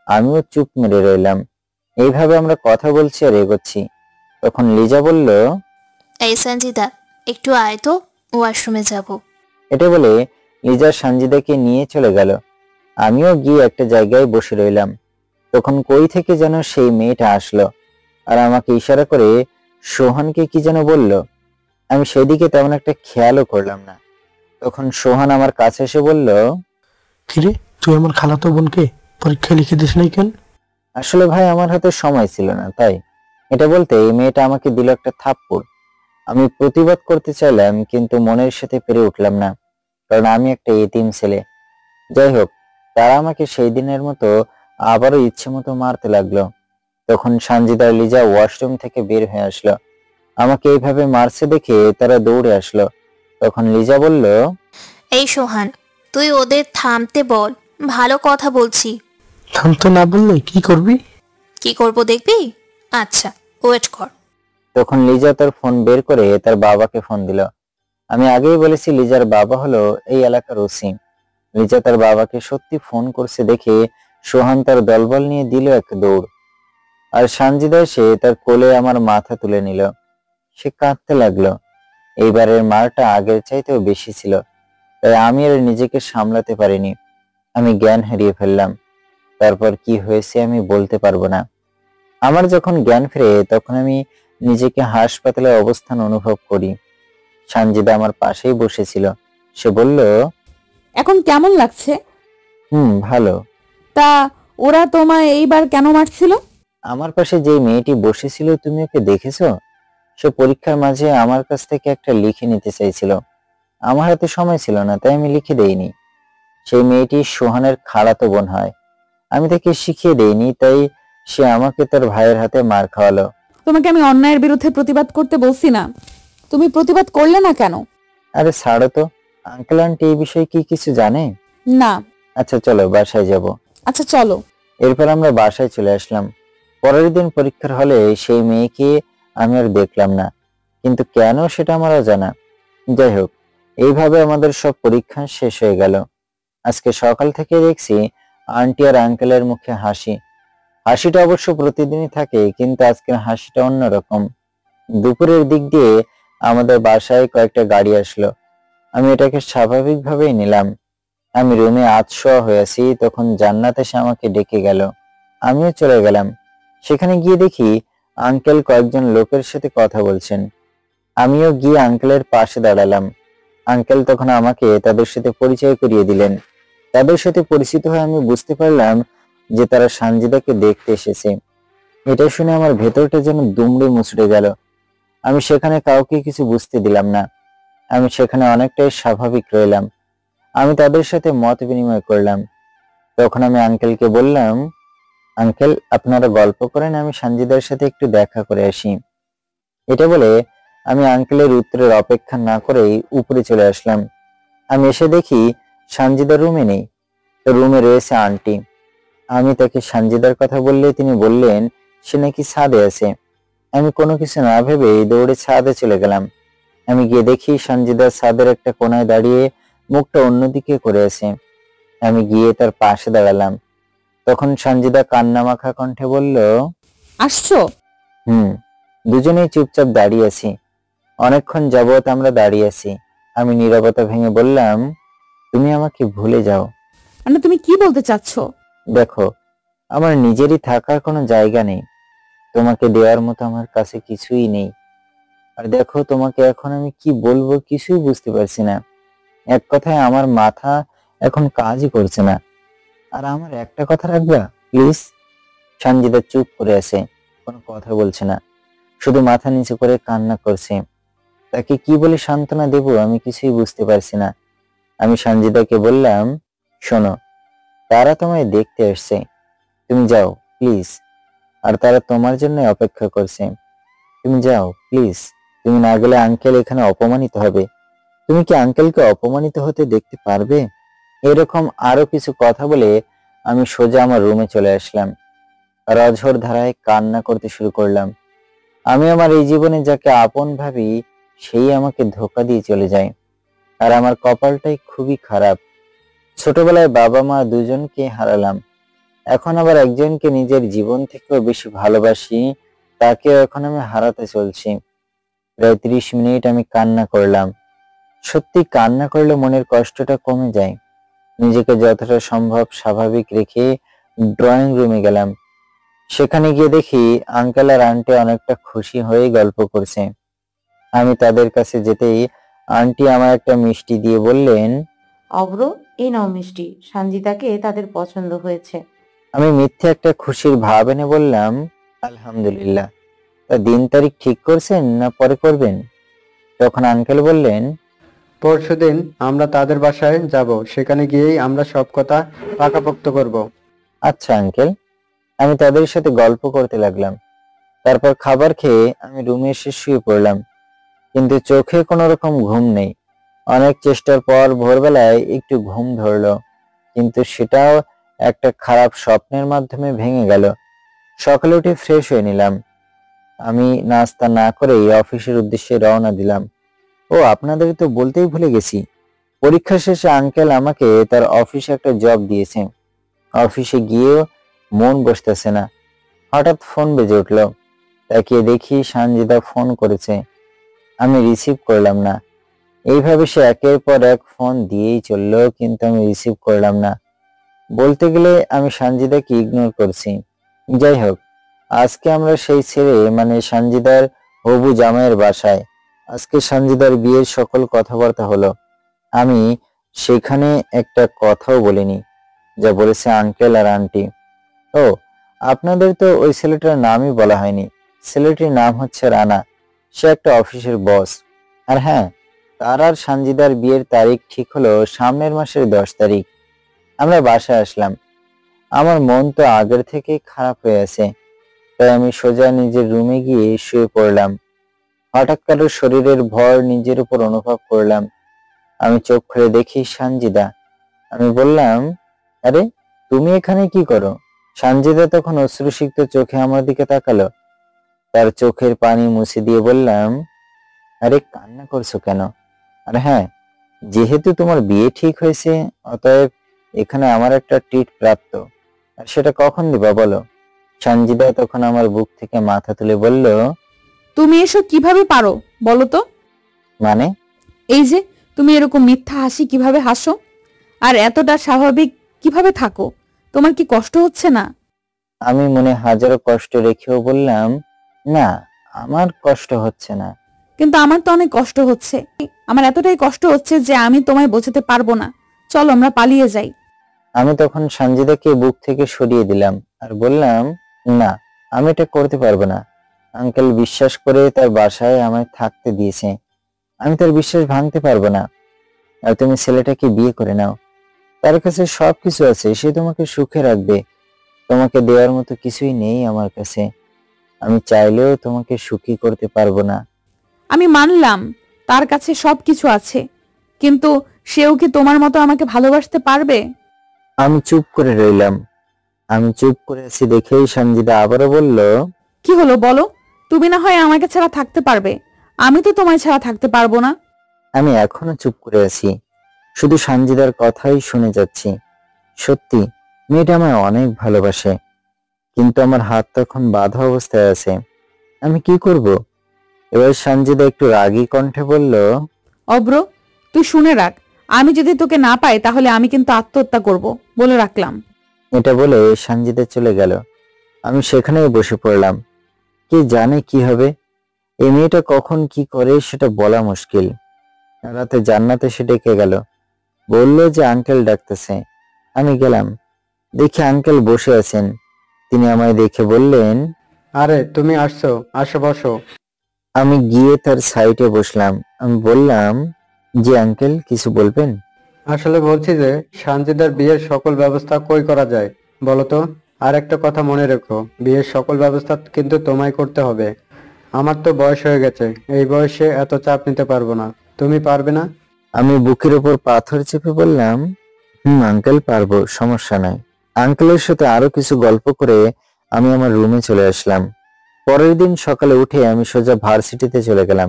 আমিও চুপ মেরে রইলাম। এইভাবে আমরা কথা বলছি আর এগোচ্ছি। তখন লিজা বলল, এই সঞ্জিদা, একটু আয় তো, ওয়াশরুমে যাব। এটা বলে লিজা সানজিদাকে নিয়ে চলে গেল। আমিও গিয়ে একটা জায়গায় বসে রইলাম। তখন কই থেকে যেন সেই মেয়েটা আসলো আর আমাকে ইশারা করে সোহানকে কি যেন বলল। আমি সেদিকে তেমন একটা খেয়ালও করলাম না। তখন সোহান আমার কাছে এসে বলল, কিরে, তুই আমার খালাতো বোনকে পরীক্ষা লিখে দিস নাই কেন? আসলে ভাই আমার হাতে সময় ছিল না, তাই। এটা বলতে এই মেয়েটা আমাকে দিল একটা থাপ্পড়। আমি প্রতিবাদ করতে চাইলাম, কিন্তু মনের সাথে পেরে উঠলাম না, কারণ আমি একটা এতিম ছেলে। যাই হোক, তারা আমাকে সেই দিনের মতো আবারও ইচ্ছে মতো মারতে লাগলো। তখন সানজিদা আর লিজা ওয়াশরুম থেকে বের হয়ে আসলো। আমাকে এইভাবে মারছে দেখে তারা দৌড়ে আসলো। তখন লিজা বলল, এই সোহান, তুই ওদের থামতে বল, ভালো কথা বলছি। থামতে না বললে কি করবি? কি করব দেখবি? আচ্ছা, ওয়েট কর। তখন লিজা তার ফোন বের করে তার বাবাকে ফোন দিল। আমি আগেই বলেছি লিজার বাবা হলো এই এলাকার ওসি। লিজা তার বাবাকে সত্যি ফোন করছে দেখে সোহান তার দলবল নিয়ে দিল এক দৌড়। আর সানজিদা এসে তার কোলে আমার মাথা তুলে নিল। সে কাঁদতে লাগলো। এইবারের মারটা আগের চাইতেও বেশি ছিল, তাই আমি আর নিজেকে সামলাতে পারিনি। আমি জ্ঞান হারিয়ে ফেললাম। তারপর কি হয়েছে আমি বলতে পারবো না। আমার যখন জ্ঞান ফিরে তখন আমি নিজেকে হাসপাতালে অবস্থান অনুভব করি। সানজিদা আমার পাশেই বসেছিল। সে বলল, এখন কেমন লাগছে? ভালো। তা ওরা তোমায় এইবার কেন মারছিল? আমার পাশে যে মেয়েটি বসেছিল, তুমি ওকে দেখেছো? সে পরীক্ষার মাঝে আমার কাছ থেকে একটা লিখে নিতে চাইছিল। আমার হাতে সময় ছিল না, তাই আমি লিখে দেইনি। সেই মেয়েটি সোহানের খালাতো বোন হয়। আমি তাকে শিখিয়ে দেইনি, তাই সে আমাকে তার ভাইয়ের হাতে মার খাওয়ালো। তোমাকে আমি অন্যায়ের বিরুদ্ধে প্রতিবাদ করতে বলছি না, তুমি প্রতিবাদ করলে না কেন? আরে ছাড়ো তো, আঙ্কেল আন্টি এই বিষয়ে কি কিছু জানে? না। আচ্ছা চলো বাসায় যাব। আচ্ছা চলো। এরপর আমরা বাসায় চলে আসলাম। পরের দিন পরীক্ষার হলে সেই মেয়েকে আমি আর দেখলাম না, কিন্তু কেন সেটা আমার অজানা। যাই হোক, এইভাবে আমাদের সব পরীক্ষা শেষ হয়ে গেল। আজকে সকাল থেকে দেখছি আন্টি আর আঙ্কেলের মুখে হাসি। হাসিটা অবশ্য প্রতিদিনই থাকে, কিন্তু আজকের হাসিটা অন্যরকম। দুপুরের দিক দিয়ে আমাদের বাসায় কয়েকটা গাড়ি আসলো। আমি এটাকে স্বাভাবিকভাবেই নিলাম। আমি রুমে আতশোয়া হয়ে আছি, তখন জান্নাত এসে আমাকে ডেকে গেল। আমিও চলে গেলাম। সেখানে গিয়ে দেখি আঙ্কেল কয়েকজন লোকের সাথে কথা বলছেন। আমিও গিয়ে আঙ্কেলের পাশে দাঁড়ালাম। আঙ্কেল তখন আমাকে তাদের সাথে পরিচয় করিয়ে দিলেন। তাদের সাথে পরিচিত হয়ে আমি বুঝতে পারলাম যে তারা সানজিদাকে দেখতে এসেছে। এটা শুনে আমার ভেতরটা যেন দুমড়ে মুচড়ে গেল। আমি সেখানে কাউকে কিছু বুঝতে দিলাম না। আমি সেখানে অনেকটাই স্বাভাবিক রইলাম। আমি তাদের সাথে মত বিনিময় করলাম। তখন আমি আঙ্কেলকে বললাম, আঙ্কেল আপনারা গল্প করেন, আমি সানজিদার সাথে একটু দেখা করে আসি। এটা বলে আমি আঙ্কেলের উত্তরের অপেক্ষা না করেই উপরে চলে আসলাম। আমি এসে দেখি সানজিদার রুমে নেই, রুমে রয়েছে আন্টি। আমি তাকে সানজিদার কথা বললে তিনি বললেন সে নাকি ছাদে আছে। আমি কোনো কিছু না ভেবে দৌড়ে ছাদে চলে গেলাম। আমি গিয়ে দেখি সানজিদা ছাদের একটা কোনায় দাঁড়িয়ে মুখটা অন্যদিকে করে আছে। আমি গিয়ে তার পাশে দাঁড়ালাম। তখন সানজিদা কান্নামাখা কণ্ঠে বলল, আসছো? দুজনেই চুপচাপ দাঁড়িয়ে আছি। অনেকক্ষণ যাবত আমরা দাঁড়িয়ে আছি। আমি নীরবতা ভেঙে বললাম, তুমি আমাকে ভুলে যাও। মানে তুমি কি বলতে চাচ্ছ? দেখো, আমার নিজেরই থাকার কোনো জায়গা নেই। তোমাকে দেওয়ার মতো আমার কাছে কিছুই নেই। আর দেখো, তোমাকে এখন আমি কি বলবো কিছুই বুঝতে পারছি না। এক কথায় আমার মাথা এখন কাজই করছে না। আর আমার একটা কথা রাখবা প্লিজ। সানজিদা চুপ করে আছে, কোনো কথা বলছে না, শুধু মাথা নিচু করে কান্না করছে। তাকে কি বলে সান্ত্বনা দেব আমি কিছুই বুঝতে পারছি না। আমি সানজিদাকে বললাম, শোনো, তারা তোমায় দেখতে আসছে, তুমি যাও প্লিজ। আর তারা তোমার জন্য অপেক্ষা করছে, তুমি যাও প্লিজ। তুমি না গেলে আঙ্কেল এখানে অপমানিত হবে। তুমি কি আঙ্কেলকে অপমানিত হতে দেখতে পারবে? এরকম আরো কিছু কথা বলে আমি সোজা আমার রুমে চলে আসলাম। আর অঝোর ধারায় কান্না করতে শুরু করলাম। আমি আমার এই জীবনে যাকে আপন ভাবি সেই আমাকে ধোঁকা দিয়ে চলে যায়। আর আমার কপালটাই খুবই খারাপ। ছোটবেলায় বাবা মা দুজনকে হারালাম, এখন আবার একজনকে নিজের জীবন থেকেও বেশি ভালোবাসি, তাকেও এখন আমি হারাতে চলছি। প্রায় 30 মিনিট আমি কান্না করলাম। সত্যি কান্না করলে মনের কষ্টটা কমে যায়। নিজেকে যতটা সম্ভব স্বাভাবিক রেখে ড্রয়িং রুমে গেলাম। সেখানে গিয়ে দেখি আঙ্কেল আর আন্টি অনেকটা খুশি হয়ে গল্প করছে। আমি তাদের কাছে যেতেই আন্টি আমার একটা মিষ্টি দিয়ে বললেন, অভ্র, এই নাও মিষ্টি, সঞ্জিতাকে তাদের পছন্দ হয়েছে। আমি মিথ্যে একটা খুশির ভাব এনে বললাম, আলহামদুলিল্লাহ। তা দিন তারিখ ঠিক করছেন না পরে করবেন? তখন আঙ্কেল বললেন, পরশুদিন আমরা তাদের বাসায় যাব, সেখানে গিয়েই আমরা সব কথা পাকাপোক্ত করব। আচ্ছা আঙ্কেল। আমি তাদের সাথে গল্প করতে লাগলাম। তারপর খাবার খেয়ে আমি রুমে এসে শুয়ে পড়লাম, কিন্তু চোখে কোনো রকম ঘুম নেই। অনেক চেষ্টার পর ভোরবেলায় একটু ঘুম ধরলো, কিন্তু সেটাও একটা খারাপ স্বপ্নের মাধ্যমে ভেঙে গেল। সকালে উঠে ফ্রেশ হয়ে নিলাম। আমি নাস্তা না করেই অফিসের উদ্দেশ্যে রওনা দিলাম। ও আপনাদের তো বলতেই ভুলে গেছি, পরীক্ষা শেষে আঙ্কেল আমাকে তার অফিসে একটা জব দিয়েছে। অফিসে গিয়েও মন বসতেছে না। হঠাৎ ফোন বেজে উঠলো। তাকিয়ে দেখি সানজিদা ফোন করেছে। আমি রিসিভ করলাম না। এইভাবে সে একের পর এক ফোন দিয়েই চললো, কিন্তু আমি রিসিভ করলাম না। বলতে গেলে আমি সানজিদাকে ইগনোর করছি। যাই হোক, আজকে আমরা সেই ছেড়ে মানে সানজিদার হবু জামাইয়ের বাসায়। আজকে সানজিদার বিয়ের সকল কথাবার্তা হলো। আমি সেখানে একটা কথাও বলিনি, যা বলেছে আঙ্কেল আর আন্টি। ও, আপনাদের তো ওই ছেলেটার নামই বলা হয়নি। ছেলেটির নাম হচ্ছে রানা। সে একটা অফিসের বস। আর হ্যাঁ, তার আর সানজিদার বিয়ের তারিখ ঠিক হলো সামনের মাসের 10 তারিখ। আমরা বাসায় আসলাম। আমার মন তো আগের থেকেই খারাপ হয়ে আছে, তাই আমি সোজা নিজের রুমে গিয়ে শুয়ে পড়লাম। হঠাৎ কারো শরীরের ভর নিজের উপর অনুভব করলাম। আমি চোখ খুলে দেখি সানজিদা। আমি বললাম, আরে তুমি এখানে কি করো? সানজিদা তখন অশ্রুসিক্ত চোখে আমার দিকে তাকালো। তার চোখের পানি মুছে দিয়ে বললাম, আরে কান্না করছো কেন? আর হ্যাঁ, যেহেতু তোমার বিয়ে ঠিক হয়েছে, অতএব এখানে আমার একটা ট্রিট প্রাপ্ত। আর সেটা কখন দিবা বলো? সানজিদা তখন আমার বুক থেকে মাথা তুলে বলল, তুমি এসব কিভাবে পারো বলো তো? মানে? এই যে তুমি এরকম মিথ্যা হাসি কিভাবে হাসো, আর এতটা স্বাভাবিক কিভাবে থাকো? তোমার কি কষ্ট হচ্ছে না? আমি মনে হাজারো কষ্ট রেখেও বললাম, না, আমার কষ্ট হচ্ছে না। কিন্তু আমার তো অনেক কষ্ট হচ্ছে। আমার এতটাই কষ্ট হচ্ছে যে আমি তোমায় বোঝাতে পারবো না। চলো আমরা পালিয়ে যাই। আমি তখন সানজিদাকে বুক থেকে সরিয়ে দিলাম আর বললাম, না, আমি এটা করতে পারবো না। আঙ্কেল বিশ্বাস করে তার বাসায় আমায় থাকতে দিয়েছে। আমি তার বিশ্বাস ভাঙতে পারবো না। আর তুমি ছেলেটাকে বিয়ে করে নাও। তার কাছে সবকিছু আছে, সে তোমাকে সুখে রাখবে। তোমাকে দেওয়ার মতো কিছুই নেই আমার কাছে। আমি চাইলেও তোমাকে সুখী করতে পারবো না। আমি মানলাম তার কাছে সবকিছু আছে, কিন্তু সেও কি তোমার মতো আমাকে ভালোবাসতে পারবে? আমি চুপ করে রইলাম। আমি চুপ করে আছি দেখেই সানজিদা আবারও বলল, কি হলো বলো? তুমি না হয় আমাকে ছাড়া থাকতে পারবে, আমি তো তোমায় ছাড়া থাকতে পারবো না। আমি এখনো চুপ করে আছি, শুধু সানজিদার কথাই শুনে যাচ্ছি। সত্যি মেয়েটা আমায় অনেক ভালোবাসে, কিন্তু আমার হাত তখন বাঁধা অবস্থায় আছে। আমি কি করব? এবার সানজিদা একটু রাগী কণ্ঠে বলল, অব্র, তুই শুনে রাখ, আমি যদি তোকে না পাই তাহলে আমি কিন্তু আত্মহত্যা করব, বলে রাখলাম। এটা বলে সানজিদা চলে গেল। আমি সেখানেই বসে পড়লাম। কে জানে কি হবে? এই মেয়েটা কখন কি করে সেটা বলা মুশকিল। রাতে জান্নাতে সে ডেকে গেল, বলল যে আঙ্কেল ডাকতেছে। আমি গেলাম, দেখি আঙ্কেল বসে আছেন। তিনি আমায় দেখে বললেন, আরে তুমি আসছো, আসো বসো। আমি গিয়ে তার সাইডে বসলাম। আমি বললাম, জি আঙ্কেল, কিছু বলবেন? আসলে বলছি যে সানজিদার বিয়ের সকল ব্যবস্থা কই করা যায় বলো তো? আর একটা কথা মনে রেখো, বিয়ের সকল ব্যবস্থা কিন্তু তোমায় করতে হবে। আমার তো বয়স হয়ে গেছে, এই বয়সে এত চাপ নিতে পারবো না। তুমি পারবে না? আমি বুকের উপর পাথর চেপে বললাম, আঙ্কেল পারবো, সমস্যা নাই। আঙ্কেলের সাথে আরো কিছু গল্প করে আমি আমার রুমে চলে আসলাম। পরের দিন সকালে উঠে আমি সোজা ভার্সিটিতে চলে গেলাম।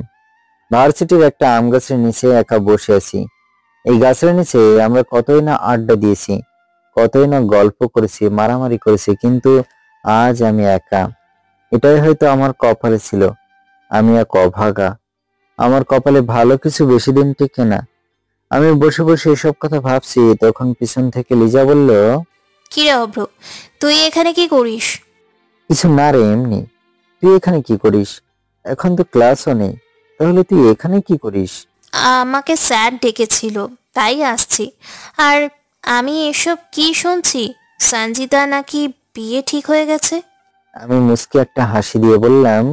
ভার্সিটির একটা আম গাছের নিচে একা বসে আছি। এই গাছের নিচে আমরা কতই না আড্ডা দিয়েছি, কতই না গল্প করেছি, মারামারি করেছি, কিন্তু আজ আমি একা। এটাই হয়তো আমার কপালে ছিল। আমি এক অভাগা। আমার কপালে ভালো কিছু বেশি দিন টিকে না। আমি বসে বসে এসব কথা ভাবছি, তখন পিছন থেকে লিজা বলল, কি রে অভ্র, তুই এখানে কি করিস? কিছু না রে, এমনি। তুই এখানে কি করিস? এখন তো ক্লাসও নেই, তাহলে তুই এখানে কি করিস? আমাকে স্যার ডেকেছিল, তাই আসছি। আর আমি এসব কি শুনছি, সঞ্জিতা নাকি বিয়ে ঠিক হয়ে গেছে? আমি মুস্কি একটা হাসি দিয়ে বললাম,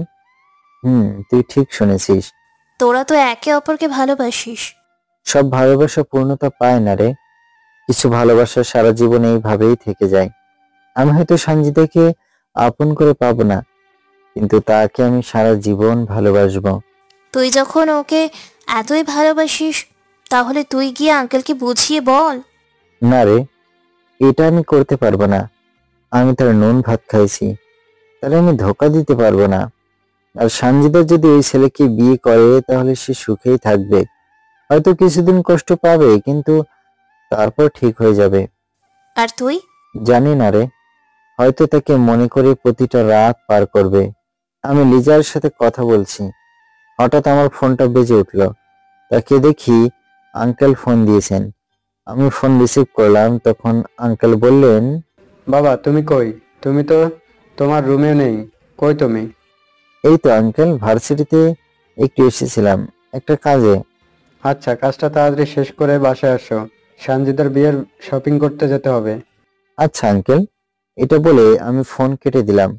তুই ঠিক শুনেছিস। তোরা তো একে অপরকে ভালোবাসিস। সব ভালোবাসা পূর্ণতা পায় না রে, কিছু ভালোবাসা সারা জীবন এইভাবেই থেকে যায়। আমি হয়তো সঞ্জিতাকে আপন করে পাবো না, কিন্তু তাকে আমি সারা জীবন ভালোবাসবো। তুই যখন ওকে এতই ভালোবাসিস, তাহলে তুই গিয়ে আঙ্কেলকে বুঝিয়ে বল। না রে, এটা আমি করতে পারবো না। আমি তার নুন ভাত খাইছি, তাহলে আমি ধোকা দিতে পারবো না। আর সঞ্জিতা যদি ওই ছেলেকে বিয়ে করে তাহলে সে সুখেই থাকবে, হয়তো কিছুদিন কষ্ট পাবে, কিন্তু তারপর ঠিক হয়ে যাবে। আর তুই? জানি না রে, হয়তো তাকে মনে করে প্রতিটা রাত পার করবে। আমি লিজার সাথে কথা বলছি, হঠাৎ আমার ফোনটা বেজে উঠল। তাকে দেখি আঙ্কেল ফোন দিয়েছেন। আমি ফোন রিসিভ করলাম, তখন আঙ্কেল বললেন, বাবা তুমি কই? তুমি তো তোমার রুমে নেই, কই তুমি? এই তো আঙ্কেল, ভার্সিটিতে একটু এসেছিলাম একটা কাজে। আচ্ছা, কাজটা তাড়াতাড়ি শেষ করে বাসায় আসো, সঞ্জিতার বিয়ের শপিং করতে যেতে হবে। আচ্ছা আঙ্কেল। এটা বলে আমি ফোন কেটে দিলাম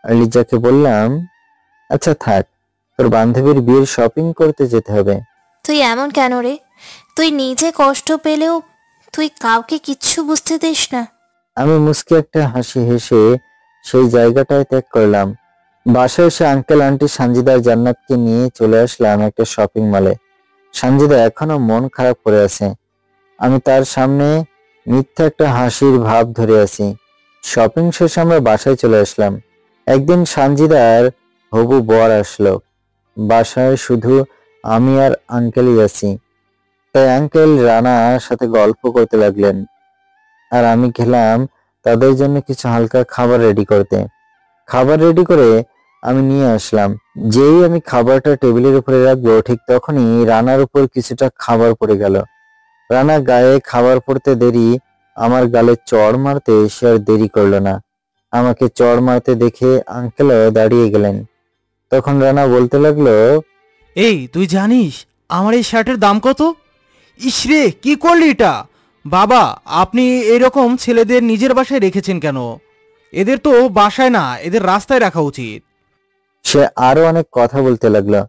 আর লিজাকে বললাম, আচ্ছা থাক, তোর বান্ধবীর বিয়ের শপিং করতে যেতে হবে। তুই এমন কেন রে? তুই নিজে কষ্ট পেলেও তুই কাউকে কিচ্ছু বুঝতে দিস না। আমি মুস্কি একটা হাসি হেসে সেই জায়গাটায় ত্যাগ করলাম। বাসায় এসে আঙ্কেল আন্টি সঞ্জিদা আর জান্নাতকে নিয়ে চলে আসলাম একটা শপিং মলে। সঞ্জিদা এখনো মন খারাপ করে আছে। আমি তার সামনে মিথ্যা একটা হাসির ভাব ধরে আছি। শপিং শেষে আমরা বাসায় চলে আসলাম। একদিন সঞ্জিদার হবু বর আসলো। বাসায় শুধু আমি আর আঙ্কেলই আছি, তাই আঙ্কেল রানার সাথে গল্প করতে লাগলেন, আর আমি গেলাম তাদের জন্য কিছু হালকা খাবার রেডি করতে। খাবার রেডি করে আমি নিয়ে আসলাম। যেই আমি খাবারটা টেবিলের উপরে রাখবো, ঠিক তখনই রানার উপর কিছুটা খাবার পড়ে গেল। রানা গায়ে খাবার পড়তে দেরি, আমার গালে চড় মারতে সে আর দেরি করলো না। আমাকে চড় মারতে দেখে আঙ্কেলও দাঁড়িয়ে গেলেন। তখন রানা বলতে লাগলো, এই তুই জানিস আমার এই শার্টের দাম কত? ইসরে, কি করলি এটা? বাবা, আপনি এরকম ছেলেদের নিজের বাসায় রেখেছেন কেন? এদের তো বাসায় না, এদের রাস্তায় রাখা উচিত। সে আরো অনেক কথা বলতে লাগলো।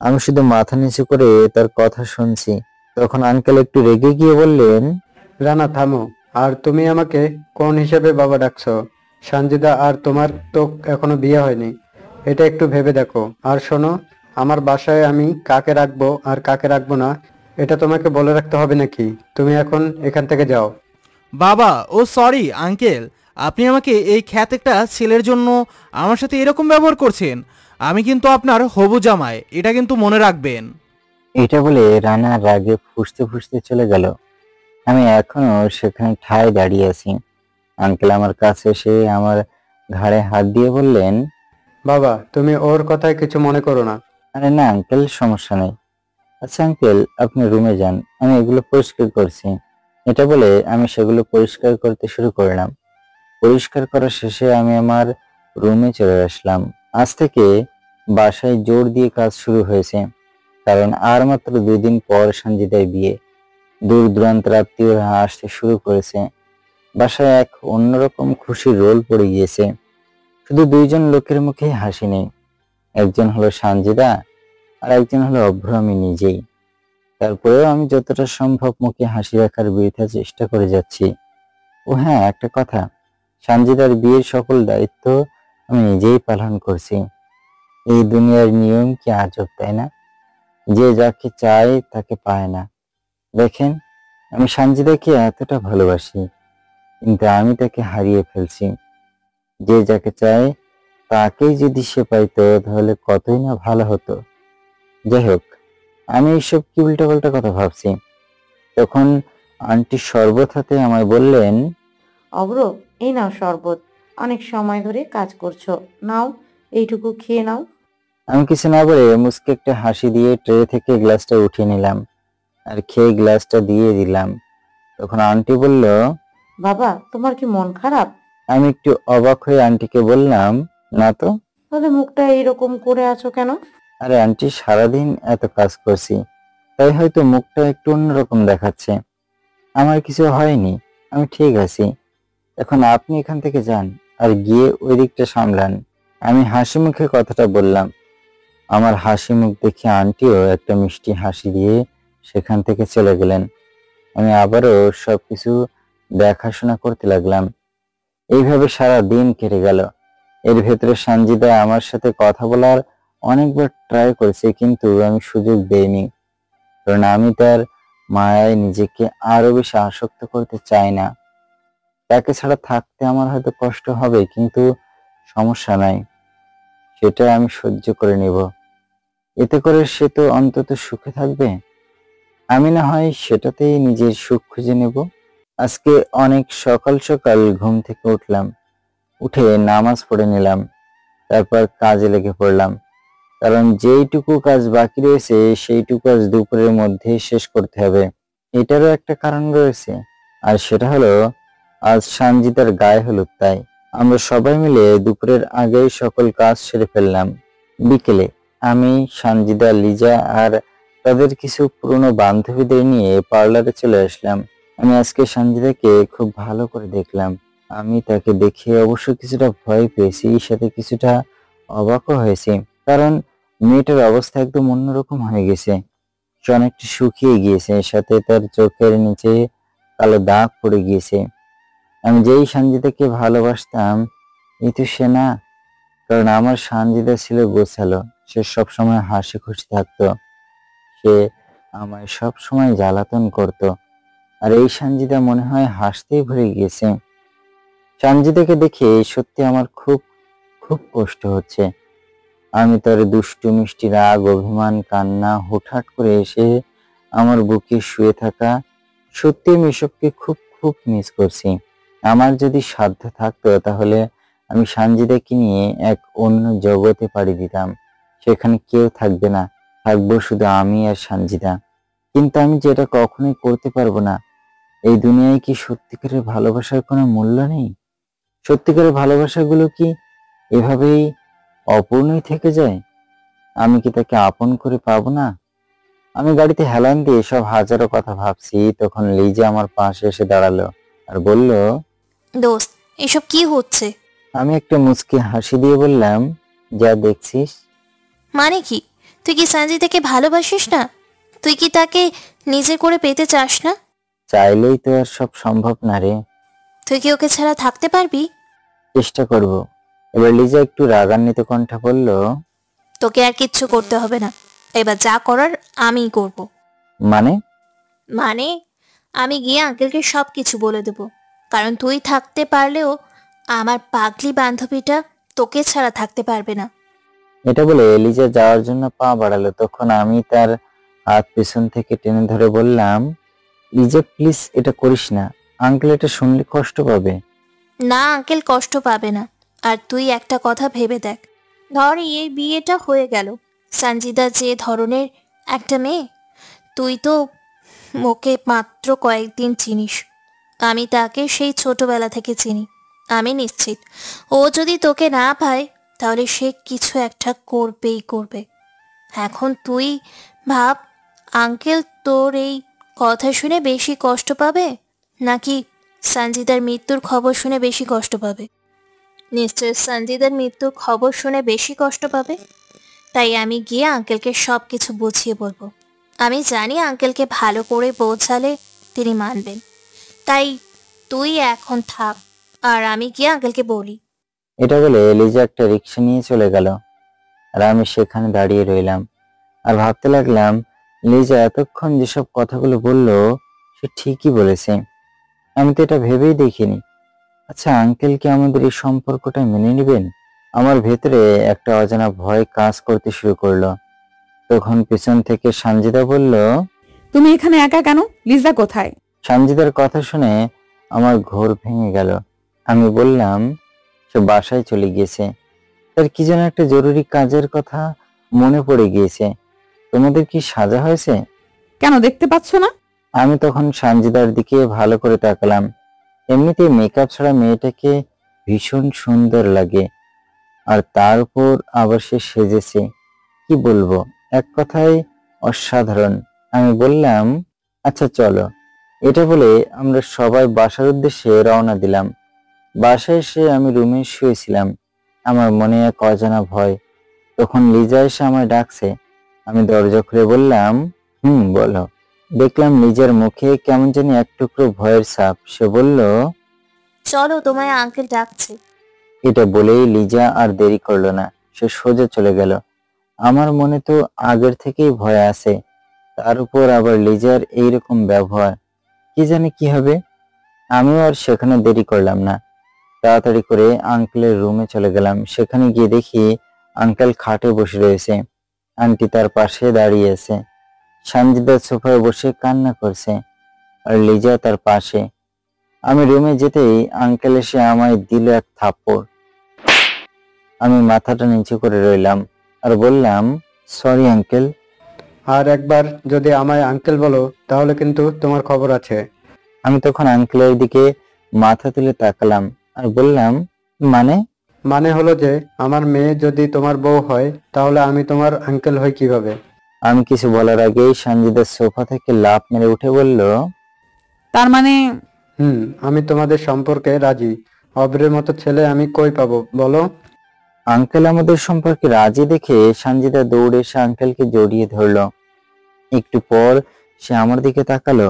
আমি শুধু মাথা নিচু করে তার কথা শুনছি। তখন আঙ্কেল একটু রেগে গিয়ে বললেন, রানা থামো। আর তুমি আমাকে কোন হিসেবে বাবা ডাকছো? সঞ্জিদা আর তোমার তো এখনো বিয়ে হয়নি, এটা একটু ভেবে দেখো। আর শোনো, আমার বাসায় আমি কাকে রাখবো আর কাকে রাখবো না এটা তোমাকে বলে রাখতে হবে নাকি? তুমি এখন এখান থেকে যাও। বাবা, ও সরি আঙ্কেল, আপনি আমাকে এই খ্যাত একটা ছেলের জন্য আমার সাথে এরকম ব্যবহার করছেন। আমি কিন্তু আপনার হবু জামাই, এটা কিন্তু মনে রাখবেন। এটা বলে রানা রাগে ফুঁসতে ফুঁসতে চলে গেল। আমি এখনো সেখানে ঠায় দাঁড়িয়ে আছি। আঙ্কেল আমার কাছে এসে আমার ঘাড়ে হাত দিয়ে বললেন, বাবা তুমি ওর কথায় কিছু মনে করো না। আরে না আঙ্কেল, সমস্যা নেই। আচ্ছা আঙ্কেল, আপনি রুমে যান, আমি এগুলো পরিষ্কার করছি। এটা বলে আমি সেগুলো পরিষ্কার করতে শুরু করলাম। পরিষ্কার করা শেষে আমি আমার রুমে চলে আসলাম। আজ থেকে বাসায় জোর দিয়ে কাজ শুরু হয়েছে, কারণ আর মাত্র 2 দিন পর সঞ্জিতার বিয়ে। দূর দূরান্তের আত্মীয়রা আসতে শুরু করেছে। বাসায় এক অন্যরকম খুশির রোল পড়ে গিয়েছে। শুধু 2 জন লোকের মুখে হাসি নেই, একজন হলো সঞ্জিতা আর একজন হলো অভ্র, আমি নিজেই। তারপরেও আমি যতটা সম্ভব মুখে হাসি রাখার বৃথা চেষ্টা করে যাচ্ছি। ও হ্যাঁ, একটা কথা, সঞ্জিতার বিয়ের সকল দায়িত্ব আমি নিজেই পালন করছি। এই দুনিয়ার নিয়ম কি আজব, তাই না? যে যাকে চায় তাকে পায় না। দেখেন, আমি সঞ্জিতাকে এতটা ভালোবাসি, কিন্তু আমি তাকে হারিয়ে ফেলছি। যে যাকে চায় তাকেই যদি সে পাইতো তাহলে কতই না ভালো হতো। যাই হোক, আমি এইসব কি উল্টাপাল্টা কথা ভাবছি। তখন আন্টি শরবত হাতে আমায় বললেন, অব্র, এই নাও শরবত, অনেক সময় ধরে কাজ করছো, নাও এইটুকু খেয়ে নাও। আমি কিছু না বলে মুচকে একটা হাসি দিয়ে ট্রে থেকে গ্লাসটা উঠিয়ে নিলাম আর খেয়ে গ্লাসটা দিয়ে দিলাম। তখন আন্টি বলল, বাবা তোমার কি মন খারাপ? আমি একটু অবাক হয়ে আন্টিকে বললাম, না তো। তাহলে মুখটা এইরকম করে আছো কেন? আরে আন্টি, সারাদিন এত কাজ করছি, তাই হয়তো মুখটা একটু অন্যরকম দেখাচ্ছে। আমার কিছু হয়নি, আমি ঠিক আছি। এখন আপনি এখান থেকে যান আর গিয়ে ওই দিকটা সামলান। আমি হাসি মুখে কথাটা বললাম। আমার হাসি মুখ দেখে আন্টিও একটা মিষ্টি হাসি দিয়ে সেখান থেকে চলে গেলেন। আমি আবারও সবকিছু দেখাশোনা করতে লাগলাম। এইভাবে সারা দিন কেটে গেল। এর ভেতরে সানজিদা আমার সাথে কথা বলার অনেকবার ট্রাই করেছে, কিন্তু আমি সুযোগ দেইনি, কারণ আমি তার মায়ায় নিজেকে আরো বেশি আসক্ত করতে চাই না। তাকে ছাড়া থাকতে আমার হয়তো কষ্ট হবে, কিন্তু সমস্যা নাই, সেটা আমি সহ্য করে নিব। এতে করে সে তো অন্তত সুখে থাকবে, আমি না হয় সেটাতেই নিজের সুখ খুঁজে নেব। আজকে অনেক সকাল সকাল ঘুম থেকে উঠলাম, উঠে নামাজ পড়ে নিলাম, তারপর কাজে লেগে পড়লাম। কারণ যেইটুকু কাজ বাকি রয়েছে সেইটুকু কাজ দুপুরের মধ্যে শেষ করতে হবে। এটারও একটা কারণ রয়েছে, আর সেটা হলো আজ সানজিদার গায়ে হলুদ, তাই আমরা সবাই মিলে দুপুরের আগেই সকল কাজ সেরে ফেললাম। বিকেলে আমি, সানজিদা, লিজা আর তাদের কিছু পুরনো বান্ধবীদের নিয়ে পার্লারে চলে আসলাম। আমি আজকে সানজিদাকে খুব ভালো করে দেখলাম। আমি তাকে দেখে অবশ্য কিছুটা ভয় পেয়েছি, সাথে কিছুটা অবাকও হয়েছি, কারণ মেয়েটার অবস্থা একদম অন্যরকম হয়ে গেছে। সে অনেকটা শুকিয়ে গিয়েছে, সাথে তার চোখের নিচে কালো দাগ পড়ে গিয়েছে। আমি যেই সানজিদাকে ভালোবাসতাম, এই তো সে না। কারণ আমার সানজিদা ছিল গোছালো, সে সবসময় হাসি খুশি থাকতো, সে আমায় সবসময় জ্বালাতন করত। আর এই সানজিদা মনে হয় হাসতেই ভুলে গিয়েছে। সানজিদাকে দেখে সত্যি আমার খুব খুব কষ্ট হচ্ছে। আমি তার দুষ্টু মিষ্টি রাগ, অভিমান, কান্না, হুটহাট করে এসে আমার বুকে শুয়ে থাকা, সত্যি আমি এসবকে খুব খুব মিস করছি। আমার যদি সাধ্য থাকতো তাহলে আমি সানজিদাকে নিয়ে এক অন্য জগতে পাড়ি দিতাম। সেখানে কেউ থাকবে না, থাকবো শুধু আমি আর সানজিদা। কিন্তু আমি যেটা কখনোই করতে পারবো না। এই দুনিয়ায় কি সত্যিকারের ভালোবাসার কোনো মূল্য নেই? সত্যিকারের ভালোবাসাগুলো কি এভাবেই অপূর্ণই থেকে যায়? আমি কি তাকে আপন করে পাবো না? আমি গাড়িতে হেলান দিয়ে সব হাজারো কথা ভাবছি, তখন লিজা আমার পাশে এসে দাঁড়ালো আর বলল, দোস্ত, এসব কি হচ্ছে? আমি একটা মুচকি হাসি দিয়ে বললাম, যা দেখছিস। মানে কি? তুই কি সঞ্জিতাকে ভালোবাসিস না? তুই কি তাকে নিজের করে পেতে চাস না? চাইলেই তো আর সব সম্ভব না রে। তুই কি ওকে ছাড়া থাকতে পারবি? চেষ্টা করব। এবার লিজা একটু রাগান্বিত কণ্ঠে বলল, তোকে আর কিচ্ছু করতে হবে না, এবার যা করার আমিই করব। মানে? মানে আমি গিয়ে আঙ্কেলকে সব কিছু বলে দেব, কারণ তুই থাকতে পারলেও আমার পাগলি বান্ধবীটা তোকে ছাড়া থাকতে পারবে না। এটা বলে লিজা যাওয়ার জন্য পা বাড়ালো। তখন আমি তার হাত পেছন থেকে টেনে ধরে বললাম, লিজা প্লিজ এটা করিস না, আঙ্কেল এটা শুনলে কষ্ট পাবে। না, আঙ্কেল কষ্ট পাবে না। আর তুই একটা কথা ভেবে দেখ, ধর এই বিয়েটা হয়ে গেল, সঞ্জিদা যে ধরনের একটা মেয়ে, তুই তো ওকে মাত্র কয়েকদিন চিনিস, আমি তাকে সেই ছোটবেলা থেকে চিনি। আমি নিশ্চিত ও যদি তোকে না পায় তাহলে সে কিছু একটা করবেই করবে। এখন তুই ভাব, আঙ্কেল তোর এই কথা শুনে বেশি কষ্ট পাবে নাকি সঞ্জিদার মৃত্যুর খবর শুনে বেশি কষ্ট পাবে? নিশ্চয় সঞ্জিদার মৃত্যুর খবর শুনে বেশি কষ্ট পাবে। তাই আমি গিয়ে আঙ্কেলকে সব কিছু বুঝিয়ে বলবো। আমি জানি আঙ্কেলকে ভালো করে বোঝালে তিনি মানবেন। তাই তুই এখন থাক, আর আমি গিয়ে আঙ্কেলকে বলি। এটা বলে লিজা একটা রিক্সা নিয়ে চলে গেল, আর আমি সেখানে দাঁড়িয়ে রইলাম আর ভাবতে লাগলাম, লিজা এতক্ষণ যেসব কথাগুলো বললো সে ঠিকই বলেছে। আমি তো এটা ভেবেই দেখিনি। আচ্ছা, আঙ্কেল কি আমাদের এই সম্পর্কটা মেনে নেবেন? আমার ভেতরে একটা অজানা ভয় কাজ করতে শুরু করলো। তখন পিছন থেকে সানজিদা বলল, তুমি এখানে একা কেন? লিজা কোথায়? সানজিদার কথা শুনে আমার ঘোর ভেঙে গেল। আমি বললাম, সে বাসায় চলে গিয়েছে, তার কি যেন একটা জরুরি কাজের কথা মনে পড়ে গিয়েছে। তোমাদের কি সাজা হয়েছে? কেন, দেখতে পাচ্ছ না? আমি তখন সানজিদার দিকে ভালো করে তাকালাম। এমনিতে মেকআপ ছাড়া মেয়েটাকে ভীষণ সুন্দর লাগে, আর তার উপর আবার সে সেজেছে, কি বলবো, এক কথায় অসাধারণ। আমি বললাম, আচ্ছা চলো। এটা বলে আমরা সবাই বাসার উদ্দেশ্যে রওনা দিলাম। বাসায় এসে আমি রুমে শুয়েছিলাম, আমার মনে এক অজানা ভয়। তখন লিজা এসে আমায় ডাকছে। আমি দরজা খুলে বললাম, বলো। দেখলাম লিজার মুখে কেমন জানি এক টুকরো ভয়ের ছাপ। সে বলল, চলো, তোমায় আঙ্কেল ডাকছে। এটা বলেই লিজা আর দেরি করলো না, সে সোজা চলে গেল। আমার মনে তো আগের থেকেই ভয় আছে, তার উপর আবার লিজার এইরকম ব্যবহার, কি জানি কি হবে। আমিও আর সেখানে দেরি করলাম না, তাড়াতাড়ি করে আঙ্কেলের রুমে চলে গেলাম। সেখানে গিয়ে দেখি আঙ্কেল খাটে বসে রয়েছে, আন্টি তার পাশে দাঁড়িয়ে আছে। সানজিদা সোফায় বসে কান্না করছে, আর লিজা তার পাশে। আমি রুমে যেতেই আঙ্কেল এসে আমায় দিল এক থাপ্পড়। আমি মাথাটা নিচু করে রইলাম আর বললাম, সরি আঙ্কেল। আর একবার যদি আমায় আঙ্কেল বলো তাহলে কিন্তু তোমার খবর আছে। আমি তখন আঙ্কেলের দিকে মাথা তুলে তাকালাম আর বললাম, মানে হলো যে আমার মেয়ে যদি তোমার বউ হয় তাহলে আমি তোমার আঙ্কেল হই কিভাবে? আমি কিছু বলার আগেই সানজিদা সোফা থেকে লাফ মেরে উঠে বলল, তার মানে? আমি তোমাদের সম্পর্কে রাজি। অব্রের মতো ছেলে আমি কই পাবো বলো? আঙ্কেল আমাদের সম্পর্কে রাজি দেখে সানজিদা দৌড়ে এসে আঙ্কেলকে জড়িয়ে ধরলো। একটু পর সে আমার দিকে তাকালো,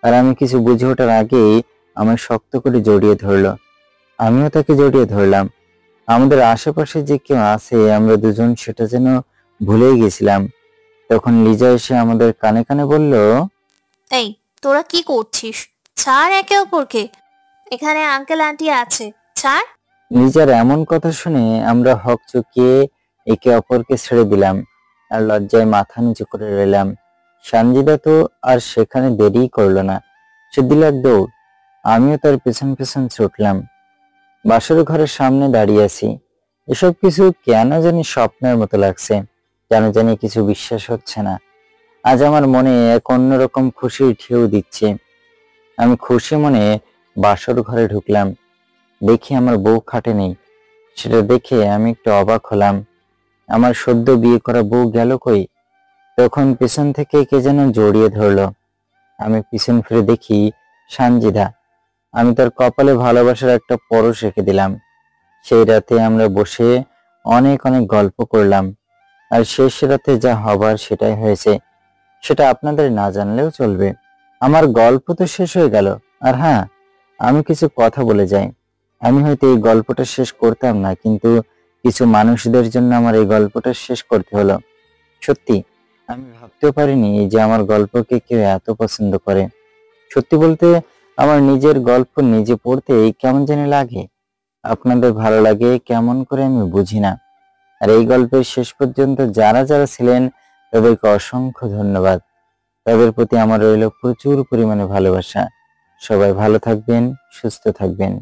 আর আমি কিছু বুঝে ওঠার আগেই আমায় শক্ত করে জড়িয়ে ধরলো। আমিও তাকে জড়িয়ে ধরলাম। আমাদের আশেপাশে যে কেউ আছে আমরা দুজন সেটা যেন ভুলেই গেছিলাম। তখন লিজা এসে আমাদের কানে কানে বলল, এই তোরা কি করছিস? ছাড় একে অপরকে, এখানে আঙ্কেল আন্টি আছে, ছাড়। লিজার এমন কথা শুনে আমরা হকচকিয়ে একে অপরকে ছেড়ে দিলাম আর লজ্জায় মাথা নিচু করে রইলাম। সানজিদা তো আর সেখানে দেরি করলো না, সে দিল এক দৌড়। আমিও তার পেছন পেছন ছুটলাম। বাসর ঘরের সামনে দাঁড়িয়ে আছি। এসব কিছু কেন জানি স্বপ্নের মতো লাগছে, কেন জানি কিছু বিশ্বাস হচ্ছে না। আজ আমার মনে এক অন্যরকম খুশির ঢেউ দিচ্ছে। আমি খুশি মনে বাসর ঘরে ঢুকলাম, দেখি আমার বউ খাটে নেই। সেটা দেখে আমি একটু অবাক হলাম। আমার সদ্য বিয়ে করা বউ গেল কই? তখন পিছন থেকে কে যেন জড়িয়ে ধরলো। আমি পিছন ফিরে দেখি সানজিদা। আমি তার কপালে ভালোবাসার একটা পরশ রেখে দিলাম। সেই রাতে আমরা বসে অনেক অনেক গল্প করলাম, আর শেষ রাতে যা হবার সেটাই হয়েছে। সেটা আপনাদের না জানলেও চলবে। আমার গল্প তো শেষ হয়ে গেল। আর হ্যাঁ, আমি কিছু কথা বলে যাই। আমি হয়তো এই গল্পটা শেষ করতাম না, কিন্তু কিছু মানুষদের জন্য আমার এই গল্পটা শেষ করতে হলো। সত্যি আমি ভাবতেও পারিনি যে আমার গল্পকে কেউ এত পছন্দ করে। সত্যি বলতে আমার নিজের গল্প নিজে পড়তে কেমন জানি লাগে। আপনাদের ভালো লাগে কেমন করে আমি বুঝি না। আর এই গল্পের শেষ পর্যন্ত যারা যারা ছিলেন তাদেরকে অসংখ্য ধন্যবাদ। তাদের প্রতি আমার রইল প্রচুর পরিমাণে ভালোবাসা। সবাই ভালো থাকবেন, সুস্থ থাকবেন।